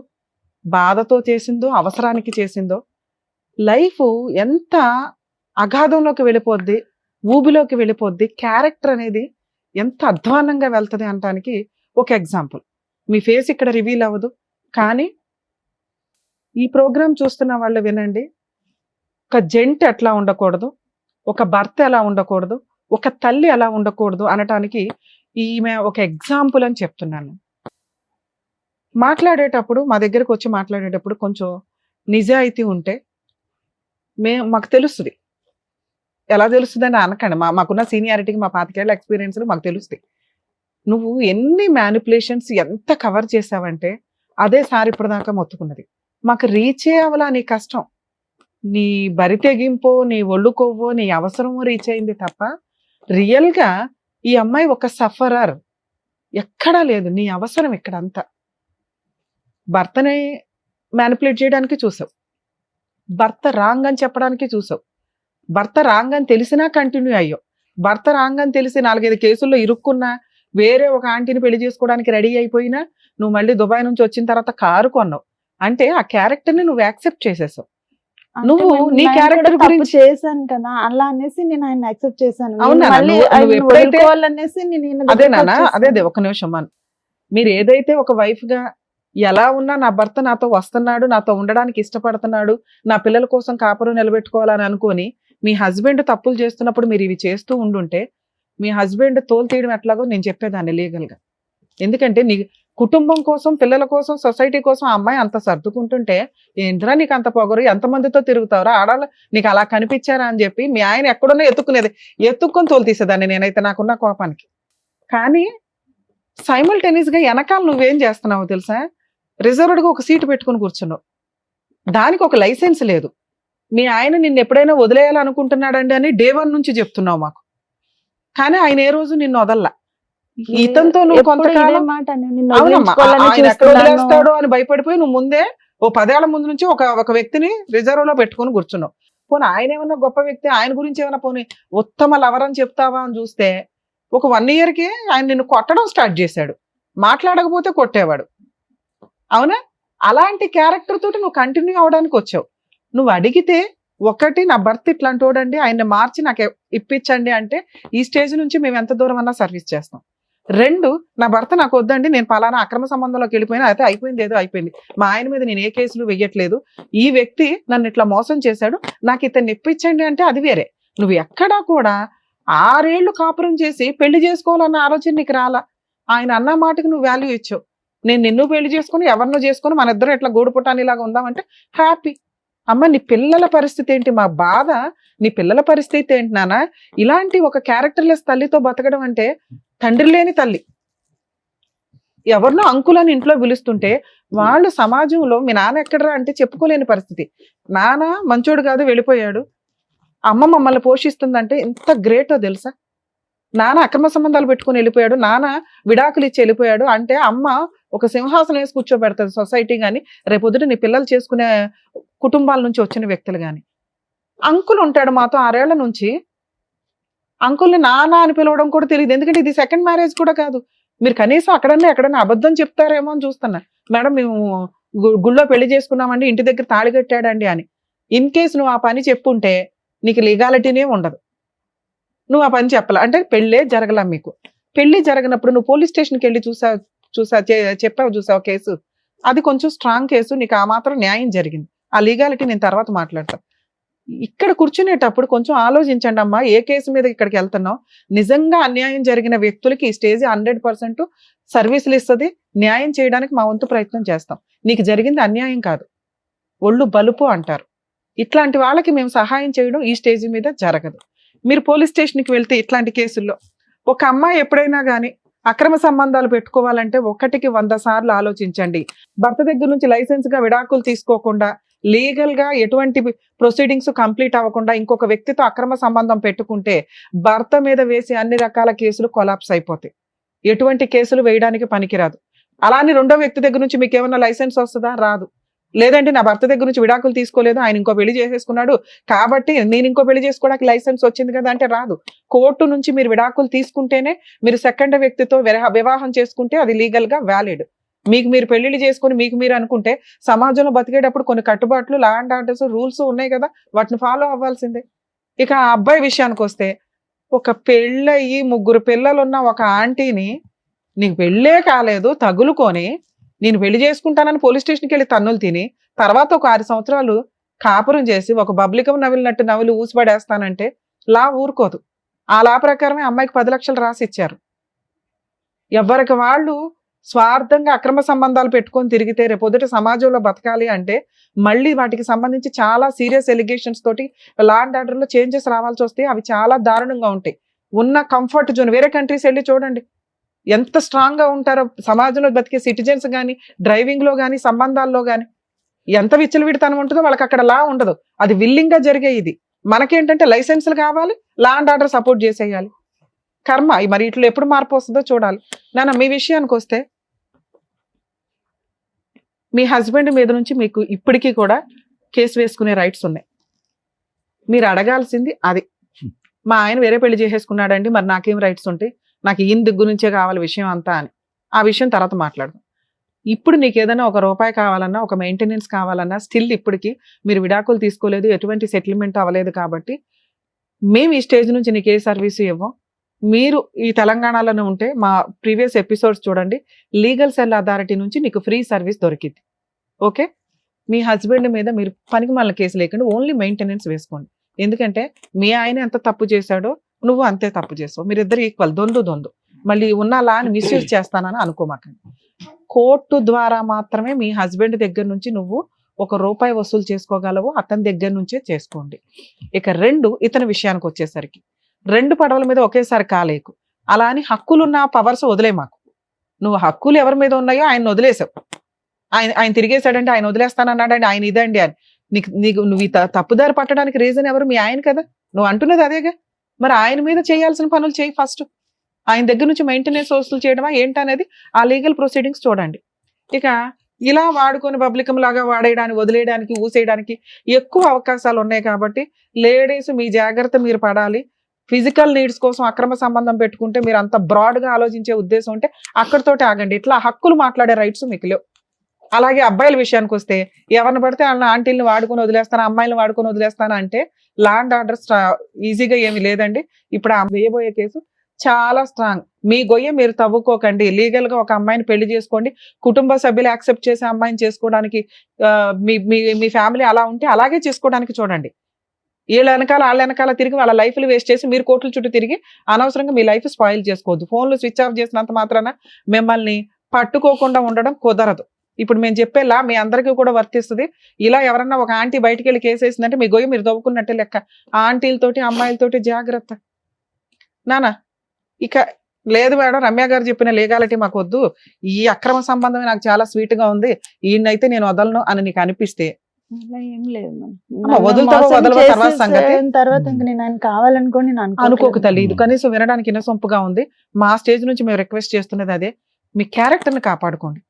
బాధతో చేసిందో, అవసరానికి చేసిందో, లైఫ్ ఎంత అగాధంలోకి వెళ్ళిపోద్ది, ఊబిలోకి వెళ్ళిపోద్ది, క్యారెక్టర్ అనేది ఎంత అధ్వానంగా వెళ్తుంది అనడానికి ఒక ఎగ్జాంపుల్. మీ ఫేస్ ఇక్కడ రివీల్ అవ్వదు, కానీ ఈ ప్రోగ్రామ్ చూస్తున్న వాళ్ళు వినండి. ఒక జంట ఎట్లా ఉండకూడదు, ఒక భర్త ఎలా ఉండకూడదు, ఒక తల్లి ఎలా ఉండకూడదు అనటానికి ఈమె ఒక ఎగ్జాంపుల్ అని చెప్తున్నాను. మాట్లాడేటప్పుడు, మా దగ్గరకు వచ్చి మాట్లాడేటప్పుడు కొంచెం నిజాయితీ ఉంటే మాకు తెలుస్తుంది. ఎలా తెలుస్తుంది అని అనకండి, మాకున్న సీనియారిటీకి, మా 25 ఏళ్ల ఎక్స్పీరియన్స్లు మాకు తెలుస్తాయి. నువ్వు ఎన్ని మ్యానిపులేషన్స్ ఎంత కవర్ చేసావంటే అదే సార్ ఇప్పటిదాకా మొత్తుకున్నది. మాకు రీచ్ అవ్వాలా నీ కష్టం, నీ బరి తెగింపో, నీ ఒళ్ళు కొవ్వో, నీ అవసరమో రీచ్ అయింది తప్ప రియల్గా ఈ అమ్మాయి ఒక సఫరర్ ఎక్కడా లేదు. నీ అవసరం ఇక్కడంతా భర్తని మ్యానిపులేట్ చేయడానికి చూసావు, భర్త రాంగ్ అని చెప్పడానికి చూసావు, భర్త రాంగ్ అని తెలిసినా కంటిన్యూ అయ్యావు, భర్త రాంగ్ అని తెలిసి 4-5 కేసుల్లో ఇరుక్కున్నా, వేరే ఒక ఆంటీని పెళ్లి చేసుకోవడానికి రెడీ అయిపోయినా, నువ్వు మళ్ళీ దుబాయ్ నుంచి వచ్చిన తర్వాత కారు కొన్నావు. అంటే ఆ క్యారెక్టర్ ని నువ్వు యాక్సెప్ట్ చేసేసావు. నువ్వు నీ క్యారెక్టర్ గురించి చేశాను కదా, అలా అనేసి నేను ఆయన యాక్సెప్ట్ చేశాను. అవునా? నువ్వు ఎప్పుడైతే అదేనా? అదే ఒక నిమిషం అన్న, మీరు ఏదైతే ఒక వైఫ్ గా ఎలా ఉన్నా నా భర్త నాతో వస్తున్నాడు, నాతో ఉండడానికి ఇష్టపడుతున్నాడు, నా పిల్లల కోసం కాపురం నిలబెట్టుకోవాలని అనుకొని మీ హస్బెండ్ తప్పులు చేస్తున్నప్పుడు మీరు ఇవి చేస్తూ ఉండుంటే మీ హస్బెండ్ తోలు తీయడం ఎట్లాగో నేను చెప్పేదాన్ని లీగల్ గా. ఎందుకంటే నీ కుటుంబం కోసం, పిల్లల కోసం, సొసైటీ కోసం ఆ అమ్మాయి అంత సర్దుకుంటుంటే ఏంట్రా నీకు అంత పొగరు, ఎంతమందితో తిరుగుతావురా, ఆడాలి నీకు అలా కనిపించారా అని చెప్పి మీ ఆయన ఎక్కడున్నా ఎత్తుక్కొని తోలు తీసేదాన్ని నేనైతే నాకున్న కోపానికి. కానీ సైమల్టేనియస్ గా వెనకాల నువ్వేం చేస్తున్నావు తెలుసా? రిజర్వ్డ్ గా ఒక సీటు పెట్టుకుని కూర్చున్నావు, దానికి ఒక లైసెన్స్ లేదు. మీ ఆయన నిన్ను ఎప్పుడైనా వదిలేయాలనుకుంటున్నాడండి అని డే 1 నుంచి చెప్తున్నావు మాకు, కానీ ఆయన ఏ రోజు నిన్ను వదల్లా. ఇతనితో నువ్వు కొంతకాలం ఆయన ఎక్కడ వదిలేస్తాడో అని భయపడిపోయి నువ్వు ముందే 10 ఏళ్ల ముందు నుంచి ఒక వ్యక్తిని రిజర్వ్ లో పెట్టుకుని కూర్చున్నావు. పోనీ ఆయన ఏమన్నా గొప్ప వ్యక్తి, ఆయన గురించి ఏమైనా పోనీ ఉత్తమ లవర్ అని చెప్తావా అని చూస్తే ఒక 1 yearకే ఆయన నిన్ను కొట్టడం స్టార్ట్ చేశాడు. మాట్లాడకపోతే కొట్టేవాడు. అవునా? అలాంటి క్యారెక్టర్ తోటి నువ్వు కంటిన్యూ అవడానికి వచ్చావు. నువ్వు అడిగితే ఒకటి, నా భర్త ఇట్లాంటి వాడండి, ఆయన్ని మార్చి నాకు ఇప్పించండి అంటే ఈ స్టేజ్ నుంచి మేము ఎంత దూరం అన్నా సర్వీస్ చేస్తాం. 2, నా భర్త నాకు వద్దండి, నేను పలానా అక్రమ సంబంధంలోకి వెళ్ళిపోయినా, అయితే అయిపోయింది, ఏదో అయిపోయింది, మా ఆయన మీద నేను ఏ కేసులు వెయ్యట్లేదు, ఈ వ్యక్తి నన్ను ఇట్లా మోసం చేశాడు, నాకు ఇతన్ని ఇప్పించండి అంటే అది వేరే. నువ్వు ఎక్కడా కూడా 6 ఏళ్ళు కాపురం చేసి పెళ్లి చేసుకోవాలన్న ఆలోచన నీకు రాలా. ఆయన అన్న మాటకి నువ్వు వాల్యూ ఇచ్చావు. నేను నిన్ను పెళ్లి చేసుకుని ఎవరినో చేసుకుని మన ఇద్దరు ఇట్లా గూడు పుట్టానిలాగా ఉందామంటే హ్యాపీ. అమ్మ నీ పిల్లల పరిస్థితి ఏంటి? మా బాధ నీ పిల్లల పరిస్థితి ఏంటి నాన్న? ఇలాంటి ఒక క్యారెక్టర్లెస్ తల్లితో బతకడం అంటే తండ్రి లేని తల్లి. ఎవరినో అంకులని ఇంట్లో పిలుస్తుంటే వాళ్ళు సమాజంలో మీ నాన్న ఎక్కడరా అంటే చెప్పుకోలేని పరిస్థితి. నాన్న మంచోడు కాదు వెళ్ళిపోయాడు, అమ్మ మమ్మల్ని పోషిస్తుందంటే ఎంత గ్రేటో తెలుసా? నాన్న అక్రమ సంబంధాలు పెట్టుకుని వెళ్ళిపోయాడు, నాన్న విడాకులు ఇచ్చి వెళ్ళిపోయాడు అంటే అమ్మ ఒక సింహాసనం వేసి కూర్చోబెడతాది సొసైటీ కానీ, రేపొద్దుట నీ పిల్లలు చేసుకునే కుటుంబాల నుంచి వచ్చిన వ్యక్తులు కానీ. అంకుల్ ఉంటాడు మాతో 6 ఏళ్ల నుంచి, అంకుల్ని నాన్న అని పిలవడం కూడా తెలియదు. ఎందుకంటే ఇది సెకండ్ మ్యారేజ్ కూడా కాదు. మీరు కనీసం ఎక్కడన్నా అబద్ధం చెప్తారేమో అని చూస్తున్నా. మేడం మేము గుళ్ళో పెళ్లి చేసుకున్నామండి, ఇంటి దగ్గర తాళి కట్టాడండి అని. ఇన్ కేసు నువ్వు ఆ పని చెప్పుంటే నీకు లీగాలిటీనే ఉండదు. నువ్వు ఆ పని చెప్పాల అంటే పెళ్ళే జరగలా మీకు. పెళ్లి జరగనప్పుడు నువ్వు పోలీస్ స్టేషన్కి వెళ్ళి చెప్పావు చూసావు కేసు, అది కొంచెం స్ట్రాంగ్ కేసు, నీకు ఆ మాత్రం న్యాయం జరిగింది. ఆ లీగాలిటీ నేను తర్వాత మాట్లాడతాను. ఇక్కడ కూర్చునేటప్పుడు కొంచెం ఆలోచించండి అమ్మా, ఏ కేసు మీద ఇక్కడికి వెళ్తున్నావు. నిజంగా అన్యాయం జరిగిన వ్యక్తులకి ఈ స్టేజ్ 100% సర్వీసులు ఇస్తుంది. న్యాయం చేయడానికి మా వంతు ప్రయత్నం చేస్తాం. నీకు జరిగింది అన్యాయం కాదు, ఒళ్ళు బలుపు అంటారు. ఇట్లాంటి వాళ్ళకి మేము సహాయం చేయడం ఈ స్టేజ్ మీద జరగదు. మీరు పోలీస్ స్టేషన్కి వెళ్తే ఇట్లాంటి కేసుల్లో ఒక అమ్మాయి ఎప్పుడైనా కానీ అక్రమ సంబంధాలు పెట్టుకోవాలంటే 1కి 100 సార్లు ఆలోచించండి. భర్త దగ్గర నుంచి లైసెన్స్ గా విడాకులు తీసుకోకుండా, లీగల్ గా ఎటువంటి ప్రొసీడింగ్స్ కంప్లీట్ అవ్వకుండా ఇంకొక వ్యక్తితో అక్రమ సంబంధం పెట్టుకుంటే భర్త మీద వేసి అన్ని రకాల కేసులు కొలాప్స్ అయిపోతాయి. ఎటువంటి కేసులు వేయడానికి పనికిరాదు. అలానే రెండో వ్యక్తి దగ్గర నుంచి మీకు ఏమన్నా లైసెన్స్ వస్తుందా? రాదు. లేదంటే నా భర్త దగ్గర నుంచి విడాకులు తీసుకోలేదు, ఆయన ఇంకో పెళ్లి చేసేసుకున్నాడు కాబట్టి నేను ఇంకో పెళ్లి చేసుకోవడానికి లైసెన్స్ వచ్చింది కదా అంటే రాదు. కోర్టు నుంచి మీరు విడాకులు తీసుకుంటేనే, మీరు సెకండ్ వ్యక్తితో వివాహం చేసుకుంటే అది లీగల్ గా వ్యాలిడ్. మీకు మీరు పెళ్లిళ్ళు చేసుకుని మీకు మీరు అనుకుంటే సమాజంలో బతికేటప్పుడు కొన్ని కట్టుబాట్లు, లా అండ్ ఆర్డర్స్, రూల్స్ ఉన్నాయి కదా, వాటిని ఫాలో అవ్వాల్సిందే. ఇక ఆ అబ్బాయి విషయానికి వస్తే, ఒక పెళ్ళయి 3 పిల్లలున్న ఒక ఆంటీని నీకు పెళ్ళే కాలేదు తగులుకొని నేను పెళ్లి చేసుకుంటానని పోలీస్ స్టేషన్కి వెళ్ళి తన్నులు తిని తర్వాత ఒక 6 సంవత్సరాలు కాపురం చేసి ఒక బబ్లికం నవిలినట్టు నవిలి ఊసిపడేస్తానంటే లా ఊరుకోదు. ఆ లా ప్రకారమే అమ్మాయికి 10 లక్షలు రాసి ఇచ్చారు. ఎవరికి వాళ్ళు స్వార్థంగా అక్రమ సంబంధాలు పెట్టుకొని తిరిగితే రేపొద్దుట సమాజంలో బతకాలి అంటే మళ్ళీ వాటికి సంబంధించి చాలా సీరియస్ ఎలిగేషన్స్ తోటి లా అండ్ ఆర్డర్లో చేంజెస్ రావాల్సి వస్తే అవి చాలా దారుణంగా ఉంటాయి. ఉన్న కంఫర్ట్ జోన్ వేరే కంట్రీస్ వెళ్ళి చూడండి ఎంత స్ట్రాంగ్ గా ఉంటారో. సమాజంలో బతికే సిటిజన్స్ కానీ, డ్రైవింగ్ లో కానీ, సంబంధాల్లో కానీ ఎంత విచ్చలవిడితనం ఉంటుందో వాళ్ళకి అక్కడ లా ఉండదు. అది విల్లింగ్ గా జరిగే. ఇది మనకేంటంటే లైసెన్సులు కావాలి, లా అండ్ ఆర్డర్ సపోర్ట్ చేసేయాలి. కర్మ మరి ఇట్లా ఎప్పుడు మార్పు వస్తుందో చూడాలి. నాన్న మీ విషయానికి వస్తే, మీ హస్బెండ్ మీద నుంచి మీకు ఇప్పటికీ కూడా కేసు వేసుకునే రైట్స్ ఉన్నాయి. మీరు అడగాల్సింది అది. మా ఆయన వేరే పెళ్లి చేసేసుకున్నాడండి, మరి నాకేం రైట్స్ ఉంటాయి, నాకు ఈయన దగ్గర నుంచే కావాలి విషయం అంతా అని. ఆ విషయం తర్వాత మాట్లాడదాం. ఇప్పుడు నీకు ఏదైనా ₹1 కావాలన్నా, ఒక మెయింటెనెన్స్ కావాలన్నా, స్టిల్ ఇప్పటికీ మీరు విడాకులు తీసుకోలేదు, ఎటువంటి సెటిల్మెంట్ అవ్వలేదు కాబట్టి మేము ఈ స్టేజ్ నుంచి నీకు ఏ సర్వీసు ఇవ్వం. మీరు ఈ తెలంగాణలోనే ఉంటే మా ప్రీవియస్ ఎపిసోడ్స్ చూడండి, లీగల్ సెల్ అథారిటీ నుంచి నీకు ఫ్రీ సర్వీస్ దొరికింది. ఓకే, మీ హస్బెండ్ మీద మీరు పనికి మళ్ళీ కేసు లేకుండా ఓన్లీ మెయింటెనెన్స్ వేసుకోండి. ఎందుకంటే మీ ఆయన ఎంత తప్పు చేశాడో నువ్వు అంతే తప్పు చేసావు, మీరిద్దరు ఈక్వల్, దొందు. మళ్ళీ ఉన్న లాని మిస్యూజ్ చేస్తానని అనుకోమాకండి. కోర్టు ద్వారా మాత్రమే మీ హస్బెండ్ దగ్గర నుంచి నువ్వు ₹1 వసూలు చేసుకోగలవు, అతని దగ్గర నుంచే చేసుకోండి. ఇక 2, ఇతని విషయానికి వచ్చేసరికి 2 పడవల మీద ఒకేసారి కాలేకు. అలా అని హక్కులున్న పవర్స్ వదిలే మాకు. నువ్వు హక్కులు ఎవరి మీద ఉన్నాయో ఆయన వదిలేసావు. ఆయన తిరిగేశాడంటే ఆయన వదిలేస్తానన్నాడండి, ఆయన ఇదండి అని నువ్వు తప్పుదారి పట్టడానికి రీజన్ ఎవరు? మీ ఆయన కదా. నువ్వు అంటున్నది అదేగా. మరి ఆయన మీద చేయాల్సిన పనులు చేయి ఫస్ట్. ఆయన దగ్గర నుంచి మెయింటెనెన్స్ వసూలు చేయడమా ఏంటనేది ఆ లీగల్ ప్రొసీడింగ్స్ చూడండి. ఇక ఇలా వాడుకొని పబ్లికం లాగా వాడేయడానికి, వదిలేయడానికి, ఊసేయడానికి ఎక్కువ అవకాశాలు ఉన్నాయి. కాబట్టి లేడీస్ మీ జాగ్రత్త మీరు పడాలి. ఫిజికల్ నీడ్స్ కోసం అక్రమ సంబంధం పెట్టుకుంటే మీరు అంత బ్రాడ్ గా ఆలోచించే ఉద్దేశం ఉంటే అక్కడితోటి ఆగండి. ఇట్లా హక్కులు మాట్లాడే రైట్స్ మీకు లేవు. అలాగే అబ్బాయిల విషయానికి వస్తే ఎవరిని పడితే వాళ్ళ ఆంటీలను వాడుకొని వదిలేస్తాను, అమ్మాయిలను వాడుకొని వదిలేస్తాను అంటే లా అండ్ ఆర్డర్ ఈజీగా ఏమి లేదండి. ఇప్పుడు ఆ వేయబోయే కేసు చాలా స్ట్రాంగ్. మీ గొయ్య మీరు తవ్వుకోకండి. లీగల్ గా ఒక అమ్మాయిని పెళ్లి చేసుకోండి. కుటుంబ సభ్యులు యాక్సెప్ట్ చేసే అమ్మాయిని చేసుకోవడానికి మీ ఫ్యామిలీ అలా ఉంటే అలాగే చేసుకోవడానికి చూడండి. వీళ్ళ వెనకాల వాళ్ళ వెనకాల తిరిగి వాళ్ళ లైఫ్లు వేస్ట్ చేసి మీరు కోట్ల చుట్టూ తిరిగి అనవసరంగా మీ లైఫ్ స్పాయిల్ చేసుకోవద్దు. ఫోన్లు స్విచ్ ఆఫ్ చేసినంత మాత్రాన మిమ్మల్ని పట్టుకోకుండా ఉండడం కుదరదు. ఇప్పుడు మేము చెప్పేలా మీ అందరికీ కూడా వర్తిస్తుంది. ఇలా ఎవరన్నా ఒక ఆంటీ బయటికి వెళ్ళి కేసు వేసిందంటే మీ గొయ్యి మీరు తవ్వుకున్నట్టే లెక్క. ఆంటీలతోటి అమ్మాయిలతోటి జాగ్రత్త నానా. ఇక లేదు మేడం, రమ్య గారు చెప్పిన లీగాలిటీ మాకు వద్దు, ఈ అక్రమ సంబంధమే నాకు చాలా స్వీట్ గా ఉంది, ఈయనైతే నేను వదలను అని నీకు అనిపిస్తే అలా ఏం లేదు అమ్మ, వదులుతావో వదలవో తర్వాత సంగతి. తర్వాత ఇంకా నేను ఆయన కావాలనుకోని నేను అనుకోకు తల్లి. ఇది కనీసం వినడానికి ఇన్నసొంపుగా ఉంది. మా స్టేజ్ నుంచి మేము రిక్వెస్ట్ చేస్తున్నది అదే, మీ క్యారెక్టర్ ని కాపాడుకోండి.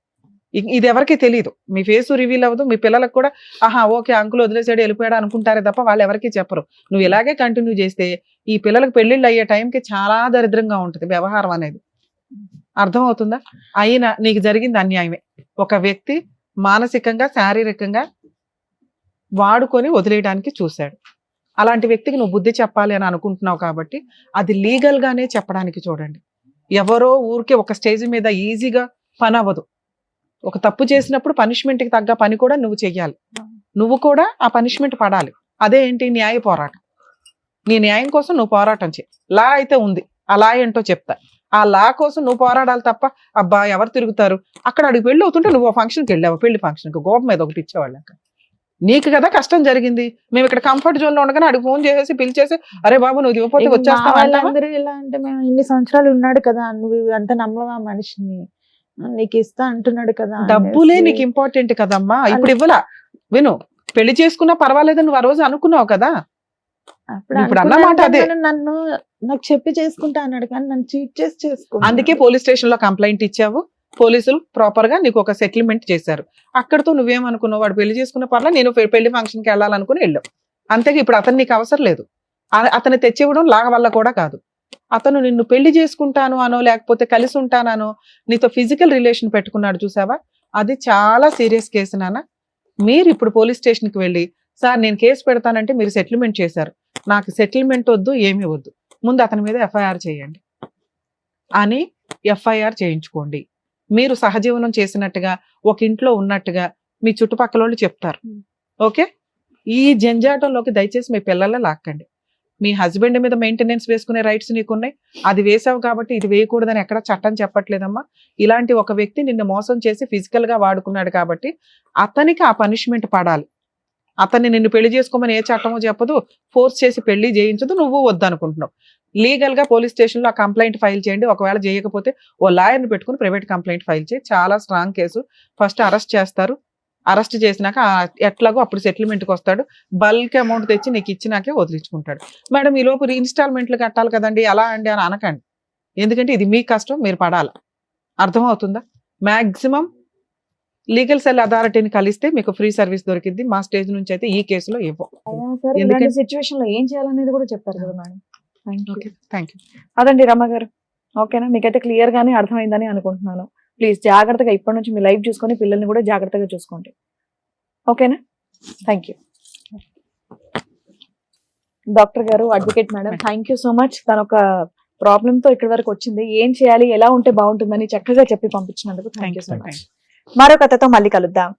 ఇది ఎవరికి తెలియదు, మీ ఫేస్ రివీల్ అవ్వదు. మీ పిల్లలకు కూడా ఆహా ఓకే అంకుల్ వదిలేసాడు వెళ్ళిపోయాడు అనుకుంటారే తప్ప వాళ్ళు ఎవరికి చెప్పరు. నువ్వు ఇలాగే కంటిన్యూ చేస్తే ఈ పిల్లలకు పెళ్లిళ్ళు అయ్యే టైంకి చాలా దరిద్రంగా ఉంటుంది వ్యవహారం అనేది. అర్థమవుతుందా? అయినా నీకు జరిగింది అన్యాయమే. ఒక వ్యక్తి మానసికంగా శారీరకంగా వాడుకొని వదిలేయడానికి చూశాడు. అలాంటి వ్యక్తికి నువ్వు బుద్ధి చెప్పాలి అని అనుకుంటున్నావు కాబట్టి అది లీగల్ గానే చెప్పడానికి చూడండి. ఎవరో ఊరికే ఒక స్టేజ్ మీద ఈజీగా పని అవ్వదు. ఒక తప్పు చేసినప్పుడు పనిష్మెంట్ కి తగ్గ పని కూడా నువ్వు చెయ్యాలి. నువ్వు కూడా ఆ పనిష్మెంట్ పడాలి. అదే ఏంటి? న్యాయ పోరాటం. నీ న్యాయం కోసం నువ్వు పోరాటం చేయి. లా అయితే ఉంది, ఆ లా ఏంటో చెప్తా. ఆ లా కోసం నువ్వు పోరాడాలి తప్ప అబ్బా ఎవరు తిరుగుతారు అక్కడ అడిగి పెళ్లి అవుతుంటే నువ్వు ఫంక్షన్కి వెళ్ళావు, పెళ్లి ఫంక్షన్కి గోపం మీద ఒకటి ఇచ్చేవాళ్ళు. నీకు కదా కష్టం జరిగింది. మేము ఇక్కడ కంఫర్ట్ జోన్ లో ఉండగానే అడిగి ఫోన్ చేసేసి పిలిచేసి అరే బాబు నువ్వు ఇవ్వకపోతే వచ్చేస్తావా? వాళ్ళందరూ ఎలా అంటే మేము ఇన్ని సంవత్సరాలు ఉన్నాడు కదా, నువ్వు అంత నమ్మవా మనిషిని, నీకు ఇస్తా అంటున్నాడు కదా. డబ్బులే నీకు ఇంపార్టెంట్ కదమ్మా. ఇప్పుడు ఇవ్వలా, విను, పెళ్లి చేసుకున్నా పర్వాలేదని నువ్వు ఆ రోజు అనుకున్నావు కదా. ఇప్పుడు అన్నమాట అదే. నన్ను నాకు చెప్పి చేసుకుంటా అన్నాడు కానీ నన్ను చీట్ చేసి చేసుకుంటా. అందుకే పోలీస్ స్టేషన్ లో కంప్లైంట్ ఇచ్చావు. పోలీసులు ప్రాపర్ గా నీకు ఒక సెటిల్మెంట్ చేశారు. అక్కడతో నువ్వేమనుకున్నావు, వాడు పెళ్లి చేసుకున్న పర్లా నేను పెళ్లి ఫంక్షన్కి వెళ్ళాలనుకుని వెళ్ళావు. అంతేగా ఇప్పుడు అతను నీకు అవసరం లేదు. అతను తెచ్చివ్వడం లాగ వల్ల కూడా కాదు. అతను నిన్ను పెళ్లి చేసుకుంటాను అనో లేకపోతే కలిసి ఉంటానో నీతో ఫిజికల్ రిలేషన్ పెట్టుకున్నాడు చూసావా, అది చాలా సీరియస్ కేసు నాన్న. మీరు ఇప్పుడు పోలీస్ స్టేషన్కి వెళ్ళి సార్ నేను కేసు పెడతానంటే మీరు సెటిల్మెంట్ చేశారు, నాకు సెటిల్మెంట్ వద్దు ఏమీ వద్దు, ముందు అతని మీద ఎఫ్ఐఆర్ చేయండి అని ఎఫ్ఐఆర్ చేయించుకోండి. మీరు సహజీవనం చేసినట్టుగా ఒక ఇంట్లో ఉన్నట్టుగా మీ చుట్టుపక్కల వాళ్ళు చెప్తారు. ఓకే, ఈ జంజాటంలోకి దయచేసి మీ పిల్లల్ని లాక్కండి. మీ హస్బెండ్ మీద మెయింటెనెన్స్ వేసుకునే రైట్స్ నీకున్నాయి, అది వేసావు కాబట్టి ఇది వేయకూడదని ఎక్కడ చట్టం చెప్పట్లేదమ్మా. ఇలాంటి ఒక వ్యక్తి నిన్ను మోసం చేసి ఫిజికల్ గా వాడుకున్నాడు కాబట్టి అతనికి ఆ పనిష్మెంట్ పడాలి. అతన్ని నిన్ను పెళ్లి చేసుకోమని ఏ చట్టమో చెప్పదు, ఫోర్స్ చేసి పెళ్లి చేయించదు, నువ్వు వద్దనుకుంటున్నావు. లీగల్ గా పోలీస్ స్టేషన్ లో ఆ కంప్లైంట్ ఫైల్ చేయండి. ఒకవేళ చేయకపోతే ఓ లాయర్ని పెట్టుకుని ప్రైవేట్ కంప్లైంట్ ఫైల్ చేయి. చాలా స్ట్రాంగ్ కేసు. ఫస్ట్ అరెస్ట్ చేస్తారు, అరెస్ట్ చేసినాక ఎట్లాగో అప్పుడు సెటిల్మెంట్కి వస్తాడు. బల్క్ అమౌంట్ తెచ్చి నీకు ఇచ్చినాకే వదిలించుకుంటాడు. మేడం ఈ లోపు ఇన్స్టాల్మెంట్లు కట్టాలి కదండి ఎలా అండి అని అనకండి. ఎందుకంటే ఇది మీ కష్టం, మీరు పడాలి. అర్థమవుతుందా? మాక్సిమం లీగల్ సెల్ అథారిటీని కలిస్తే మీకు ఫ్రీ సర్వీస్ దొరికింది. మా స్టేజ్ నుంచి అయితే ఈ కేసులో ఇవ్వం. ఇలాంటి సిచ్యువేషన్ లో ఏం చేయాలనేది కూడా చెప్పారు కదా మేడం. Thank you. అదండి రమ్య గారు. ఓకేనా, మీకైతే క్లియర్ గానే అర్థమైందని అనుకుంటున్నాను. ప్లీజ్ జాగ్రత్తగా ఇప్పటి నుంచి మీ లైఫ్ చూసుకొని పిల్లల్ని కూడా జాగ్రత్తగా చూసుకోండి. ఓకేనా? థ్యాంక్ యూ డాక్టర్ గారు, advocate madam. Thank you so much. తన ఒక ప్రాబ్లమ్ తో ఇక్కడి వరకు వచ్చింది. ఏం చేయాలి, ఎలా ఉంటే బాగుంటుందని చక్కగా చెప్పి పంపించినందుకు థ్యాంక్ యూ సో మచ్. మరో కథతో మళ్ళీ కలుద్దాం.